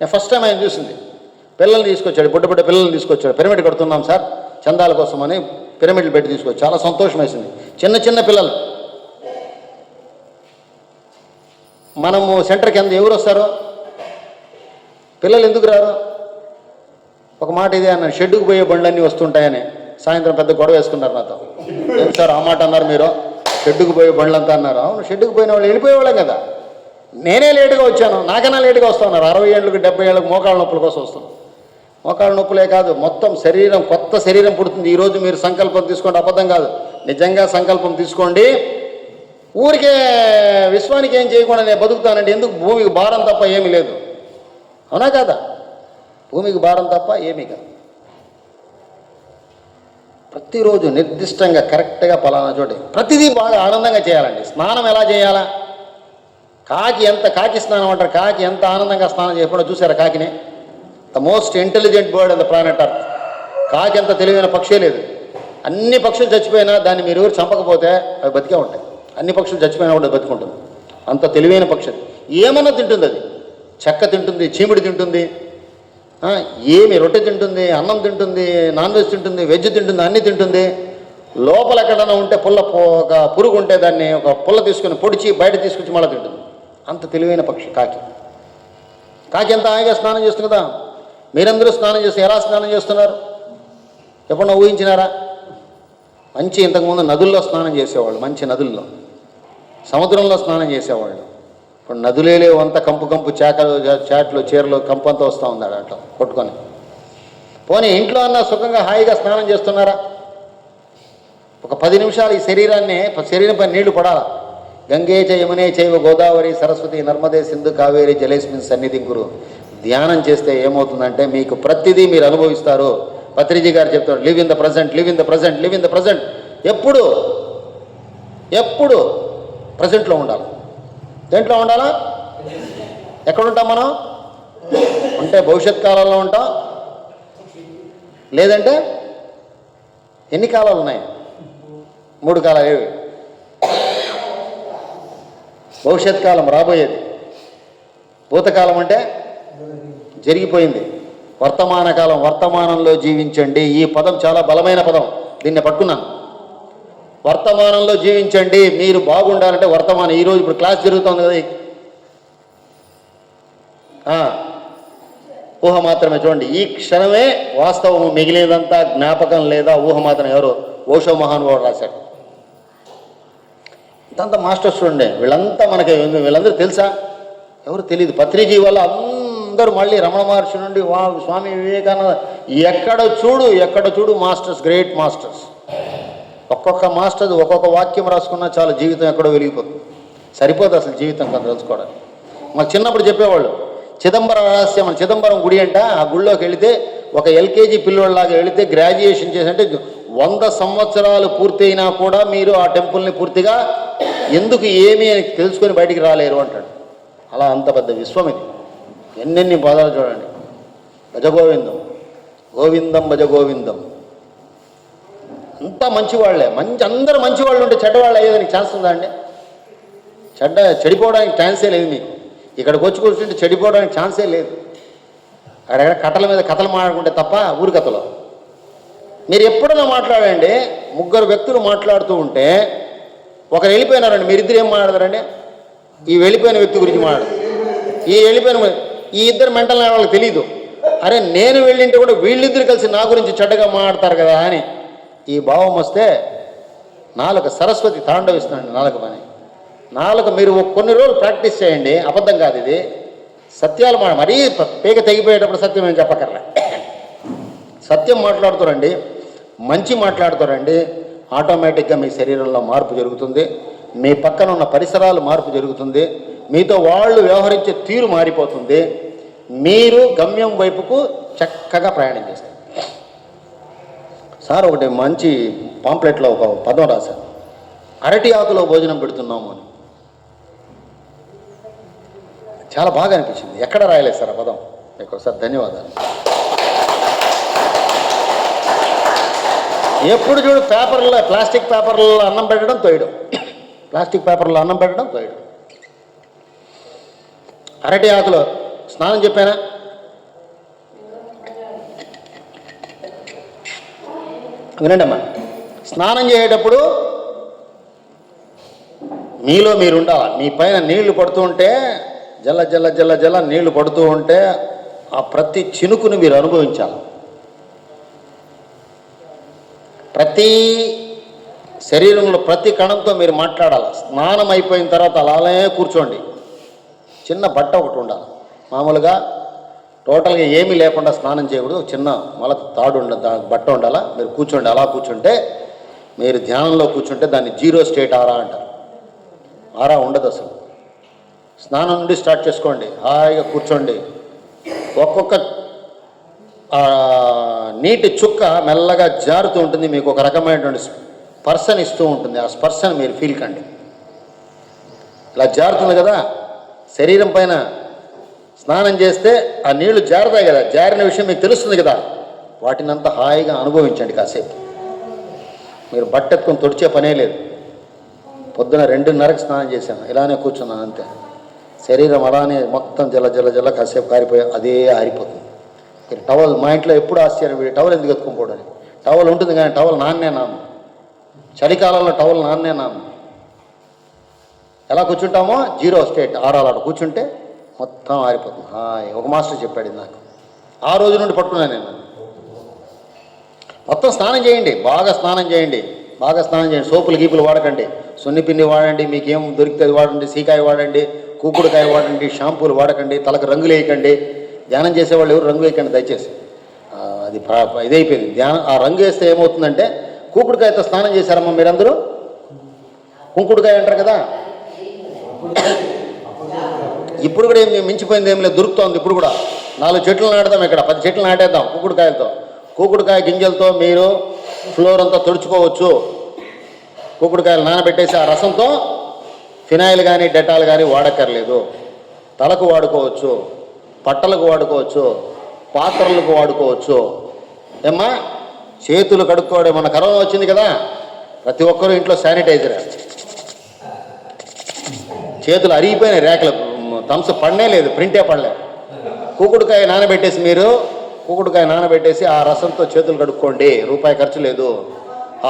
నేను ఫస్ట్ టైం ఆయన చూసింది. పిల్లల్ని తీసుకొచ్చాడు, బుడ్డ పిల్లల్ని తీసుకొచ్చాడు. పిరమిడ్ కడుతున్నాం సార్ చందాల కోసం అని పిరమిడ్లు పెట్టి తీసుకొచ్చి చాలా సంతోషం వేసింది. చిన్న పిల్లలు. మనము సెంటర్కి ఎవరు వస్తారు? పిల్లలు ఎందుకు రారు? ఒక మాట ఇదే అన్నాను, షెడ్డుకు పోయే బండ్లన్నీ వస్తుంటాయని. సాయంత్రం పెద్ద గొడవ వేసుకున్నారు నాతో. ఏం సార్ ఆ మాట అన్నారు మీరు? షెడ్డుకు పోయే బండ్లంతా అన్నారు. అవును, షెడ్డుకు పోయిన వాళ్ళు వెళ్ళిపోయేవాళ్ళం కదా. నేనే లేటుగా వచ్చాను, నాకన్నా లేటుగా వస్తున్నారు. 60 ఏళ్ళకి 70 ఏళ్ళకి మోకాళ్ళ నొప్పుల కోసం వస్తున్నాను. మోకాళ్ళ నొప్పులే కాదు, మొత్తం శరీరం, కొత్త శరీరం పుడుతుంది. ఈరోజు మీరు సంకల్పం తీసుకోండి, అబద్ధం కాదు, నిజంగా సంకల్పం తీసుకోండి. ఊరికే విశ్వానికి ఏం చేయకుండా నేను బతుకుతానండి. ఎందుకు? భూమికి భారం తప్ప ఏమీ లేదు, అవునా కాదా? భూమికి భారం తప్ప ఏమీ కాదు. ప్రతిరోజు నిర్దిష్టంగా కరెక్ట్గా పలానా చోట ప్రతిదీ బాగా ఆనందంగా చేయాలండి. స్నానం ఎలా చేయాలా? కాకి స్నానం అంటారు. కాకి ఎంత ఆనందంగా స్నానం చేయకుండా చూసారా? కాకినే the most intelligent bird on the planet earth. కాకి ఎంత తెలివైన పక్షే లేదు. అన్ని పక్షులు చచ్చిపోయినా దాన్ని మీరు ఎవరు చంపకపోతే అవి బతికే ఉంటాయి. అన్ని పక్షులు చచ్చిపోయినా కూడా బతుకుంటుంది. అంత తెలివైన పక్షి. ఏమన్నా తింటుంది, అది చెక్క తింటుంది, చీమిడి తింటుంది, ఏమి రొట్టె తింటుంది, అన్నం తింటుంది, నాన్ వెజ్ తింటుంది, వెజ్ తింటుంది, అన్నీ తింటుంది. లోపల ఎక్కడైనా ఉంటే ఒక పురుగు ఉంటే దాన్ని ఒక పుల్ల తీసుకొని పొడిచి బయట తీసుకొచ్చి మళ్ళీ తింటుంది. అంత తెలివైన పక్షి కాకి ఎంత హాయిగా స్నానం చేస్తుంది కదా. మీరందరూ స్నానం చేస్తే ఎలా స్నానం చేస్తున్నారు? ఎప్పుడన్నా ఊహించినారా? మంచి ఇంతకుముందు నదుల్లో స్నానం చేసేవాళ్ళు, మంచి నదుల్లో, సముద్రంలో స్నానం చేసేవాళ్ళు. ఇప్పుడు నదులే లేవు, అంత కంపు కంపు చాట్లు చీరలు కంపు అంతా వస్తూ ఉంది అట్లా కొట్టుకొని. పోనీ ఇంట్లో అన్నా సుఖంగా హాయిగా స్నానం చేస్తున్నారా? ఒక 10 నిమిషాలు ఈ శరీరంపై నీళ్లు పడాలా. గంగే చ యమునే చైవ గోదావరి సరస్వతి నర్మదే సింధు కావేరి జలేస్మిన్ సన్నిధి గురు. ధ్యానం చేస్తే ఏమవుతుందంటే మీకు ప్రతిదీ మీరు అనుభవిస్తారు. పత్రిజీ గారు చెప్తారు, live in the present, live in the present, live in the present. ఎప్పుడు ప్రజెంట్లో ఉండాలి. దేంట్లో ఉండాలా? ఎక్కడుంటాం మనం? అంటే భవిష్యత్ కాలంలో ఉంటాం, లేదంటే ఎన్ని కాలాలు ఉన్నాయి? 3 కాలాలు. ఏవి? భవిష్యత్ కాలం రాబోయేది, భూతకాలం అంటే జరిగిపోయింది, వర్తమాన కాలం వర్తమానంలో జీవించండి. ఈ పదం చాలా బలమైన పదం, దీన్ని పట్టుకున్నాను. వర్తమానంలో జీవించండి. మీరు బాగుండాలంటే వర్తమానం. ఈరోజు ఇప్పుడు క్లాస్ జరుగుతుంది కదా, ఊహ మాత్రమే. చూడండి, ఈ క్షణమే వాస్తవం, మిగిలినదంతా జ్ఞాపకం లేదా ఊహ మాత్రం. ఎవరు? ఓషో మహానుభావుడు రాశాడు. ఇదంతా మాస్టర్స్ చూడండి. వీళ్ళందరూ తెలుసా? ఎవరు తెలియదు. పత్రిజీ వల్ల అందరూ మళ్ళీ రమణ మహర్షి నుండి స్వామి వివేకానంద, ఎక్కడ చూడు మాస్టర్స్, గ్రేట్ మాస్టర్స్. ఒక్కొక్క మాస్టర్ ఒక్కొక్క వాక్యం రాసుకున్నా చాలు, జీవితం ఎక్కడో వెలిగిపోతుంది. సరిపోదు అసలు జీవితం కొంత తెలుసుకోవడానికి. మాకు చిన్నప్పుడు చెప్పేవాళ్ళు, చిదంబరం రహస్యం అని. చిదంబరం గుడి అంట. ఆ గుడిలోకి వెళితే ఒక ఎల్కేజీ పిల్లోళ్ళలాగా వెళితే గ్రాడ్యుయేషన్ చేసి, అంటే 100 సంవత్సరాలు పూర్తయినా కూడా మీరు ఆ టెంపుల్ని పూర్తిగా ఎందుకు ఏమి అని తెలుసుకొని బయటికి రాలేరు అంటాడు. అలా అంత పెద్ద విశ్వం ఇది. ఎన్నెన్ని పదాలు చూడండి. భజగోవిందం, గోవిందం భజగోవిందం. అంతా మంచివాళ్లే. అందరూ మంచివాళ్ళు ఉంటే చెడ్డవాళ్ళు అయ్యేదానికి ఛాన్స్ ఉందా అండి? చెడిపోవడానికి ఛాన్సే లేదు. మీకు ఇక్కడికి వచ్చి కూర్చుంటే చెడిపోవడానికి ఛాన్సే లేదు. అక్కడ కథల మీద కథలు మాట్లాడుకుంటే తప్ప ఊరి కథలో. మీరు ఎప్పుడైనా మాట్లాడండి, 3 వ్యక్తులు మాట్లాడుతూ ఉంటే ఒకరు వెళ్ళిపోయినారండి, మీరిద్దరు ఏం మాట్లాడతారండి? ఈ వెళ్ళిపోయిన వ్యక్తి గురించి మాట్లాడతారు. ఈ ఇద్దరు మెంటల్ వాళ్ళకి తెలీదు. అరే నేను వెళ్ళింటే కూడా వీళ్ళిద్దరు కలిసి నా గురించి చెడ్డగా మాట్లాడతారు కదా అని ఈ భావం వస్తే నాలుక సరస్వతి తాండవిస్తున్నాండి. నాలుక మీరు కొన్ని రోజులు ప్రాక్టీస్ చేయండి. అబద్ధం కాదు ఇది, సత్యాలు మరీ పేక తెగిపోయేటప్పుడు సత్యం ఏం చెప్పకర్లే. సత్యం మాట్లాడుతారండి, మంచి మాట్లాడుతారండి, ఆటోమేటిక్గా మీ శరీరంలో మార్పు జరుగుతుంది. మీ పక్కన ఉన్న పరిసరాలు మార్పు జరుగుతుంది. మీతో వాళ్ళు వ్యవహరించే తీరు మారిపోతుంది. మీరు గమ్యం వైపుకు చక్కగా ప్రయాణం చేస్తారు. సార్ ఒకటి మంచి పాంప్లెట్లో ఒక పదం రాశారు, అరటి ఆకులో భోజనం పెడుతున్నాము అని. చాలా బాగా అనిపించింది. ఎక్కడ రాయలేదు సార్ ఆ పదం? మీకు ఒకసారి ధన్యవాదాలు. ఎప్పుడు చూడు ప్లాస్టిక్ పేపర్లలో అన్నం పెట్టడం, తోయడం, ప్లాస్టిక్ పేపర్లో అన్నం పెట్టడం, తోయడం. అరటి ఆకులో స్నానం చెప్పానా? వినండి అమ్మా, స్నానం చేసేటప్పుడు మీలో మీరు ఉండాలి. మీ పైన నీళ్లు పడుతూ ఉంటే, జల్ల జల్ల జల్ల జల్ల నీళ్లు పడుతూ ఉంటే ఆ ప్రతి చినుకుని మీరు అనుభవించాలి. ప్రతి శరీరంలో ప్రతి కణంతో మీరు మాట్లాడాలి. స్నానం అయిపోయిన తర్వాత అలానే కూర్చోండి. చిన్న బట్ట ఒకటి ఉండాలి. మామూలుగా టోటల్గా ఏమీ లేకుండా స్నానం చేయకూడదు. చిన్న తాడు బట్ట ఉండాలా. మీరు కూర్చోండి. అలా కూర్చుంటే, మీరు ధ్యానంలో కూర్చుంటే దాన్ని 0 స్టేట్ ఆరా అంటారు. ఆరా ఉండదు అసలు. స్నానం నుండి స్టార్ట్ చేసుకోండి. హాయిగా కూర్చోండి. ఒక్కొక్క నీటి చుక్క మెల్లగా జారుతూ ఉంటుంది. మీకు ఒక రకమైనటువంటి స్పర్శని ఇస్తూ ఉంటుంది. ఆ స్పర్శను మీరు ఫీల్ కండి. ఇలా జారుతుంది కదా శరీరం పైన. స్నానం చేస్తే ఆ నీళ్లు జారుతాయి కదా, జారిన విషయం మీకు తెలుస్తుంది కదా. వాటినంతా హాయిగా అనుభవించండి కాసేపు. మీరు బట్టెత్తుకొని తుడిచే పనే లేదు. పొద్దున 2:30కి స్నానం చేశాను, ఇలానే కూర్చున్నాను అంతే. శరీరం అలానే మొత్తం జల జల జల కాసేపు కారిపోయి అదే ఆరిపోతుంది. టవల్, మా ఇంట్లో ఎప్పుడు ఆశ్చర్యం, వీడి టవల్ ఎందుకు ఎత్తుకుపోవడానికి. టవల్ ఉంటుంది కానీ టవల్ నాన్నే నాను. చలికాలంలో టవల్ నాన్నే నాను. ఎలా కూర్చుంటామో 0 స్టేట్ ఆరాలాడ కూర్చుంటే మొత్తం ఆరిపోతుంది. ఒక మాస్టర్ చెప్పాడు నాకు. ఆ రోజు నుండి పట్టుకున్నాను నేను. మొత్తం స్నానం చేయండి, బాగా స్నానం చేయండి. బాగా స్నానం చేయండి. సోపులు గీపులు వాడకండి, సున్నిపిండి వాడండి, మీకేం దొరికితే అది వాడండి, సీకాయ వాడండి, కూకుడుకాయ వాడండి, షాంపూలు వాడకండి, తలకు రంగులు వేయకండి. ధ్యానం చేసేవాళ్ళు ఎవరు రంగు వేయకండి దయచేసి. అది ఇదైపోయింది ధ్యానం. ఆ రంగు వేస్తే ఏమవుతుందంటే, కూకుడుకాయతో స్నానం చేశారమ్మా మీరందరూ? కుంకుడుకాయ అంటారు కదా, ఇప్పుడు కూడా ఏం మించిపోయింది ఏం లేదు, దొరుకుతోంది. ఇప్పుడు కూడా 4 చెట్లు నాటుదాం, ఇక్కడ 10 చెట్లు నాటేద్దాం కూకుడుకాయలతో. కూకుడుకాయ గింజలతో మీరు ఫ్లోర్ అంతా తుడుచుకోవచ్చు. కూకుడుకాయలు నానబెట్టేసి ఆ రసంతో ఫినాయిల్ కానీ డెటాల్ కానీ వాడక్కర్లేదు. తలకు వాడుకోవచ్చు, పట్టలకు వాడుకోవచ్చు, పాత్రలకు వాడుకోవచ్చు. ఏమ్మా చేతులు కడుక్కోవడం, మన కరోనా వచ్చింది కదా, ప్రతి ఒక్కరూ ఇంట్లో శానిటైజర్. చేతులు అరిగిపోయినాయి, రేఖలు థమ్స్ పడనే లేదు, ప్రింటే పడలేదు. కూకుడుకాయ నానబెట్టేసి ఆ రసంతో చేతులు కడుక్కోండి, రూపాయి ఖర్చు లేదు.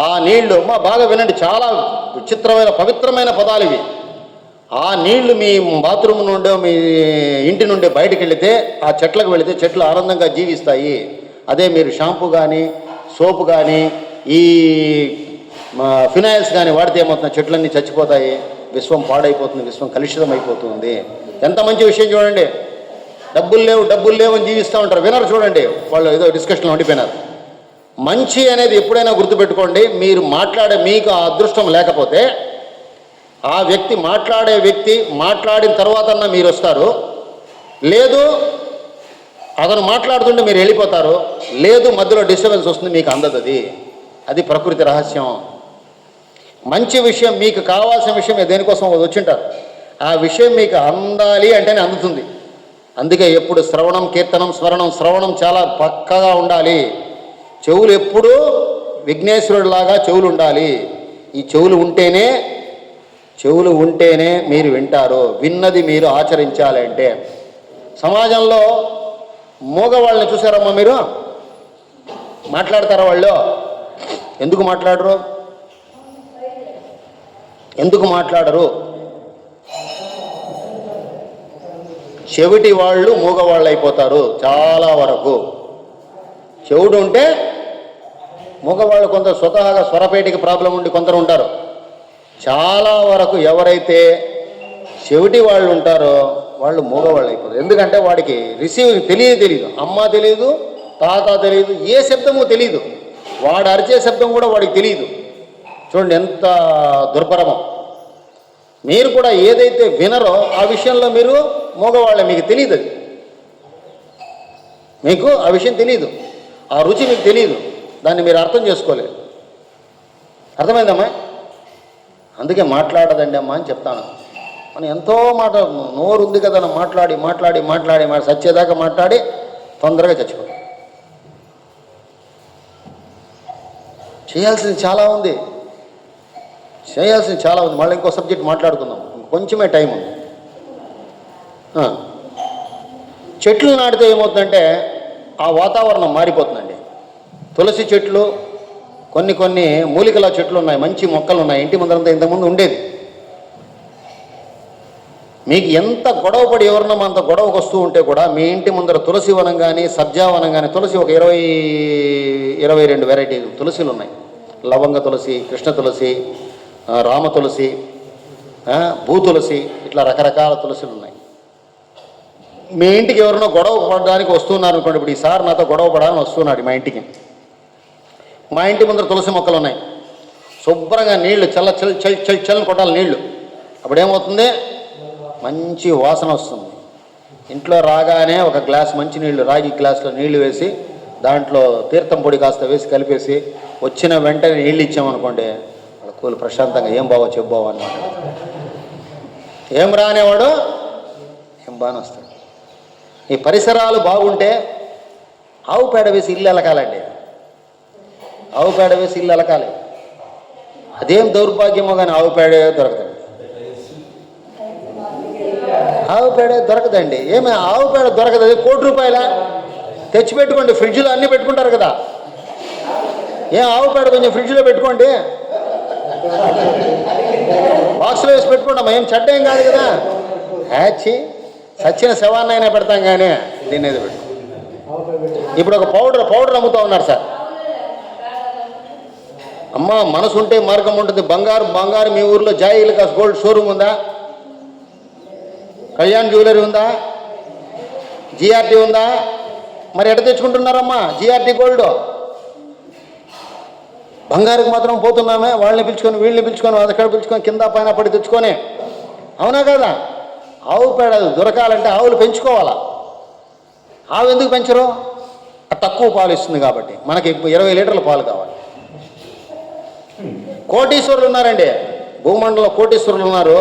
ఆ నీళ్లు బాగా వినండి, చాలా విచిత్రమైన పవిత్రమైన పదాలు ఇవి. ఆ నీళ్లు మీ బాత్రూమ్ నుండో మీ ఇంటి నుండి బయటకు వెళితే, ఆ చెట్లకు వెళితే చెట్లు ఆనందంగా జీవిస్తాయి. అదే మీరు షాంపూ కానీ సోపు కానీ ఈ ఫినాయిల్స్ కానీ వాడితే ఏమవుతుంది, చెట్లన్నీ చచ్చిపోతాయి, విశ్వం పాడైపోతుంది, విశ్వం కలుషితం అయిపోతుంది. ఎంత మంచి విషయం చూడండి. డబ్బులు లేవు అని జీవిస్తూ ఉంటారు, వినరు. చూడండి, వాళ్ళు ఏదో డిస్కషన్లో ఉండిపోయినారు. మంచి అనేది ఎప్పుడైనా గుర్తుపెట్టుకోండి. మీరు మీకు ఆ అదృష్టం లేకపోతే, ఆ వ్యక్తి మాట్లాడిన తర్వాతన్నా మీరు వస్తారు, లేదు అతను మాట్లాడుతుంటే మీరు వెళ్ళిపోతారు, లేదు మధ్యలో డిస్టర్బెన్స్ వస్తుంది, మీకు అందదు. అది ప్రకృతి రహస్యం. మంచి విషయం, మీకు కావాల్సిన విషయం దేనికోసం వచ్చింటారు, ఆ విషయం మీకు అందాలి అంటేనే అందుతుంది. అందుకే ఎప్పుడు శ్రవణం, కీర్తనం, శ్రవణం చాలా పక్కగా ఉండాలి. చెవులు ఎప్పుడూ విఘ్నేశ్వరుడిలాగా చెవులు ఉండాలి. ఈ చెవులు ఉంటేనే మీరు వింటారు. విన్నది మీరు ఆచరించాలి. అంటే సమాజంలో మూగవాళ్ళని చూసారమ్మా మీరు? మాట్లాడతారా వాళ్ళు? ఎందుకు మాట్లాడరు? చెవిటి వాళ్ళు మూగవాళ్ళు అయిపోతారు చాలా వరకు. చెవుడు ఉంటే మూగవాళ్ళు కొంత స్వతహాగా స్వరపేటికి ప్రాబ్లం ఉండి కొందరు ఉంటారు. చాలా వరకు ఎవరైతే చెవిటి వాళ్ళు ఉంటారో వాళ్ళు మూగవాళ్ళు అయిపోతారు. ఎందుకంటే వాడికి రిసీవింగ్ తెలియదు, అమ్మ తెలియదు, తాత తెలియదు, ఏ శబ్దమో తెలియదు, వాడు అరిచే శబ్దం కూడా వాడికి తెలియదు. చూడండి ఎంత దుర్భరమో. మీరు కూడా ఏదైతే వినరో ఆ విషయంలో మీరు మూగవాళ్ళే, మీకు తెలియదు. మీకు ఆ విషయం తెలియదు, ఆ రుచి మీకు తెలియదు, దాన్ని మీరు అర్థం చేసుకోలేదు. అర్థమైందమ్మా? అందుకే మాట్లాడదండి అమ్మా అని చెప్తాను. మనం ఎంతో నోరు ఉంది కదా, మాట్లాడి సచ్చేదాకా మాట్లాడి తొందరగా చచ్చిపోతాం. చేయాల్సింది చాలా ఉంది. మళ్ళీ ఇంకో సబ్జెక్ట్ మాట్లాడుకుందాం, కొంచెమే టైం ఉంది. చెట్లు నాటితే ఏమవుతుందంటే ఆ వాతావరణం మారిపోతుందండి. తులసి చెట్లు, కొన్ని మూలికల చెట్లు ఉన్నాయి, మంచి మొక్కలు ఉన్నాయి. ఇంటి ముందరంతా ఇంతకుముందు ఉండేది. మీకు ఎంత గొడవపడి ఎవరన్నా అంత గొడవకు వస్తూ ఉంటే కూడా మీ ఇంటి ముందర తులసి వనం కానీ సబ్జావనం కానీ, తులసి ఒక 22 వెరైటీలు తులసిలు ఉన్నాయి. లవంగ తులసి, కృష్ణ తులసి, రామ తులసి, భూ తులసి, ఇట్లా రకరకాల తులసిలు ఉన్నాయి. మీ ఇంటికి ఎవరినో గొడవ పడడానికి వస్తున్నారు అనుకోండి. ఇప్పుడు ఈసారి నాతో గొడవ పడాలని వస్తున్నాడు మా ఇంటికి. మా ఇంటి ముందర తులసి మొక్కలు ఉన్నాయి. శుభ్రంగా నీళ్లు చల్లని కొట్టాలి నీళ్లు. అప్పుడేమవుతుంది, మంచి వాసన వస్తుంది. ఇంట్లో రాగానే ఒక గ్లాస్ మంచి నీళ్లు, రాగి గ్లాసులో నీళ్లు వేసి దాంట్లో తీర్థం పొడి కాస్త వేసి కలిపేసి వచ్చిన వెంటనే నీళ్ళు ఇచ్చామనుకోండి, వాళ్ళ కూలు ప్రశాంతంగా ఏం బావో చెప్పావో అన్నమాట. ఏం రానేవాడు ఏం బాగానే వస్తాడు. ఈ పరిసరాలు బాగుంటే ఆవు పేడ వేసి ఇల్లు అలకాలండి. అదేం దౌర్భాగ్యమో కానీ ఆవు పేడ దొరకదండి. ఏమి ఆవు పేడ దొరకదు, అది ₹1,00,00,000 తెచ్చిపెట్టుకోండి. ఫ్రిడ్జ్లో అన్నీ పెట్టుకుంటారు కదా. ఆవు పేడ కొంచెం ఫ్రిడ్జ్లో పెట్టుకోండి, బాక్స్లో వేసి పెట్టుకుంటాం, ఏం చెడ్డేం కాదు కదా. సచ్చిన శవాన్నైనా పెడతాం కానీ దీన్ని ఏదో పెట్టు. ఇప్పుడు ఒక పౌడర్ అమ్ముతూ ఉన్నారు సార్. అమ్మ మనసు ఉంటే మార్గం ఉంటుంది. బంగారు మీ ఊర్లో జాయిల్కాస్ గోల్డ్ షోరూమ్ ఉందా? కళ్యాణ్ జ్యువెలరీ ఉందా? జిఆర్టీ ఉందా? మరి ఎట తెచ్చుకుంటున్నారమ్మా జిఆర్టీ గోల్డ్? బంగారుకి మాత్రం పోతున్నామే, వాళ్ళని పిలుచుకొని వీళ్ళని పిలుచుకొని అక్కడ పిలుచుకొని కింద పైన పడి తెచ్చుకొని. అవునా కదా? ఆవు పేడ దొరకాలంటే ఆవులు పెంచుకోవాలా. ఆవు ఎందుకు పెంచరు? తక్కువ పాలు ఇస్తుంది కాబట్టి. మనకి 20 లీటర్ల పాలు కావాలి. కోటీశ్వరులు ఉన్నారండి, భూమండలంలో కోటీశ్వరులు ఉన్నారు.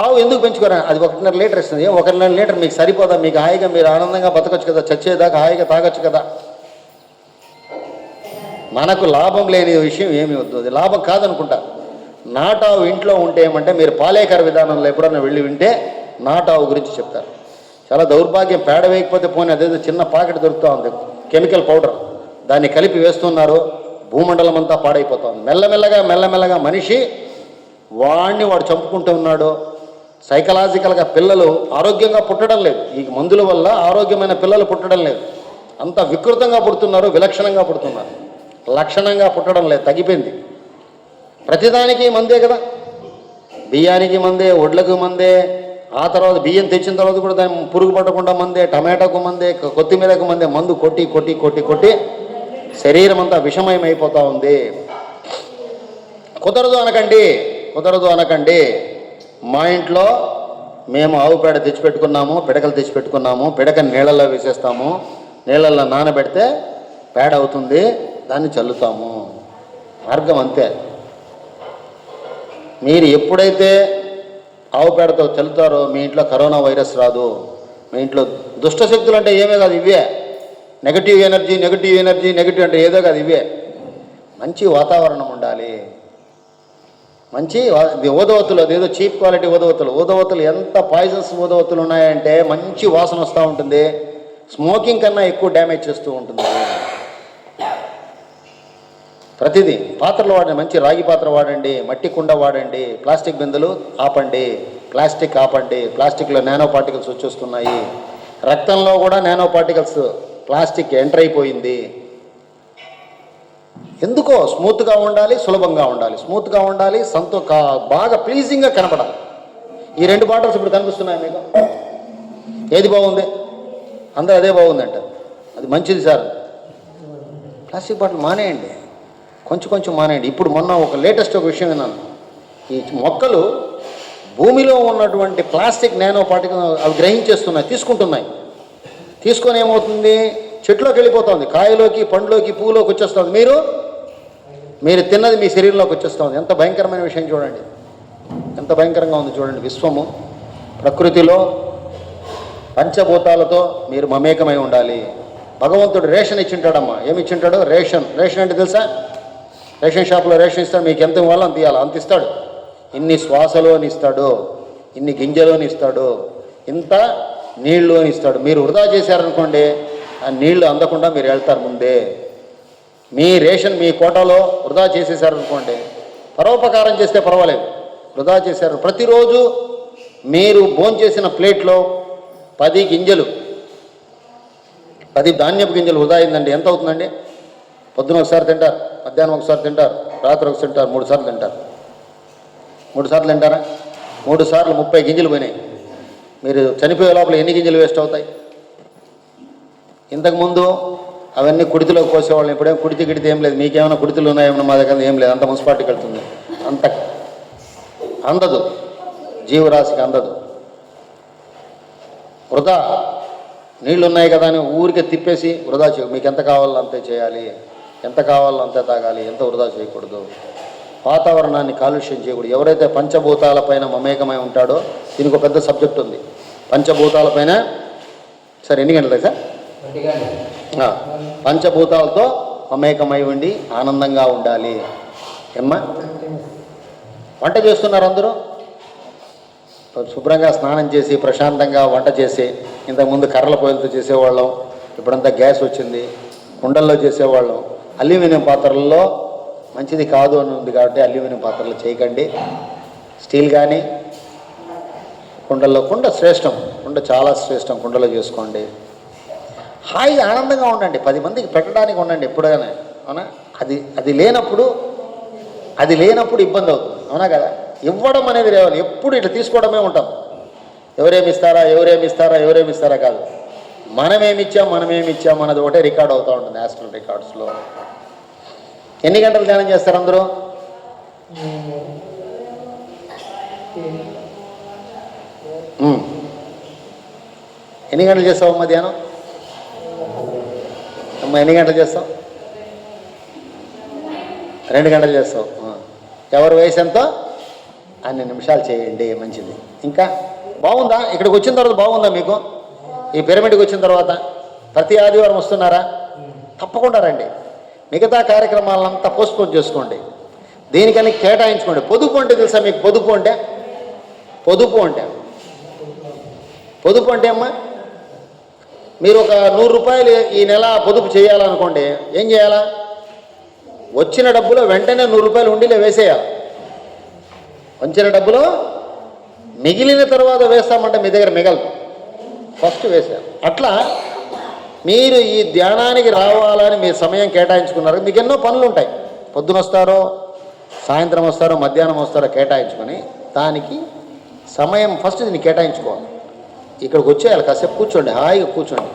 ఆవు ఎందుకు పెంచుకోరా? అది 1.5 లీటర్ ఇస్తుంది. 1.5 లీటర్ మీకు సరిపోదా? మీకు హాయిగా మీరు ఆనందంగా బతకొచ్చు కదా, చచ్చేదాకా హాయిగా తాగొచ్చు కదా. మనకు లాభం లేని విషయం ఏమి వద్దు, అది లాభం కాదనుకుంటా. నాటావు ఇంట్లో ఉంటే ఏమంటే, మీరు పాలేకర విధానంలో ఎప్పుడన్నా వెళ్ళి వింటే నాటావు గురించి చెప్తారు. చాలా దౌర్భాగ్యం, పేడ వేయకపోతే పోనీ అదేదో చిన్న పాకెట్ దొరుకుతూ ఉంది, కెమికల్ పౌడర్, దాన్ని కలిపి వేస్తున్నారు. భూమండలం అంతా పాడైపోతుంది. మెల్లమెల్లగా మనిషి వాడు చంపుకుంటూ ఉన్నాడు. సైకలాజికల్గా పిల్లలు ఆరోగ్యంగా పుట్టడం లేదు. ఈ మందుల వల్ల ఆరోగ్యమైన పిల్లలు పుట్టడం లేదు. అంత వికృతంగా పుడుతున్నారు, విలక్షణంగా పుడుతున్నారు. లక్షణంగా పుట్టడం లేదు, తగ్గిపోయింది. ప్రతిదానికి మందే కదా, బియ్యానికి మందే, వడ్లకు మందే, ఆ తర్వాత బియ్యం తెచ్చిన తర్వాత కూడా దాన్ని పురుగు పట్టకుండా మందే, టమాటాకు మందే, కొత్తిమీరకు మందే, మందు కొట్టి శరీరం అంతా విషమయం అయిపోతూ ఉంది. కుదరదు అనకండి. మా ఇంట్లో మేము ఆవు పేడ తెచ్చిపెట్టుకున్నాము, పిడకలు తెచ్చిపెట్టుకున్నాము. పిడకని నీళ్ళల్లో వేసేస్తాము, నీళ్ళల్లో నానబెడితే పేడ అవుతుంది, దాన్ని చల్లుతాము. మార్గం అంతే. మీరు ఎప్పుడైతే ఆవు పేడతో చల్లుతారో మీ ఇంట్లో కరోనా వైరస్ రాదు. మీ ఇంట్లో దుష్టశక్తులు అంటే ఏమే కాదు, ఇవే నెగటివ్ ఎనర్జీ అంటే ఏదో కాదు, ఇవే. మంచి వాతావరణం ఉండాలి. మంచి ఊదవత్తులు, అదేదో చీప్ క్వాలిటీ ఊదవత్తులు ఎంత పాయిజన్స్ ఊదవత్తులు ఉన్నాయంటే మంచి వాసన వస్తూ ఉంటుంది. స్మోకింగ్ కన్నా ఎక్కువ డ్యామేజ్ చేస్తూ ఉంటుంది. ప్రతిదీ పాత్రలు వాడండి, మంచి రాగి పాత్ర వాడండి, మట్టి కుండ వాడండి, ప్లాస్టిక్ బిందెలు ఆపండి, ప్లాస్టిక్లో నానో పార్టికల్స్ వచ్చేస్తున్నాయి. రక్తంలో కూడా నానో పార్టికల్స్, ప్లాస్టిక్ ఎంటర్ అయిపోయింది. ఎందుకో స్మూత్గా ఉండాలి, సులభంగా ఉండాలి, బాగా ప్లీజింగ్గా కనపడాలి. ఈ 2 బాటిల్స్ ఇప్పుడు కనిపిస్తున్నాయి మీకు, ఏది బాగుంది? అందరూ అదే బాగుంది అంటారు. అది మంచిది సార్. ప్లాస్టిక్ బాటిల్ మానేయండి, కొంచెం మానేయండి. ఇప్పుడు మొన్న ఒక లేటెస్ట్ విషయం విన్నాను. ఈ మొక్కలు భూమిలో ఉన్నటువంటి ప్లాస్టిక్ నానో పార్టికల్ అవి గ్రహించేస్తున్నాయి, తీసుకొని ఏమవుతుంది, చెట్లోకి వెళ్ళిపోతుంది, కాయలోకి, పండ్లోకి, పువ్వులోకి వచ్చేస్తుంది. మీరు తిన్నది మీ శరీరంలోకి వచ్చేస్తుంది. ఎంత భయంకరమైన విషయం చూడండి, ఎంత భయంకరంగా ఉంది చూడండి. విశ్వము, ప్రకృతిలో పంచభూతాలతో మీరు మమేకమై ఉండాలి. భగవంతుడు రేషన్ ఇచ్చింటాడమ్మా. ఏమి ఇచ్చింటాడు? రేషన్ అంటే తెలుసా? రేషన్ షాప్లో రేషన్ ఇస్తాడు, మీకు ఎంత ఇవ్వాలో అంత ఇవ్వాలి, అంత ఇస్తాడు. ఇన్ని శ్వాసలు అని ఇస్తాడు, ఇన్ని గింజలు అని ఇస్తాడు, ఇంత నీళ్లు అని ఇస్తాడు. మీరు వృధా చేశారనుకోండి, ఆ నీళ్లు అందకుండా మీరు వెళ్తారు ముందే. మీ రేషన్ మీ కోటాలో వృధా చేసేసారనుకోండి, పరోపకారం చేస్తే పర్వాలేదు, వృధా చేశారు. ప్రతిరోజు మీరు భోంచేసిన ప్లేట్లో 10 గింజలు, 10 ధాన్యపు గింజలు వృధా అయిందండి. ఎంత అవుతుందండి? పొద్దున ఒకసారి తింటారు, మధ్యాహ్నం ఒకసారి తింటారు, రాత్రి ఒకసారి తింటారు, 3 సార్లు తింటారు. 3 సార్లు తింటారా? 3 సార్లు 30 గింజలు పోయినాయి. మీరు చనిపోయే లోపల ఎన్ని గింజలు వేస్ట్ అవుతాయి? ఇంతకుముందు అవన్నీ కుడితిలోకి పోసేవాళ్ళని, ఇప్పుడేం గిడితే ఏం లేదు. మీకేమైనా కుడితులు ఉన్నాయేమన్నా? మా దగ్గర ఏం లేదు, అంత మున్సిపాలిటీకి వెళ్తుంది. అంత అందదు, జీవరాశికి అందదు. వృధా, నీళ్ళు ఉన్నాయి కదా అని ఊరికే తిప్పేసి వృధా చేయ. మీకు ఎంత కావాలో అంతే చేయాలి, ఎంత కావాలో అంతే తాగాలి, ఎంత వృధా చేయకూడదు. వాతావరణాన్ని కాలుష్యం చేయకూడదు. ఎవరైతే పంచభూతాలపైన మమేకమై ఉంటాడో, దీనికి ఒక పెద్ద సబ్జెక్ట్ ఉంది. పంచభూతాలపైన, సార్ ఎన్ని గంటలే సార్? పంచభూతాలతో మమేకమై ఉండి ఆనందంగా ఉండాలి. ఏమ్మా వంట చేస్తున్నారు అందరూ? శుభ్రంగా స్నానం చేసి ప్రశాంతంగా వంట చేసి, ఇంతకుముందు కర్రల పొయ్యిలతో చేసేవాళ్ళం, ఇప్పుడంతా గ్యాస్ వచ్చింది, కుండల్లో చేసేవాళ్ళం. అల్యూమినియం పాత్రల్లో మంచిది కాదు అని ఉంది కాబట్టి అల్యూమినియం పాత్రలు చేయకండి. స్టీల్ కానీ కుండ శ్రేష్టం, కుండ చాలా శ్రేష్టం, కుండలో చేసుకోండి. హాయిగా ఆనందంగా ఉండండి, 10 మందికి పెట్టడానికి ఉండండి ఎప్పుడైనా. అవునా? అది లేనప్పుడు ఇబ్బంది అవుతుంది. అవునా కదా? ఇవ్వడం అనేది లేవాలి, ఎప్పుడు ఇట్లా తీసుకోవడమే ఉంటాం. ఎవరేమి ఇస్తారా కాదు, మనమేమిచ్చాం అన్నది ఒకటే రికార్డ్ అవుతూ ఉంటుంది యాస్ట్రల్ రికార్డ్స్లో. ఎన్ని గంటలు ధ్యానం చేస్తారు అందరూ? ఎన్ని గంటలు చేస్తావు అమ్మ ధ్యానం? ఎన్ని గంటలు చేస్తావు? 2 గంటలు చేస్తావు. ఎవరి వయసు ఎంతో అన్ని నిమిషాలు చేయండి, మంచిది. ఇంకా బాగుందా? ఇక్కడికి వచ్చిన తర్వాత బాగుందా మీకు? ఈ పిరమిడ్కి వచ్చిన తర్వాత ప్రతి ఆదివారం వస్తున్నారా? తప్పకుండా రండి. మిగతా కార్యక్రమాలంతా పోస్ట్పోన్ చేసుకోండి, దీనికని కేటాయించుకోండి. పొదుపు అంటే తెలుసా మీకు? పొదుపు అంటే అమ్మా, మీరు ఒక 100 రూపాయలు ఈ నెల పొదుపు చేయాలనుకోండి, ఏం చేయాలా? వచ్చిన డబ్బులో వెంటనే 100 రూపాయలు ఉండిలే వేసేయాలి. వచ్చిన డబ్బులో మిగిలిన తర్వాత వేస్తామంటే మీ దగ్గర మిగలదు, ఫస్ట్ వేసారు. అట్లా మీరు ఈ ధ్యానానికి రావాలని మీరు సమయం కేటాయించుకున్నారు. మీకు ఎన్నో పనులు ఉంటాయి, పొద్దున వస్తారో, సాయంత్రం వస్తారో, మధ్యాహ్నం వస్తారో కేటాయించుకొని దానికి సమయం ఫస్ట్ దీన్ని కేటాయించుకోవాలి. ఇక్కడికి వచ్చేయాలి, కాసేపు కూర్చోండి, హాయిగా కూర్చోండి,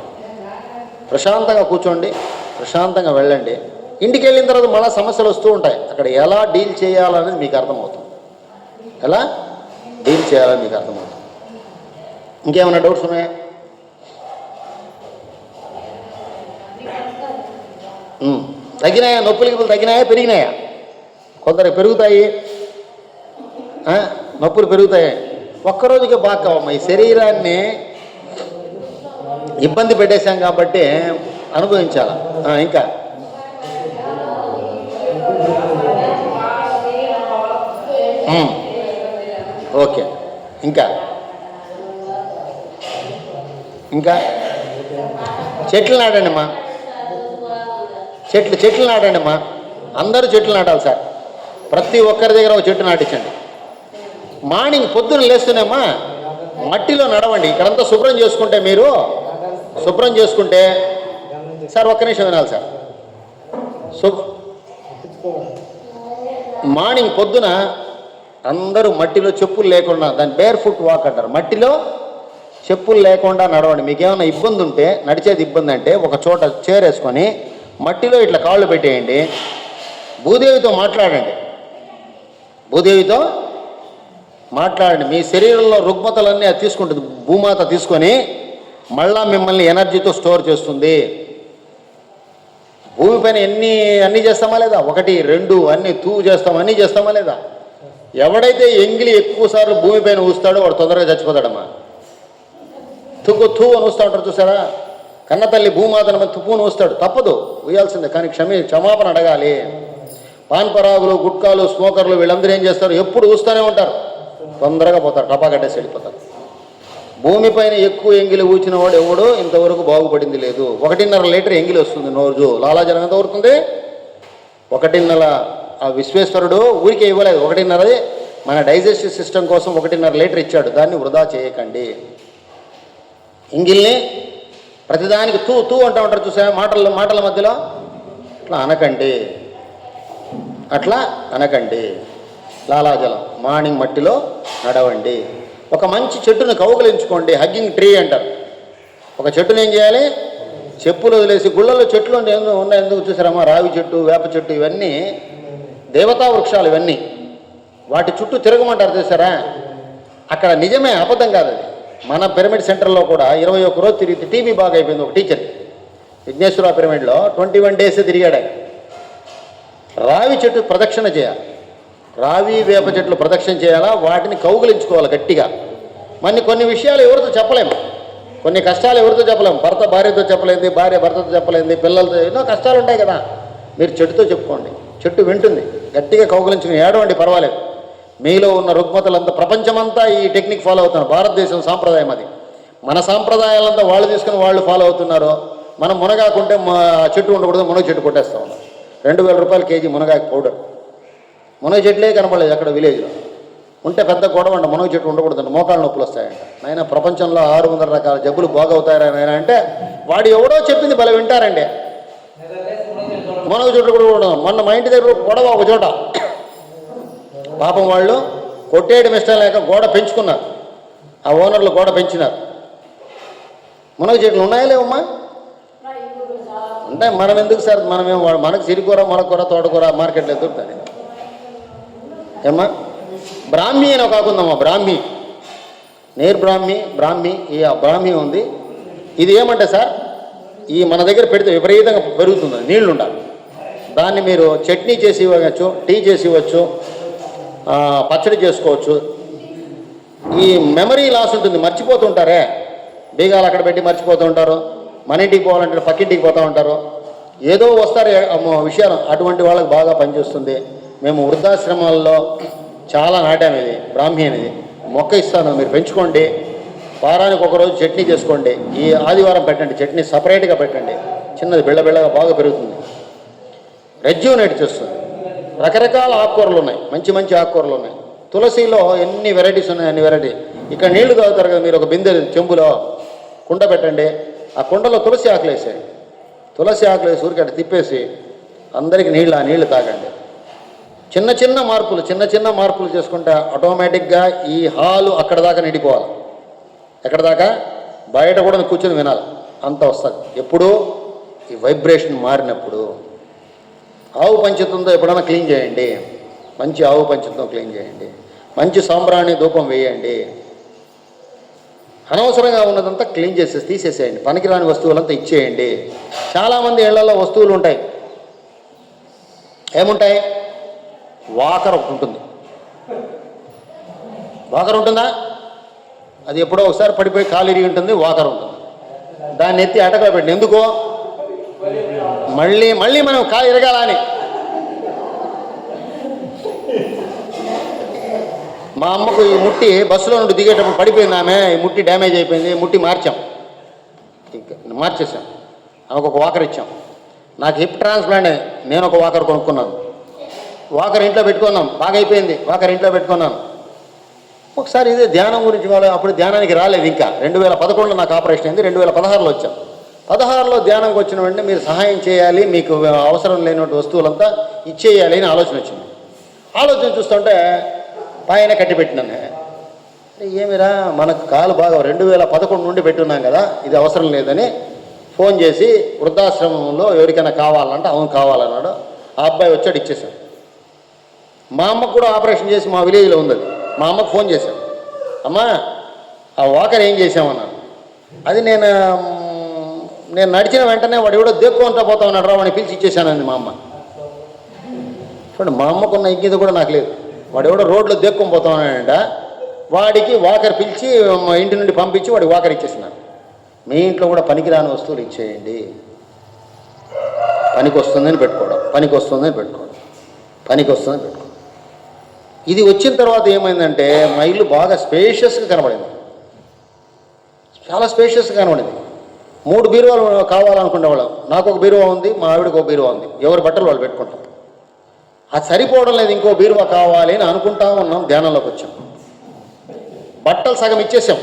ప్రశాంతంగా కూర్చోండి, ప్రశాంతంగా వెళ్ళండి. ఇంటికి వెళ్ళిన తర్వాత మళ్ళీ సమస్యలు వస్తూ ఉంటాయి. అక్కడ ఎలా డీల్ చేయాలనేది మీకు అర్థమవుతుంది, ఇంకేమైనా డౌట్స్ ఉన్నాయా? తగ్గినాయా? నొప్పులు తగ్గినాయా, పెరిగినాయా? కొందరు పెరుగుతాయి, నొప్పులు పెరుగుతాయి. ఒక్కరోజుకే బాగా కావమ్మా. ఈ శరీరాన్ని ఇబ్బంది పెట్టేశాం కాబట్టి అనుభవించాలా. ఇంకా ఓకే, ఇంకా చెట్లు నాటండి అమ్మా, చెట్లు నాటండి అమ్మా. అందరూ చెట్లు నాటాలి సార్. ప్రతి ఒక్కరి దగ్గర ఒక చెట్టు నాటించండి. మార్నింగ్ పొద్దున్న లేస్తూనేమ్మా మట్టిలో నడవండి. ఇక్కడంతా శుభ్రం చేసుకుంటే సార్ ఒక్క నిమిషం వినాలి సార్. మార్నింగ్ పొద్దున అందరూ మట్టిలో చెప్పులు లేకుండా, దాన్ని బేర్ ఫుట్ వాక్ అంటారు, మట్టిలో చెప్పులు లేకుండా నడవండి. మీకేమైనా ఇబ్బంది ఉంటే, నడిచేది ఇబ్బంది అంటే ఒక చోట చేరేసుకొని మట్టిలో ఇట్లా కాళ్ళు పెట్టేయండి. భూదేవితో మాట్లాడండి. మీ శరీరంలో రుగ్మతలన్నీ అది తీసుకుంటుంది, భూమాత తీసుకొని మళ్ళా మిమ్మల్ని ఎనర్జీతో స్టోర్ చేస్తుంది. భూమిపైన అన్నీ చేస్తామా లేదా? 1, 2 అన్నీ చేస్తాం, అన్నీ చేస్తామా లేదా? ఎవడైతే ఎంగిలి ఎక్కువసార్లు భూమిపైన ఊస్తాడో వాడు తొందరగా చచ్చిపోతాడమ్మా. తుక్కు అని ఊస్తూ ఉంటారు చూసారా? కన్నతల్లి భూమాతను తుప్పును ఊస్తాడు, తప్పదు, ఊయాల్సిందే. కానీ క్షమాపణ అడగాలి. పాన్పరాగులు, గుట్కాలు, స్మోకర్లు వీళ్ళందరూ ఏం చేస్తారు? ఎప్పుడు ఊస్తూనే ఉంటారు, తొందరగా పోతారు, టపా కట్టేసి వెళ్ళిపోతారు. భూమిపైన ఎక్కువ ఎంగిలి ఊచిన వాడు ఎవడో ఇంతవరకు బాగుపడింది లేదు. 1.5 లీటర్ ఎంగిలి వస్తుంది రోజు. లాలాజలం ఎంత ఊరుతుంది? 1.5. ఆ విశ్వేశ్వరుడు ఊరికే ఇవ్వలేదు, 1.5. మన డైజెస్టివ్ సిస్టమ్ కోసం 1.5 లీటర్ ఇచ్చాడు. దాన్ని వృధా చేయకండి. ఎంగిల్ని ప్రతిదానికి తూ అంటూ ఉంటారు చూసా, మాటల మధ్యలో. అట్లా అనకండి. లాలాజలం మార్నింగ్ మట్టిలో నడవండి. ఒక మంచి చెట్టును కౌగిలించుకోండి, హగ్గింగ్ ట్రీ అంటారు. ఒక చెట్టును ఏం చేయాలి? చెప్పులు వదిలేసి, గుళ్ళల్లో చెట్లు ఉన్నాయి ఎందుకు చూసారమ్మా? రావి చెట్టు, వేప చెట్టు, ఇవన్నీ దేవతా వృక్షాలు. ఇవన్నీ వాటి చుట్టూ తిరగమంటారు చూసారా? అక్కడ నిజమే, అబద్ధం కాదు అది. మన పిరమిడ్ సెంటర్లో కూడా 21 రోజు తిరిగి టీబీ బాగా అయిపోయింది ఒక టీచర్. విఘ్నేశ్వర పిరమిడ్లో 21 డేస్ తిరిగాడు ఆయన. రావి చెట్టు ప్రదక్షిణ చేయాలి, రావి వేప చెట్లు ప్రదక్షిణ చేయాలా, వాటిని కౌగులించుకోవాలి గట్టిగా. కొన్ని విషయాలు ఎవరితో చెప్పలేము, కొన్ని కష్టాలు ఎవరితో చెప్పలేము. భర్త భార్యతో చెప్పలేంది, భార్య భర్తతో చెప్పలేంది, పిల్లలతో ఎన్నో కష్టాలు ఉంటాయి కదా. మీరు చెట్టుతో చెప్పుకోండి, చెట్టు వింటుంది. గట్టిగా కౌగులించుకుని ఏడవండి, పర్వాలేదు. మీలో ఉన్న రుగ్మతలంతా, ప్రపంచమంతా ఈ టెక్నిక్ ఫాలో అవుతున్నారు. భారతదేశం సాంప్రదాయం అది. మన సాంప్రదాయాలంతా వాళ్ళు తీసుకుని వాళ్ళు ఫాలో అవుతున్నారు. మనం మునగాకుంటే చెట్టు ఉండకూడదు, మునగ చెట్టు కొట్టేస్తూ ఉన్నాం. 2000 రూపాయలు కేజీ మునగాకు పౌడర్. మునగ చెట్లే కనపడలేదు అక్కడ విలేజ్లో. ఉంటే పెద్ద గొడవ అంట, మునగ చెట్టు ఉండకూడదంట, మోకాళ్ళ నొప్పులు వస్తాయంట. నాయన ప్రపంచంలో 600 రకాల జబ్బులు బాగవుతాయని ఆయన అంటే వాడు ఎవడో చెప్పింది భలే వింటారండి. మునగ చెట్లు కూడా ఉండవు. మొన్న మా ఇంటి దగ్గర గొడవ ఒక చోట, పాపం వాళ్ళు కొట్టేయడం ఇష్టం లేక గోడ పెంచుకున్నారు. ఆ ఓనర్లు గోడ పెంచినారు. మునగ చెట్లు ఉన్నాయా లేవమ్మా? అంటే మనం ఎందుకు సార్, మనకు సిరికూర, మునగకూర, తోటకూర మార్కెట్లో దొరుకుతుంది ఏమ్మా. బ్రాహ్మీ అని ఒక ఆకుందమ్మా, బ్రాహ్మీ, నేర్ బ్రాహ్మీ ఈ బ్రాహ్మీ ఉంది. ఇది ఏమంటే సార్, ఈ మన దగ్గర పెడితే విపరీతంగా పెరుగుతుంది, నీళ్లు ఉండాలి. దాన్ని మీరు చట్నీ చేసి ఇవ్వచ్చు, టీ చేసి ఇవ్వచ్చు, పచ్చడి చేసుకోవచ్చు. ఈ మెమరీ లాస్ ఉంటుంది, మర్చిపోతుంటారే, బీగాలు అక్కడ పెట్టి మర్చిపోతూ ఉంటారు. మన ఇంటికి పోవాలంటే పక్కింటికి పోతూ ఉంటారు, ఏదో వస్తారు విషయాలు. అటువంటి వాళ్ళకి బాగా పనిచేస్తుంది. మేము వృద్ధాశ్రమాల్లో చాలా నాటాము. ఇది బ్రాహ్మీ అనేది మొక్క ఇస్తాను, మీరు పెంచుకోండి. వారానికి ఒకరోజు చట్నీ చేసుకోండి. ఈ ఆదివారం పెట్టండి చట్నీ, సపరేట్గా పెట్టండి. చిన్నది బిళ్ళబిళ్ళగా బాగా పెరుగుతుంది, రెజ్యూనేట్ చేస్తుంది. రకరకాల ఆకుకూరలు ఉన్నాయి, మంచి మంచి ఆకుకూరలు ఉన్నాయి. తులసిలో ఎన్ని వెరైటీస్ ఉన్నాయి, అన్ని వెరైటీ. ఇక్కడ నీళ్లు తాగుతారు కదా మీరు, ఒక బిందె చెంబులో కుండ పెట్టండి, ఆ కుండలో తులసి ఆకులు వేసేయండి. తులసి ఆకులు వేసి ఊరికి అట్లా తిప్పేసి అందరికీ ఆ నీళ్లు తాగండి. చిన్న చిన్న మార్పులు చేసుకుంటే ఆటోమేటిక్గా ఈ హాలు అక్కడ దాకా నిండిపోవాలి. ఎక్కడ దాకా? బయట కూడా కూర్చొని వినాలి, అంత వస్తుంది. ఎప్పుడు ఈ వైబ్రేషన్ మారినప్పుడు. ఆవు పంచతంతో ఎప్పుడైనా క్లీన్ చేయండి, మంచి ఆవు పంచతంతో క్లీన్ చేయండి. మంచి సాంబ్రాణి ధూపం వేయండి. అనవసరంగా ఉన్నదంతా క్లీన్ చేసేసి తీసేసేయండి. పనికిరాని వస్తువులంతా ఇచ్చేయండి. చాలామంది ఇళ్లలో వస్తువులు ఉంటాయి, ఏముంటాయి? వాకర్ ఒకటి ఉంటుంది. వాకర్ ఉంటుందా? అది ఎప్పుడో ఒకసారి పడిపోయి కాలు ఇరిగి ఉంటుంది, వాకర్ ఉంటుంది. దాన్ని ఎత్తి అటకలో పెట్టి, ఎందుకో మళ్ళీ మనం కాలు ఇరగాలని. మా అమ్మకు ఈ ముట్టి బస్సులో నుండి దిగేటప్పుడు పడిపోయింది ఆమె, ఈ ముట్టి డ్యామేజ్ అయిపోయింది. ముట్టి మార్చేసాం. ఆమెకు ఒక వాకర్ ఇచ్చాం. నాకు హిప్ ట్రాన్స్ప్లాంట్, నేను ఒక వాకర్ కొనుక్కున్నాను. వాకర్ ఇంట్లో పెట్టుకున్నాం, బాగా అయిపోయింది. వాకర్ ఇంట్లో పెట్టుకున్నాను. ఒకసారి ఇదే ధ్యానం గురించి అప్పుడు ధ్యానానికి రాలేదు ఇంకా. 2011లో నాకు ఆపరేషన్ అయింది, 2016లో వచ్చాం. 16లో ధ్యానంకి వచ్చిన వెంటనే మీరు సహాయం చేయాలి, మీకు అవసరం లేనటువంటి వస్తువులంతా ఇచ్చేయాలి అని ఆలోచన వచ్చింది. ఆలోచన చూస్తుంటే పైన కట్టిపెట్టినాను. ఏమిరా, మనకు కాలు బాగా 2011 నుండి పెట్టున్నాం కదా, ఇది అవసరం లేదని ఫోన్ చేసి వృద్ధాశ్రమంలో ఎవరికైనా కావాలంటే అవును కావాలన్నాడు. ఆ అబ్బాయి వచ్చాడు, ఇచ్చేసాడు. మా అమ్మకు కూడా ఆపరేషన్ చేసి మా విలేజ్లో ఉంది. మా అమ్మకు ఫోన్ చేశాను, అమ్మా ఆ వాకర్ ఏం చేసామన్నాను. అది నేను నడిచిన వెంటనే వాడు ఎవడో దేక్కుంటా పోతా ఉన్నాడు రా, వాడిని పిలిచి ఇచ్చేసానండి మా అమ్మ. చూడండి, మా అమ్మకున్న ఇంకిత కూడా నాకు లేదు. వాడు ఎవడో రోడ్లో దేక్కొని పోతా ఉన్నాడంట, వాడికి వాకర్ పిలిచి ఇంటి నుండి పంపించి వాడికి వాకర్ ఇచ్చేసినాను. మీ ఇంట్లో కూడా పనికిరాని వస్తువులు ఇచ్చేయండి. పనికి వస్తుందని పెట్టుకోవడం. ఇది వచ్చిన తర్వాత ఏమైందంటే మా ఇల్లు బాగా స్పేషియస్గా కనబడింది, చాలా స్పేషియస్గా కనబడింది. 3 బీరువాలు కావాలనుకునేవాళ్ళం. నాకు ఒక బీరువా ఉంది, మా ఆవిడకి ఒక బీరువా ఉంది. ఎవరి బట్టలు వాళ్ళు పెట్టుకుంటాం. అది సరిపోవడం లేదు, ఇంకో బీరువా కావాలి అని అనుకుంటా ఉన్నాం. ధ్యానంలోకి వచ్చాం. బట్టలు సగం ఇచ్చేసాం,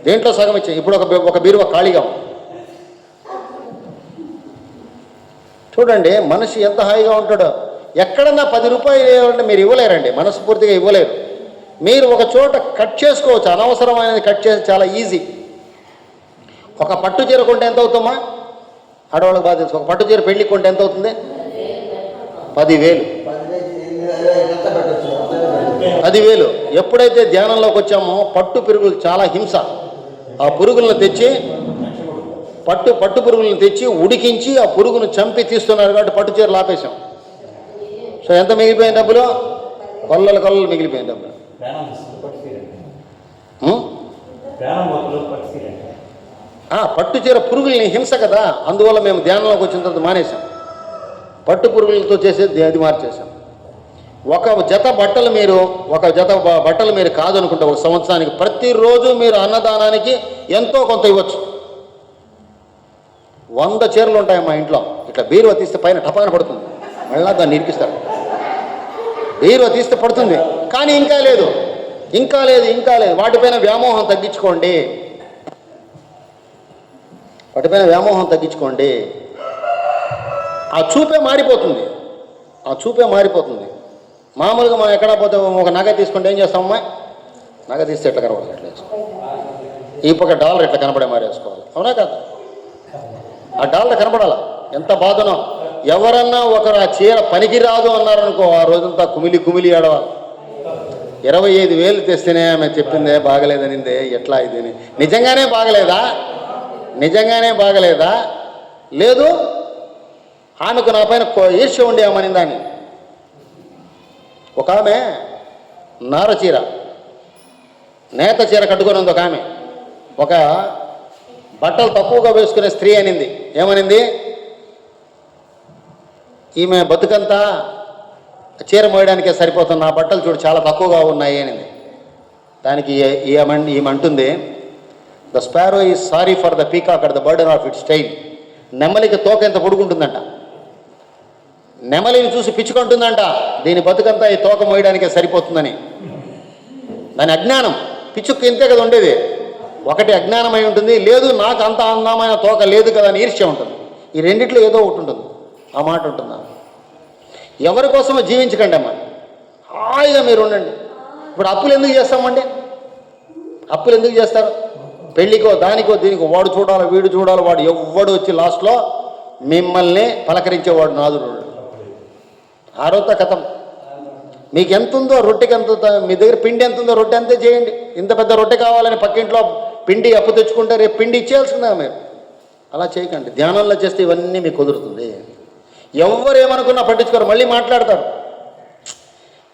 దేంట్లో సగం ఇచ్చాం. ఇప్పుడు ఒక బీరువా ఖాళీగా ఉంది. చూడండి మనిషి ఎంత హాయిగా ఉంటాడో. ఎక్కడన్నా 10 రూపాయలు మీరు ఇవ్వలేరండి, మనస్ఫూర్తిగా ఇవ్వలేరు. మీరు ఒక చోట కట్ చేసుకోవచ్చు, అనవసరమైనది కట్ చేసి చాలా ఈజీ. ఒక పట్టు చీర కొంటే ఎంత అవుతుందా? ఆడవాళ్ళకి బాగా తెలుసు. ఒక పట్టు చీర పెళ్లి కొంటే ఎంత అవుతుంది? 10,000. 10,000. ఎప్పుడైతే ధ్యానంలోకి వచ్చామో పట్టు పురుగులు చాలా హింస. ఆ పురుగులను తెచ్చి పట్టు పురుగులను తెచ్చి ఉడికించి ఆ పురుగును చంపి తీస్తున్నారు కాబట్టి పట్టు చీరలు ఆపేశాం. సో ఎంత మిగిలిపోయిన డబ్బులు? కొల్లలు మిగిలిపోయిన డబ్బులు. పట్టు చీర పురుగుల్ని హింస కదా, అందువల్ల మేము ధ్యానంలోకి వచ్చిన తర్వాత మానేశాం. పట్టు పురుగులతో చేసేది అది మార్చేశాం. ఒక జత బట్టలు మీరు కాదనుకుంటే ఒక సంవత్సరానికి ప్రతిరోజు మీరు అన్నదానానికి ఎంతో కొంత ఇవ్వచ్చు. 100 చీరలు ఉంటాయి మా ఇంట్లో. ఇట్లా బీరువా తీస్తే పైన టపాన పడుతుంది, మళ్ళీ దాన్ని ఇరికిస్తారు. బీరువా తీస్తే పడుతుంది, కానీ ఇంకా లేదు. వాటిపైన వ్యామోహం తగ్గించుకోండి. ఆ చూపే మారిపోతుంది, ఆ చూపే మారిపోతుంది. మామూలుగా మనం ఎక్కడ పోతే ఒక నగ తీసుకుంటే ఏం చేస్తామమ్మా, నగ తీస్తే ఎట్లా కనబడాలి, ఎట్లా వేసుకోవాలి, ఈ పక్క డాలర్ ఎట్లా కనబడే మారి వేసుకోవాలి, అవునా కదా? ఆ డాలర్ కనబడాలా, ఎంత బాధనో. ఎవరన్నా ఒకరు ఆ చీర పనికి రాదు అన్నారనుకో, ఆ రోజంతా కుమిలి కుమిలి ఏడవాలి. 25,000 తెస్తేనే ఆమె చెప్పిందే బాగలేదనిందే, ఎట్లా ఇది నిజంగానే బాగలేదా, నిజంగానే బాగలేదా, లేదు ఆమెకు నా పైన ఈర్ష్య ఉండేమని దాన్ని. ఒక ఆమె నార చీర, నేత చీర కట్టుకొని ఉంది ఒక ఆమె. ఒక బట్టలు తక్కువగా వేసుకునే స్త్రీ అనింది, ఏమనింది, ఈమె బతుకంతా చీర మోయడానికే సరిపోతుంది, నా బట్టలు చూడు చాలా తక్కువగా ఉన్నాయి అనింది. దానికి ఈమె అంటుంది, the sparrow is sorry for the peacock at the burden of it style. నెమలికి తోక ఎంత పొడుగుంటుందంట, నెమలిని చూసి పిచ్చుకుంటుందంట, దీని బతుకంతా ఈ తోక మోయడానికే సరిపోతుందని. దాని అజ్ఞానం, పిచ్చుకు ఇంతే కదా ఉండేది. ఒకటి అజ్ఞానమై ఉంటుంది, లేదు నాకు అంత అందమైన తోక లేదు కదా అని ఈర్ష్య ఉంటుంది. ఈ రెండిట్లో ఏదో ఒకటి ఉంటుంది. ఆ మాట ఉంటుందా? ఎవరి కోసమో జీవించకండి అమ్మా, హాయిగా మీరు ఉండండి. ఇప్పుడు అప్పులు ఎందుకు చేస్తామండి, అప్పులు ఎందుకు చేస్తారు? పెళ్ళికో దానికో దీనికో, వాడు చూడాలి వీడు చూడాలి, వాడు ఎవ్వడు వచ్చి లాస్ట్లో మిమ్మల్ని పలకరించేవాడు నాదుడు. ఆరోత కథం. మీకు ఎంత ఉందో రొట్టెకి ఎంత, మీ దగ్గర పిండి ఎంత ఉందో రొట్టె అంతే చేయండి. ఇంత పెద్ద రొట్టె కావాలని పక్కింట్లో పిండి అప్పు తెచ్చుకుంటే రేపు పిండి ఇచ్చేయాల్సిందా మీరు? అలా చేయకండి. ధ్యానంలో చేస్తే ఇవన్నీ మీకు కుదురుతుంది. ఎవరు ఏమనుకున్నా పట్టించుకోరు, మళ్ళీ మాట్లాడతారు.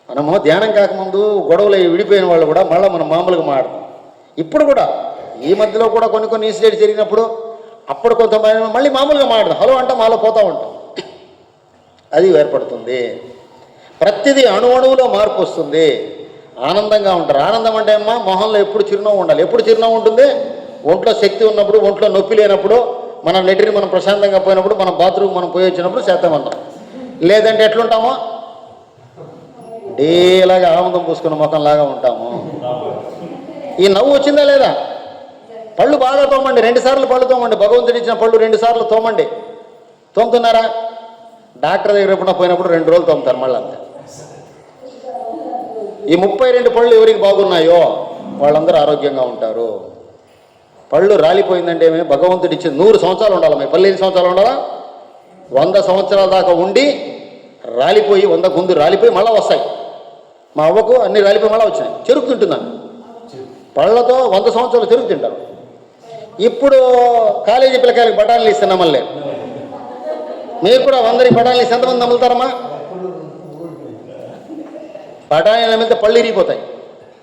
మనము ధ్యానం కాకముందు గొడవలు విడిపోయిన వాళ్ళు కూడా మళ్ళీ మనం మామూలుగా మాట్లాడతాం. ఇప్పుడు కూడా ఈ మధ్యలో కూడా కొన్ని ఇన్సిడెంట్స్ జరిగినప్పుడు అప్పుడు కొంతమంది మళ్ళీ మామూలుగా మాట్లాడతాం, హలో అంటే మాలో పోతూ ఉంటాం. అది ఏర్పడుతుంది. ప్రతిదీ అణువులో మార్పు వస్తుంది. ఆనందంగా ఉంటారు. ఆనందం అంటే అమ్మా మొహంలో ఎప్పుడు చిరునవ్వు ఉండాలి. ఎప్పుడు చిరునవ్వు ఉంటుంది? ఒంట్లో శక్తి ఉన్నప్పుడు, ఒంట్లో నొప్పి లేనప్పుడు, మన లెటర్ని మనం ప్రశాంతంగా పోయినప్పుడు, మన బాత్రూమ్ మనం పోయి వచ్చినప్పుడు చేద్దామన్నాం. లేదంటే ఎట్లుంటామో డేలాగా ఆనందం పూసుకున్న ముఖంలాగా ఉంటాము. ఈ నవ్వు వచ్చిందా లేదా? పళ్ళు బాగా తోమండి, 2 సార్లు పళ్ళు తోమండి. భగవంతుడు ఇచ్చిన పళ్ళు 2 సార్లు తోమండి. తోముతున్నారా? డాక్టర్ దగ్గర ఎప్పుడన్నా పోయినప్పుడు 2 రోజులు తోముతారు మళ్ళీ అంతే. ఈ 32 పళ్ళు ఎవరికి బాగున్నాయో వాళ్ళందరూ ఆరోగ్యంగా ఉంటారు. పళ్ళు రాలిపోయిందంటే ఏమి? భగవంతుడు ఇచ్చిన 100 సంవత్సరాలు ఉండాలి. మీ పళ్ళు ఎన్ని సంవత్సరాలు ఉండాలా? 100 సంవత్సరాల దాకా ఉండి రాలిపోయి 100 ముందు రాలిపోయి మళ్ళీ వస్తాయి. మా అవ్వకు అన్ని రాలిపోయి మళ్ళీ వచ్చినాయి. చెరుకు తింటున్నాను. పళ్ళతో 100 సంవత్సరాలు చెరుకు తింటారు. ఇప్పుడు కాలేజీ పిల్లకాయలకు బఠానీలు ఇస్తున్నాం. మళ్ళీ మీరు కూడా 100 బఠానీలు ఇస్తే ఎంతమంది నమ్ముతారమ్మా? బఠానీలు నమ్మితే పళ్ళు ఇరిగిపోతాయి.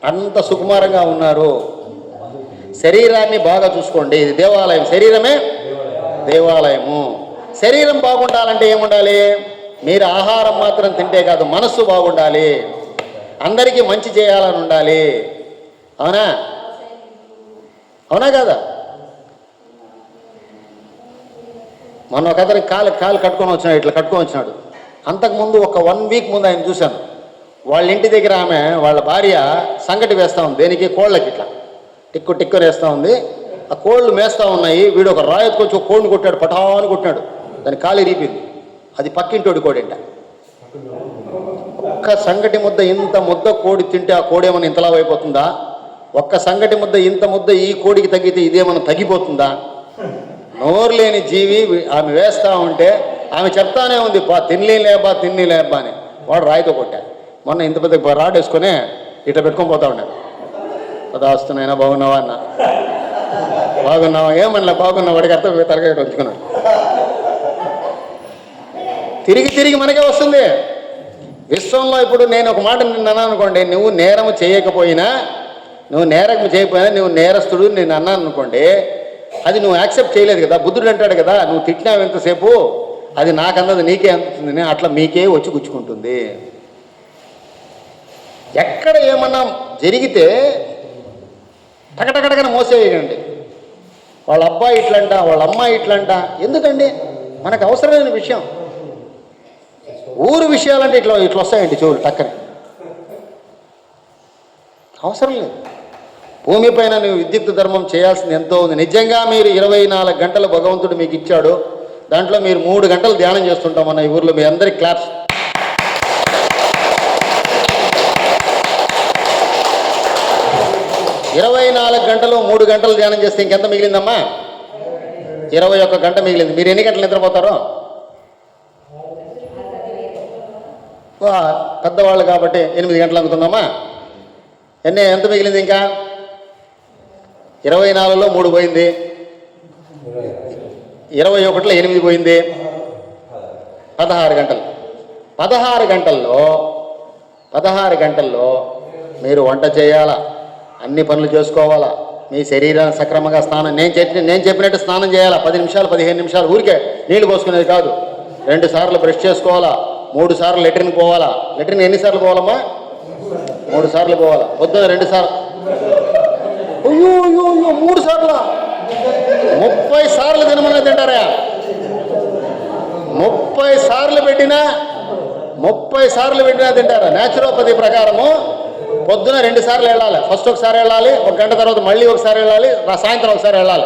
అంత సుకుమారంగా ఉన్నారు. శరీరాన్ని బాగా చూసుకోండి. ఇది దేవాలయం, శరీరమే దేవాలయము. శరీరం బాగుండాలంటే ఏముండాలి? మీరు ఆహారం మాత్రం తింటే కాదు, మనస్సు బాగుండాలి. అందరికీ మంచి చేయాలని ఉండాలి. అవునా? అవునా కదా? మొన్న ఒక అతనికి కాలు కట్టుకొని వచ్చినాడు, ఇట్లా కట్టుకొని వచ్చినాడు. అంతకుముందు ఒక 1 వీక్ ముందు ఆయన చూశాను. వాళ్ళ ఇంటి దగ్గర ఆమె వాళ్ళ భార్య సంగటి వేస్తూ ఉంది. దేనికి? కోళ్ళకి ఇట్లా టిక్కుని వేస్తూ ఉంది. ఆ కోళ్ళు మేస్తూ ఉన్నాయి. వీడు ఒక రాయెత్తుకొచ్చి ఒక కోడిని కొట్టాడు, పటాని కొట్టినాడు. దాని కాలు ఇరిగిపోయింది. అది పక్కింటోడి కోడింట. ఒక్క సంగటి ముద్ద, ఇంత ముద్ద కోడి తింటే ఆ కోడి ఏమైనా ఇంతలా అయిపోతుందా? ఒక్క సంగటి ముద్ద, ఇంత ముద్ద ఈ కోడికి తగ్గితే ఇదేమన్నా తగ్గిపోతుందా? నోరు లేని జీవి ఆమె వేస్తూ ఉంటే ఆమె చెప్తానే ఉంది, తిన్నలేబా అని. వాడు రాయితో కొట్టాడు. మొన్న ఇంత పెద్ద రాడ్ వేసుకొని ఇట్లా పెట్టుకొని పోతా ఉన్నాడు. పదాస్తున్నాయినా బాగున్నావా అన్న, బాగున్నావా, ఏమన్నా బాగున్నా, వాడికి అర్థం తరగతి వచ్చుకున్నాడు. తిరిగి మనకే వస్తుంది. విశ్వంలో ఇప్పుడు నేను ఒక మాట నిన్ను అనుకోండి, నువ్వు నేరం చేయకపోయినా, నువ్వు నేరస్తుడు నేను అన్నాను అనుకోండి, అది నువ్వు యాక్సెప్ట్ చేయలేదు కదా. బుద్ధుడు అంటాడు కదా, నువ్వు తిట్టినావు ఎంతసేపు, అది నాకన్నది నీకే అందుతుంది, అట్లా మీకే వచ్చి గుచ్చుకుంటుంది. ఎక్కడ ఏమన్నా జరిగితే టకటకటకన మోసేయండి. వాళ్ళ అబ్బాయి ఇట్లంట, వాళ్ళ అమ్మాయి ఇట్లంట. ఎందుకండి? మనకు అవసరమైన విషయం. ఊరు విషయాలంటే ఇట్లా వస్తాయండి చెవులు టక్కని. అవసరం లేదు. భూమిపైన నువ్వు విద్యుత్ ధర్మం చేయాల్సింది ఎంతో ఉంది. నిజంగా మీరు 24 గంటలు భగవంతుడు మీకు ఇచ్చాడు, దాంట్లో మీరు 3 గంటలు ధ్యానం చేస్తుంటాం మన ఈ ఊర్లో. మీ అందరికి క్లాప్స్. ఇరవై 24 గంటలు 3 గంటలు ధ్యానం చేస్తే ఇంకెంత మిగిలిందమ్మా? 21 గంట మిగిలింది. మీరు ఎన్ని గంటలు నిద్రపోతారో? పెద్దవాళ్ళు కాబట్టి 8 గంటలు అనుకుందామా? ఎంత మిగిలింది? ఇంకా 24లో 3 పోయింది, 21లో 8 పోయింది, 16 గంటలు. 16 గంటల్లో మీరు వంట చేయాలా, అన్ని పనులు చేసుకోవాలా, మీ శరీరాన్ని సక్రమంగా స్నానం, నేను చెప్పినట్టు స్నానం చేయాలా. 10 నిమిషాలు 15 నిమిషాలు ఊరికే నీళ్లు పోసుకునేది కాదు. 2 సార్లు బ్రష్ చేసుకోవాలా, 3 సార్లు లెట్రిన్ పోవాలా. లెట్రిన్ ఎన్నిసార్లు పోవాలమ్మా? 3 సార్లు పోవాలా. పొద్దున్న 2 సార్లు. అయ్యో 3 సార్లు 30 సార్లు తినమని తింటారా? 30 సార్లు పెట్టినా తింటారా? న్యాచురోపతి ప్రకారము పొద్దున 2 సార్లు వెళ్ళాలి. ఫస్ట్ ఒకసారి వెళ్ళాలి, 1 గంట తర్వాత మళ్ళీ ఒకసారి వెళ్ళాలి, సాయంత్రం ఒకసారి వెళ్ళాలి.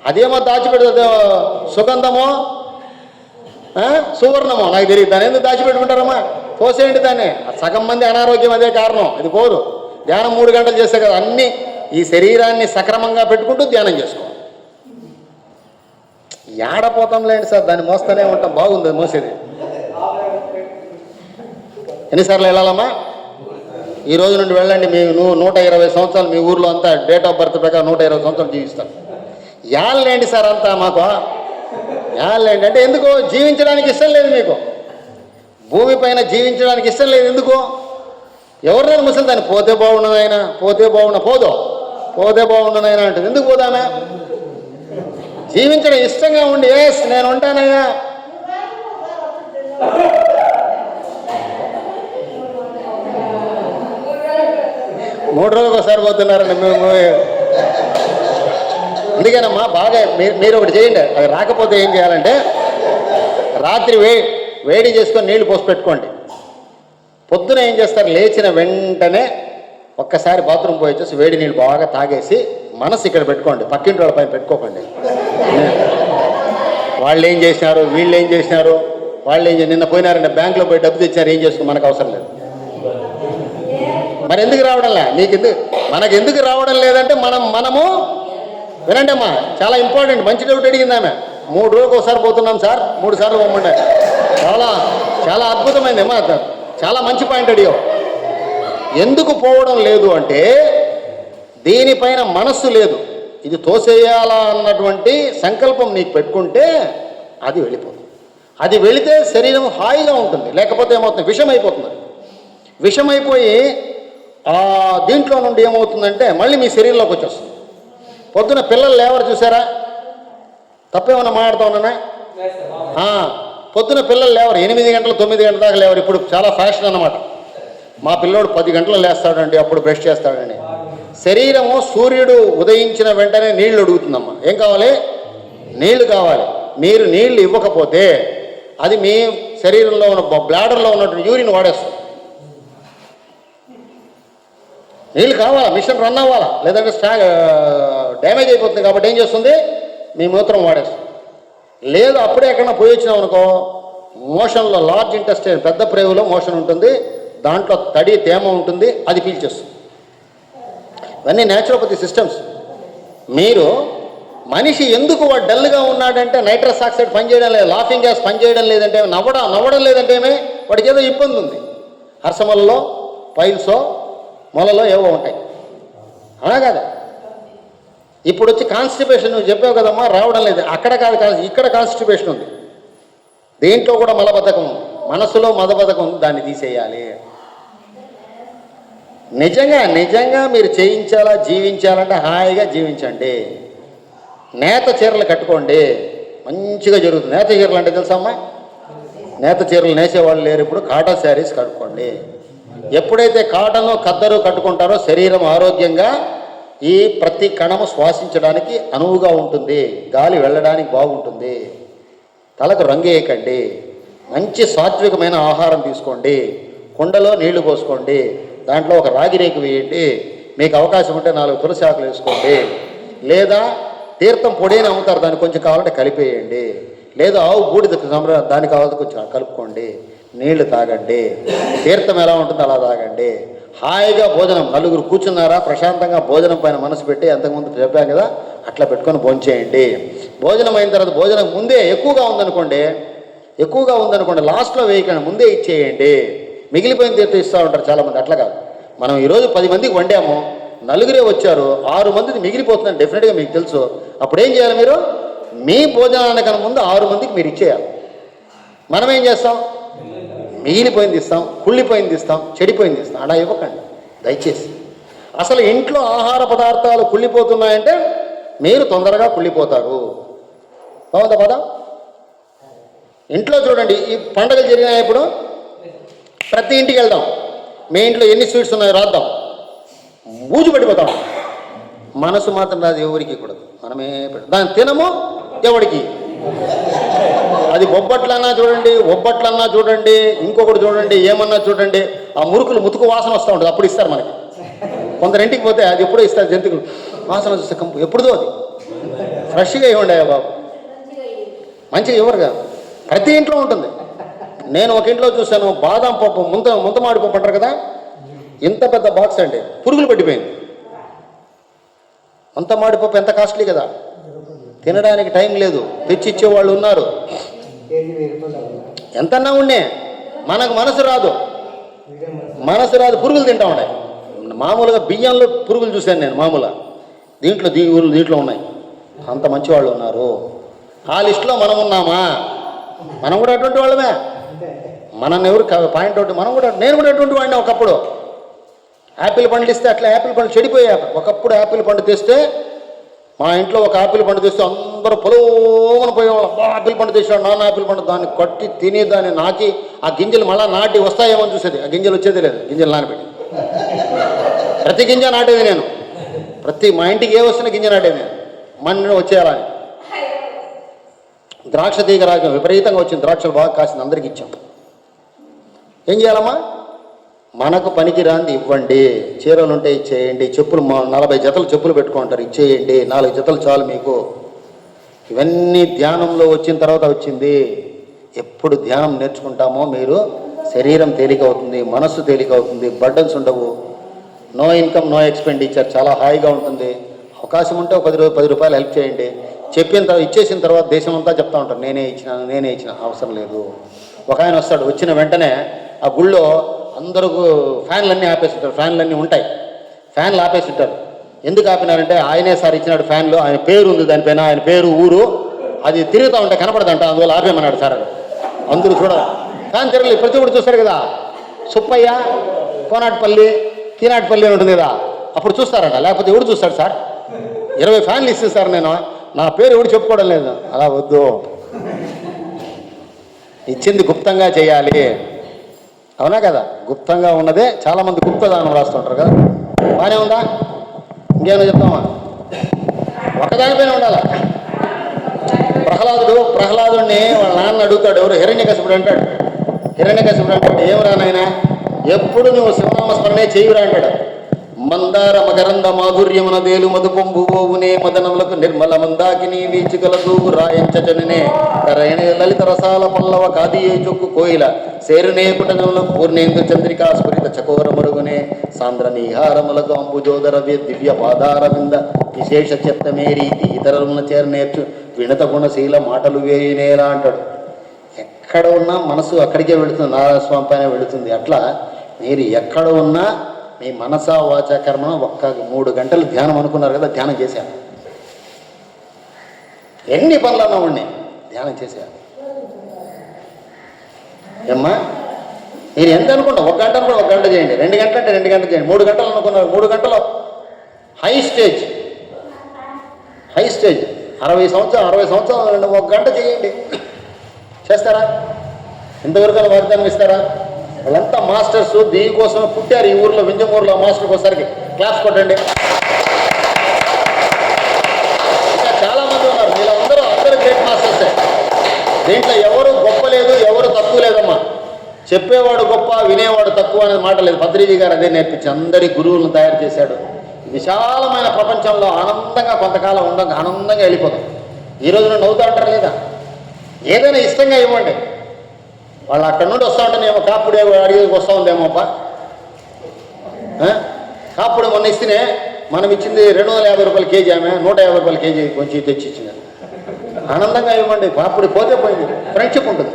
అదేమో దాచిపెట్టు సుగంధమో సువర్ణమో నాకు తెలియదు. దాన్ని ఎందుకు దాచిపెట్టుకుంటారమ్మా? పోసేయండి దాన్ని. సగం మంది అనారోగ్యం అదే కారణం. ఇది పోదు. ధ్యానం 3 గంటలు చేస్తే కదా. అన్నీ ఈ శరీరాన్ని సక్రమంగా పెట్టుకుంటూ ధ్యానం చేసుకోవాలి. ఏడపోతాం లేండి సార్, దాన్ని మోస్తూనే ఉంటాం. బాగుంది మోసేది. ఎన్నిసార్లు వెళ్ళాలమ్మా? ఈ రోజు నుండి వెళ్ళండి. మీ 120 సంవత్సరాలు మీ ఊర్లో అంతా డేట్ ఆఫ్ బర్త్ ప్రకారం 120 సంవత్సరాలు జీవిస్తారు. యాళ్ళేంటి సార్ అంతా మాకు? యాళ్ళేంటి అంటే ఎందుకు? జీవించడానికి ఇష్టం లేదు మీకు. భూమిపైన జీవించడానికి ఇష్టం లేదు. ఎందుకు? ఎవరినైనా ముసలి దాన్ని పోతే బాగుండనైనా, పోతే బాగుండనైనా అంటుంది. ఎందుకు పోదామే? జీవించడం ఇష్టంగా ఉండి నేను ఉంటానయ్యా. మూడు రోజులకు ఒకసారి పోతున్నారండి మేము. అందుకేనమ్మా బాగా మీరు ఒకటి చేయండి. అది రాకపోతే ఏం చేయాలంటే రాత్రి వేడి చేసుకొని నీళ్లు పోసి పెట్టుకోండి. పొద్దున ఏం చేస్తారు? లేచిన వెంటనే ఒక్కసారి బాత్రూమ్ పోయి వచ్చేసి వేడి నీళ్ళు బాగా తాగేసి మనసు ఇక్కడ పెట్టుకోండి. పక్కింటి వాళ్ళ పైన పెట్టుకోకండి. వాళ్ళు ఏం చేసినారు, వీళ్ళు ఏం చేసినారు, నిన్న పోయినారంటే బ్యాంకులో పోయి డబ్బు తెచ్చినారు, ఏం చేసుకుని మనకు అవసరం లేదు. మరి ఎందుకు రావడంలే? మనకెందుకు రావడం లేదంటే మనము వినండి అమ్మా, చాలా ఇంపార్టెంట్. మంచి డౌట్ అడిగింది ఆమె. 3 రోజులకు ఒకసారి పోతున్నాం సార్, 3 సార్లు పోమండే. చాలా అద్భుతమైంది అమ్మా, చాలా మంచి పాయింట్ అడిగావు. ఎందుకు పోవడం లేదు అంటే దీనిపైన మనస్సు లేదు. ఇది తోసేయాలా అన్నటువంటి సంకల్పం నీకు పెట్టుకుంటే అది వెళ్ళిపోతుంది. అది వెళితే శరీరం హాయిగా ఉంటుంది. లేకపోతే ఏమవుతుంది? విషమైపోయి దీంట్లో నుండి ఏమవుతుందంటే మళ్ళీ మీ శరీరంలోకి వచ్చేస్తుంది. పొద్దున పిల్లలు లేవరు చూసారా? తప్పేమన్నా మాట్లాడుతూ ఉన్నానా? పొద్దున పిల్లలు లేవరు. 8 గంటలు 9 గంటల దాకా లేవరు. ఇప్పుడు చాలా ఫ్యాషన్ అన్నమాట. మా పిల్లోడు 10 గంటలు లేస్తాడండి, అప్పుడు బ్రష్ చేస్తాడండి. శరీరము సూర్యుడు ఉదయించిన వెంటనే నీళ్లు అడుగుతుందమ్మా. ఏం కావాలి? నీళ్లు కావాలి. మీరు నీళ్లు ఇవ్వకపోతే అది మీ శరీరంలో ఉన్న బ్లాడర్లో ఉన్నటువంటి యూరిన్ వాడేస్తుంది. నీళ్ళు కావాలా, మిషన్ రన్ అవ్వాలా, లేదంటే డ్యామేజ్ అయిపోతుంది. కాబట్టి ఏం చేస్తుంది? మీ మూత్రం వాడేస్తుంది. లేదు అప్పుడే ఎక్కడన్నా పోయి వచ్చినాం అనుకో, మోషన్లో లార్జ్ ఇంటెస్టైన్ పెద్ద ప్రేవులో మోషన్ ఉంటుంది, దాంట్లో తేమ ఉంటుంది, అది పీల్చేస్తుంది. ఇవన్నీ న్యాచురోపతి సిస్టమ్స్. మీరు మనిషి ఎందుకు వాడు డల్గా ఉన్నాడంటే నైట్రస్ ఆక్సైడ్ పనిచేయడం లేదు, లాఫింగ్ గ్యాస్ పనిచేయడం లేదంటే, నవ్వడం లేదంటే వాడికి ఏదో ఇబ్బంది ఉంది. హర్షమల్లో పైల్సో మొలలో ఏవో ఉంటాయి. అవునా కదా? ఇప్పుడు వచ్చి కాన్స్టిపేషన్ నువ్వు చెప్పావు కదమ్మా, రావడం లేదు. అక్కడ కాదు, ఇక్కడ కాన్స్టిపేషన్ ఉంది. దీంట్లో కూడా మలబద్ధకం ఉంది. మనసులో మదబద్ధకం ఉంది, దాన్ని తీసేయాలి. నిజంగా మీరు జీవించాలంటే హాయిగా జీవించండి. నేత చీరలు కట్టుకోండి, మంచిగా జరుగుతుంది. నేత చీరలు అంటే తెలుసమ్మా? నేత చీరలు నేసేవాళ్ళు లేరు. ఇప్పుడు కాటన్ శారీస్ కట్టుకోండి. ఎప్పుడైతే కాటను ఖద్దరు కట్టుకుంటారో శరీరం ఆరోగ్యంగా, ఈ ప్రతి కణము శ్వాసించడానికి అనువుగా ఉంటుంది, గాలి వెళ్ళడానికి బాగుంటుంది. తలకు రంగు వేయకండి, మంచి సాత్వికమైన ఆహారం తీసుకోండి, కుండలో నీళ్లు పోసుకోండి, దాంట్లో ఒక రాగి రేకు వేయండి, మీకు అవకాశం ఉంటే 4 తులసి ఆకులు వేసుకోండి, లేదా తీర్థం పొడిని అమ్ముతారు, దాన్ని కొంచెం కావాలంటే కలిపేయండి. లేదా ఆవు బూడిద దానికి కావాలి కొంచెం కలుపుకోండి, నీళ్లు తాగండి. తీర్థం ఎలా ఉంటుందో అలా తాగండి. హాయిగా భోజనం, నలుగురు కూర్చున్నారా ప్రశాంతంగా భోజనం పైన మనసు పెట్టి, అంతకుముందు చెప్పాం కదా అట్లా పెట్టుకొని భోంచేయండి. భోజనం అయిన తర్వాత భోజనం ముందే ఎక్కువగా ఉందనుకోండి లాస్ట్లో వేయకండి, ముందే ఇచ్చేయండి. మిగిలిపోయిన తీర్థం ఇస్తూ ఉంటారు చాలామంది. అట్లా కాదు, మనం ఈరోజు 10 మందికి వండాము, నలుగురే వచ్చారు, 6 మందిది మిగిలిపోతుందని డెఫినెట్గా మీకు తెలుసు. అప్పుడు ఏం చేయాలి? మీరు మీ భోజనానికన్నా ముందు 6 మందికి మీరు ఇచ్చేయాలి. మనం ఏం చేస్తాం? మిగిలిపోయింది ఇస్తాం, కుళ్ళిపోయింది ఇస్తాం, చెడిపోయింది ఇస్తాం. అలా ఇవ్వకండి దయచేసి. అసలు ఇంట్లో ఆహార పదార్థాలు కుళ్ళిపోతున్నాయంటే మీరు తొందరగా కుళ్ళిపోతారు. బాగుందా పద? ఇంట్లో చూడండి, ఈ పండుగలు జరిగినప్పుడు ప్రతి ఇంటికి వెళ్దాం, మీ ఇంట్లో ఎన్ని స్వీట్స్ ఉన్నాయో రాద్దాం, బూజు పడిపోతాం. మనసు మాత్రం రాదు ఎవరికి కూడా, మనమే దాన్ని తినము ఎవరికి. అది ఒబ్బట్లన్నా చూడండి, ఇంకొకటి చూడండి, ఏమన్నా చూడండి, ఆ మురుకులు ముతుకు వాసన వస్తూ ఉంటుంది, అప్పుడు ఇస్తారు మనకి. కొందరింటికి పోతే అది ఎప్పుడో ఇస్తారు, జంతువులు వాసన చూస్తే కంపు, ఎప్పుడుదో అది ఫ్రెష్గా ఇవ్వండి అయ్యా బాబు, మంచిగా ఇవ్వరుగా. ప్రతి ఇంట్లో ఉంటుంది. నేను ఒక ఇంట్లో చూశాను, బాదం పప్పు ముంతమాడి పప్పు అంటారు కదా, ఇంత పెద్ద బాక్స్ అండి, పురుగులు పట్టిపోయింది. ముంతమాడి పప్పు ఎంత కాస్ట్లీ కదా, తినడానికి టైం లేదు, తెచ్చి ఇచ్చేవాళ్ళు ఉన్నారు. ఎంతన్నా ఉండే మనకు మనసు రాదు, పురుగులు తింటా ఉన్నాయి. మామూలుగా బియ్యంలో పురుగులు చూశాను నేను మామూలుగా, దీంట్లో ఉన్నాయి. అంత మంచివాళ్ళు ఉన్నారు. ఆ లిస్టులో మనం ఉన్నామా? మనం కూడా అటువంటి వాళ్ళమే. మనల్ని ఎవరు పాయింట్ అవుట్, నేను కూడా అటువంటి వాడిని. ఒకప్పుడు యాపిల్ పండ్లు ఇస్తే అట్లా యాపిల్ పండ్లు చెడిపోయాయి. ఒకప్పుడు యాపిల్ పండు తెస్తే, మా ఇంట్లో ఒక యాపిల్ పండు తెస్తే అందరూ పొలవని పోయేవాళ్ళం. యాపిల్ పండు తెచ్చాడు, నాన్న యాపిల్ పండు, దాన్ని కట్టి తిని దాన్ని నాకి ఆ గింజలు మళ్ళీ నాటి వస్తాయేమో అని చూసేది. ఆ గింజలు వచ్చేది లేదు, గింజలు నానబెట్టి ప్రతి గింజ నాటేది నేను. మా ఇంటికి ఏ వస్తున్న గింజ నాటేది నేను, మన వచ్చేయాలని. ద్రాక్ష తీగ రాగం విపరీతంగా వచ్చింది, ద్రాక్షలు బాగా కాసింది, అందరికి ఇచ్చాం. ఏం చేయాలమ్మా? మనకు పనికి రాంది ఇవ్వండి. చీరలు ఉంటే ఇచ్చేయండి, చెప్పులు 40 జతలు చెప్పులు పెట్టుకుంటారు, ఇచ్చేయండి. 4 జతలు చాలు మీకు. ఇవన్నీ ధ్యానంలో వచ్చిన తర్వాత వచ్చింది. ఎప్పుడు ధ్యానం నేర్చుకుంటామో మీరు శరీరం తేలిక అవుతుంది, మనస్సు తేలిక అవుతుంది, బర్డన్స్ ఉండవు, నో ఇన్కమ్ నో ఎక్స్పెండిచర్, చాలా హాయిగా ఉంటుంది. అవకాశం ఉంటే ఒక 10 రూపాయలు హెల్ప్ చేయండి. ఇచ్చేసిన తర్వాత దేశం అంతా చెప్తా ఉంటారు, నేనే ఇచ్చిన అవసరం లేదు. ఒక ఆయన వస్తాడు, వచ్చిన వెంటనే ఆ గుళ్ళో అందరూ ఫ్యాన్లన్నీ ఆపేస్తుంటారు. ఫ్యాన్లన్నీ ఉంటాయి, ఫ్యాన్లు ఆపేస్తుంటారు. ఎందుకు ఆపినారంటే ఆయనే సార్ ఇచ్చినాడు ఫ్యాన్లు, ఆయన పేరు ఉంది దానిపైన, ఆయన పేరు ఊరు, అది తిరుగుతూ ఉంటే కనపడదంట, అందువల్ల ఆపేమన్నాడు సార్. అందరూ చూడాలి, ఫ్యాన్ తిరగలేదు, ప్రతి ఒక్కరు చూస్తారు కదా. సుప్పయ్య కోనాటిపల్లి కీనాటిపల్లి అని ఉంటుంది కదా, అప్పుడు చూస్తారంట. లేకపోతే ఎవడు చూస్తాడు సార్? 20 ఫ్యాన్లు ఇస్తే సార్ నేను, నా పేరు ఎవడు చెప్పుకోవడం లేదు. అలా వద్దు, ఇచ్చింది గుప్తంగా చేయాలి. అవునా కదా? గుప్తంగా ఉన్నదే చాలామంది గుప్తదానం రాస్తుంటారు కదా. బాగానే ఉందా? ఇంకేమైనా చెప్తామా? ఒకదానిపైన ఉండాలి. ప్రహ్లాదుడిని వాళ్ళ నాన్న అడుగుతాడు, ఎవరు? హిరణ్యకశిపుడు అంటాడు. ఏమిరా నాయనా, ఎప్పుడు నువ్వు శివనామస్మరణే చేయురా అంటాడు. మందార మకరంద మాధుర్యమున దేలు మధుపొంబువునే మదనములకు నిర్మల మందాకిని వీచికల దూగు రాయంచనే కరైన లలిత రసాల పల్లవ కాదియే చొక్కు కోయిల సేరునే కుటజములకు పూర్ణేందు చంద్రికా స్ఫురిత చకోర మరుగునే సాంద్ర నీహారములకు అంబుజోదర దివ్య పాదారవింద విశేష చిత్తమే రీతి ఇతరులను చేరనేర్చు వినత గుణశీల మాటలు వేయునేలా అంటాడు. ఎక్కడ ఉన్నా మనసు అక్కడికే వెళుతుంది, నారాయణస్వామి పైన వెళుతుంది. అట్లా మీరు ఎక్కడ ఉన్నా మీ మనసా వాచా కర్మ ఒక్క 3 గంటలు ధ్యానం అనుకున్నారు కదా, ధ్యానం చేశాను. ఎన్ని పనులన్నా ఉండి ధ్యానం చేశాను. ఏమ్మా, మీరు ఎంత అనుకుంటా, 1 గంట అనుకుంటే 1 గంట చేయండి, 2 గంటలు అంటే 2 గంటలు చేయండి, 3 గంటలు అనుకున్నారు 3 గంటలు హై స్టేజ్ 60 సంవత్సరాలు 1 గంట చేయండి. చేస్తారా? ఇంతవరకు వాగ్దానం ఇస్తారా? వాళ్ళంతా మాస్టర్స్, దీనికోసం పుట్టారు ఈ ఊర్లో, వింజమూరులో మాస్టర్కి ఒకసారికి క్లాస్ కొట్టండి. ఇంకా చాలామంది ఉన్నారు, అందరూ గ్రేట్ మాస్టర్సే. దీంట్లో ఎవరు గొప్ప లేదు, ఎవరు తక్కువ లేదమ్మా. చెప్పేవాడు గొప్ప, వినేవాడు తక్కువ అనేది మాట లేదు. భద్రీజీ గారు అదే నేర్పించి అందరి గురువులను తయారు చేశాడు. విశాలమైన ప్రపంచంలో ఆనందంగా కొంతకాలం ఉండగా ఆనందంగా వెళ్ళిపోతాం. ఈ రోజున నవ్వుతూ అంటారు లేదా? ఏదైనా ఇష్టంగా ఇవ్వండి. వాళ్ళు అక్కడ నుండి వస్తూ ఉంటానేమో కాపుడు అడిగేకి వస్తూ ఉందేమో అబ్బా, కాపుడు మొన్న ఇస్తేనే మనం ఇచ్చింది 250 రూపాయలు కేజీ, ఆమె 150 రూపాయలు కేజీ కొంచెం తెచ్చి ఇచ్చింది. ఆనందంగా ఇవ్వండి. కాపుడు పోతే పోయింది, ఫ్రెండ్షిప్ ఉంటుంది.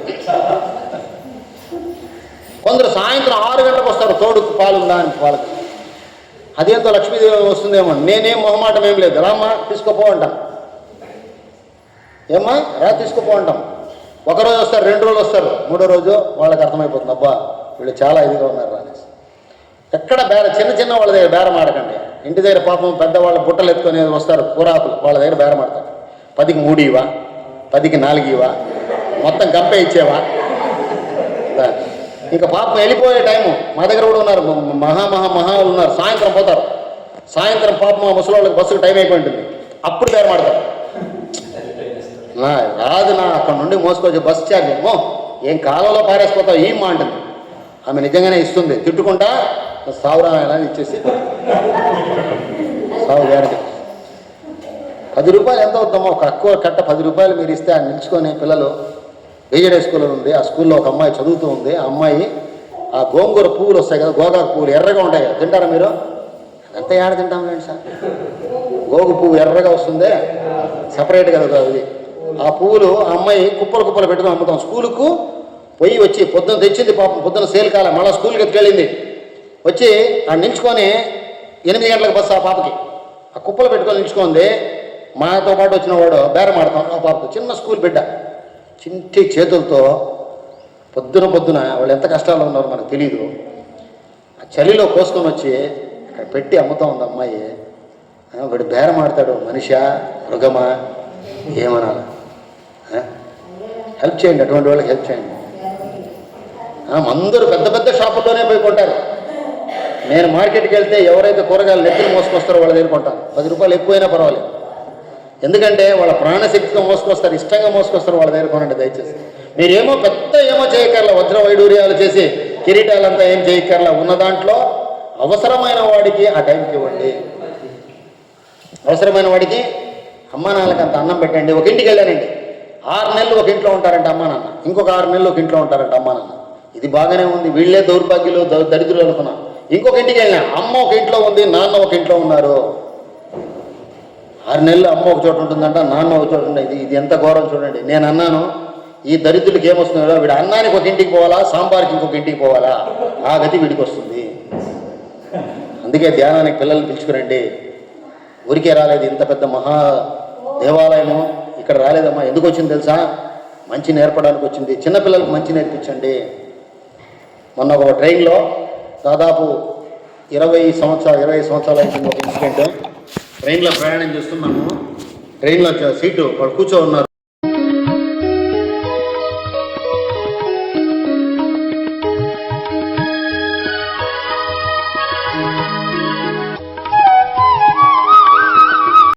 కొందరు సాయంత్రం 6 గంటలకు వస్తారు, తోడు పాలు దాని వాళ్ళకి. అదేంతో లక్ష్మీదేవి వస్తుందేమో. నేనేం మొహమాటం ఏం లేదు, రామ్మా తీసుకోపో అంటాం. ఏమ్మా రా తీసుకోపో అంటాం. ఒకరోజు వస్తారు, 2 రోజులు వస్తారు, 3వ రోజు వాళ్ళకి అర్థమైపోతుంది, అబ్బా వీళ్ళు చాలా ఇదిగా ఉన్నారు అనేసి. ఎక్కడ చిన్న చిన్న వాళ్ళ దగ్గర బేరం ఆడకండి. ఇంటి దగ్గర పాపం పెద్దవాళ్ళ బుట్టలు ఎత్తుకొని వస్తారు, కూరాకులు, వాళ్ళ దగ్గర బేరం ఆడతారు. 10కి 3 ఇవా, 10కి 4 ఇవా, మొత్తం గంపే ఇచ్చేవా. ఇంకా పాపం వెళ్ళిపోయే టైము. మా దగ్గర కూడా ఉన్నారు, మహా ఉన్నారు. సాయంత్రం పోతారు. సాయంత్రం పాపం మా ముసలి బస్సుకు టైం అయిపోయి ఉంటుంది, అప్పుడు బేరం ఆడతారు. రాదు నా అక్కడ నుండి మోసుకోవచ్చు బస్ ఛార్జ్ ఏమో, ఏం కాలంలో పారేసిపోతావు ఏం మా అంటుంది. ఆమె నిజంగానే ఇస్తుంది, తిట్టుకుంటా 1000 ఇచ్చేసి 1000 10 రూపాయలు ఎంత అవుతామో, ఒక తక్కువ కట్ట 10 రూపాయలు మీరు ఇస్తే ఆ నిల్చుకొని పిల్లలు బీజేడీ స్కూల్లో ఉంది, ఆ స్కూల్లో ఒక అమ్మాయి చదువుతూ ఉంది. ఆ అమ్మాయి ఆ గోంగూర పువ్వులు వస్తాయి కదా, గోగాకు పువ్వులు ఎర్రగా ఉంటాయి కదా, తింటారా మీరు? అదంతా ఏడ తింటాం లేండి సార్. గోగు పువ్వు ఎర్రగా వస్తుందే, సపరేట్ కదా అది. ఆ పువ్వులు ఆ అమ్మాయి కుప్పలు పెట్టుకుని అమ్ముతాం. స్కూలుకు పోయి వచ్చి పొద్దున్న తెచ్చింది పాపం, పొద్దున్న సేల్ కాలం, మళ్ళీ స్కూల్కి ఎత్తుకెళ్ళింది. వచ్చి ఆ నిల్చుకొని 8 గంటలకు బస్సు ఆ పాపకి, ఆ కుప్పలు పెట్టుకొని నిల్చుకుంది. మాతో పాటు వచ్చిన వాడు బేరం ఆడతాం. ఆ పాపకు చిన్న స్కూల్ బిడ్డ, చింటి చేతులతో పొద్దున వాళ్ళు ఎంత కష్టాలు ఉన్నారో మనకు తెలీదు. ఆ చలిలో కోసుకొని వచ్చి అక్కడ పెట్టి అమ్ముతా ఉంది అమ్మాయి. వాడు బేరం ఆడతాడు, మనిషా మృగమా ఏమనాలి? హెల్ప్ చేయండి, అటువంటి వాళ్ళకి హెల్ప్ చేయండి. అందరూ పెద్ద పెద్ద షాపుల్లోనే పోయి కొంటారు. నేను మార్కెట్కి వెళ్తే ఎవరైతే కూరగాయలు నెత్తిని మోసుకొస్తారో వాళ్ళ దగ్గర కొంటాను. 10 రూపాయలు ఎక్కువైనా పర్వాలేదు, ఎందుకంటే వాళ్ళ ప్రాణశక్తితో మోసుకొస్తారు, ఇష్టంగా మోసుకొస్తారు. వాళ్ళ దగ్గర కొనండి దయచేసి. మీరేమో పెద్ద ఏమో చేయక్కర్లా, వజ్ర వైడూర్యాలు చేసి కిరీటాలంతా ఏం చేయక్కర్లా. ఉన్న దాంట్లో అవసరమైన వాడికి ఆ టైంకి ఇవ్వండి. అవసరమైన వాడికి అమ్మా నాన్నకి అంత అన్నం పెట్టండి. ఒక ఇంటికి వెళ్ళానండి, 6 నెలలు ఒక ఇంట్లో ఉంటారంట అమ్మా నాన్న, ఇంకొక 6 నెలలు ఒక ఇంట్లో ఉంటారంట అమ్మా నాన్న. ఇది బాగానే ఉంది, వీళ్ళే దౌర్భాగ్యులు దరిద్రులు అనుకున్నా. ఇంకొక ఇంటికి వెళ్ళినా, అమ్మ ఒక ఇంట్లో ఉంది, నాన్న ఒక ఇంట్లో ఉన్నారు. 6 నెలలు అమ్మ ఒక చోట ఉంటుందంట, నాన్న ఒక చోట ఉంటుంది. ఇది ఎంత ఘోరం చూడండి. నేను అన్నాను, ఈ దరిద్రులకి ఏమొస్తుందో, వీడు అన్నానికి ఒక ఇంటికి పోవాలా, సాంబార్కి ఇంకొక ఇంటికి పోవాలా, ఆ గతి వీడికి వస్తుంది. అందుకే ధ్యానానికి పిల్లల్ని పిలుచుకురండి. ఊరికే రాలేదు, ఇంత పెద్ద మహా దేవాలయము ఇక్కడ రాలేదమ్మా. ఎందుకు వచ్చింది తెలుసా? మంచి నేర్పడానికి వచ్చింది. చిన్నపిల్లలకు మంచి నేర్పించండి. మొన్న ఒక ట్రైన్లో దాదాపు 20 సంవత్సరాలు అయింది ఒక ఇన్సిడెంట్. ట్రైన్లో ప్రయాణం చేస్తున్నాము. ట్రైన్లో సీటు వాళ్ళు కూర్చో ఉన్నారు.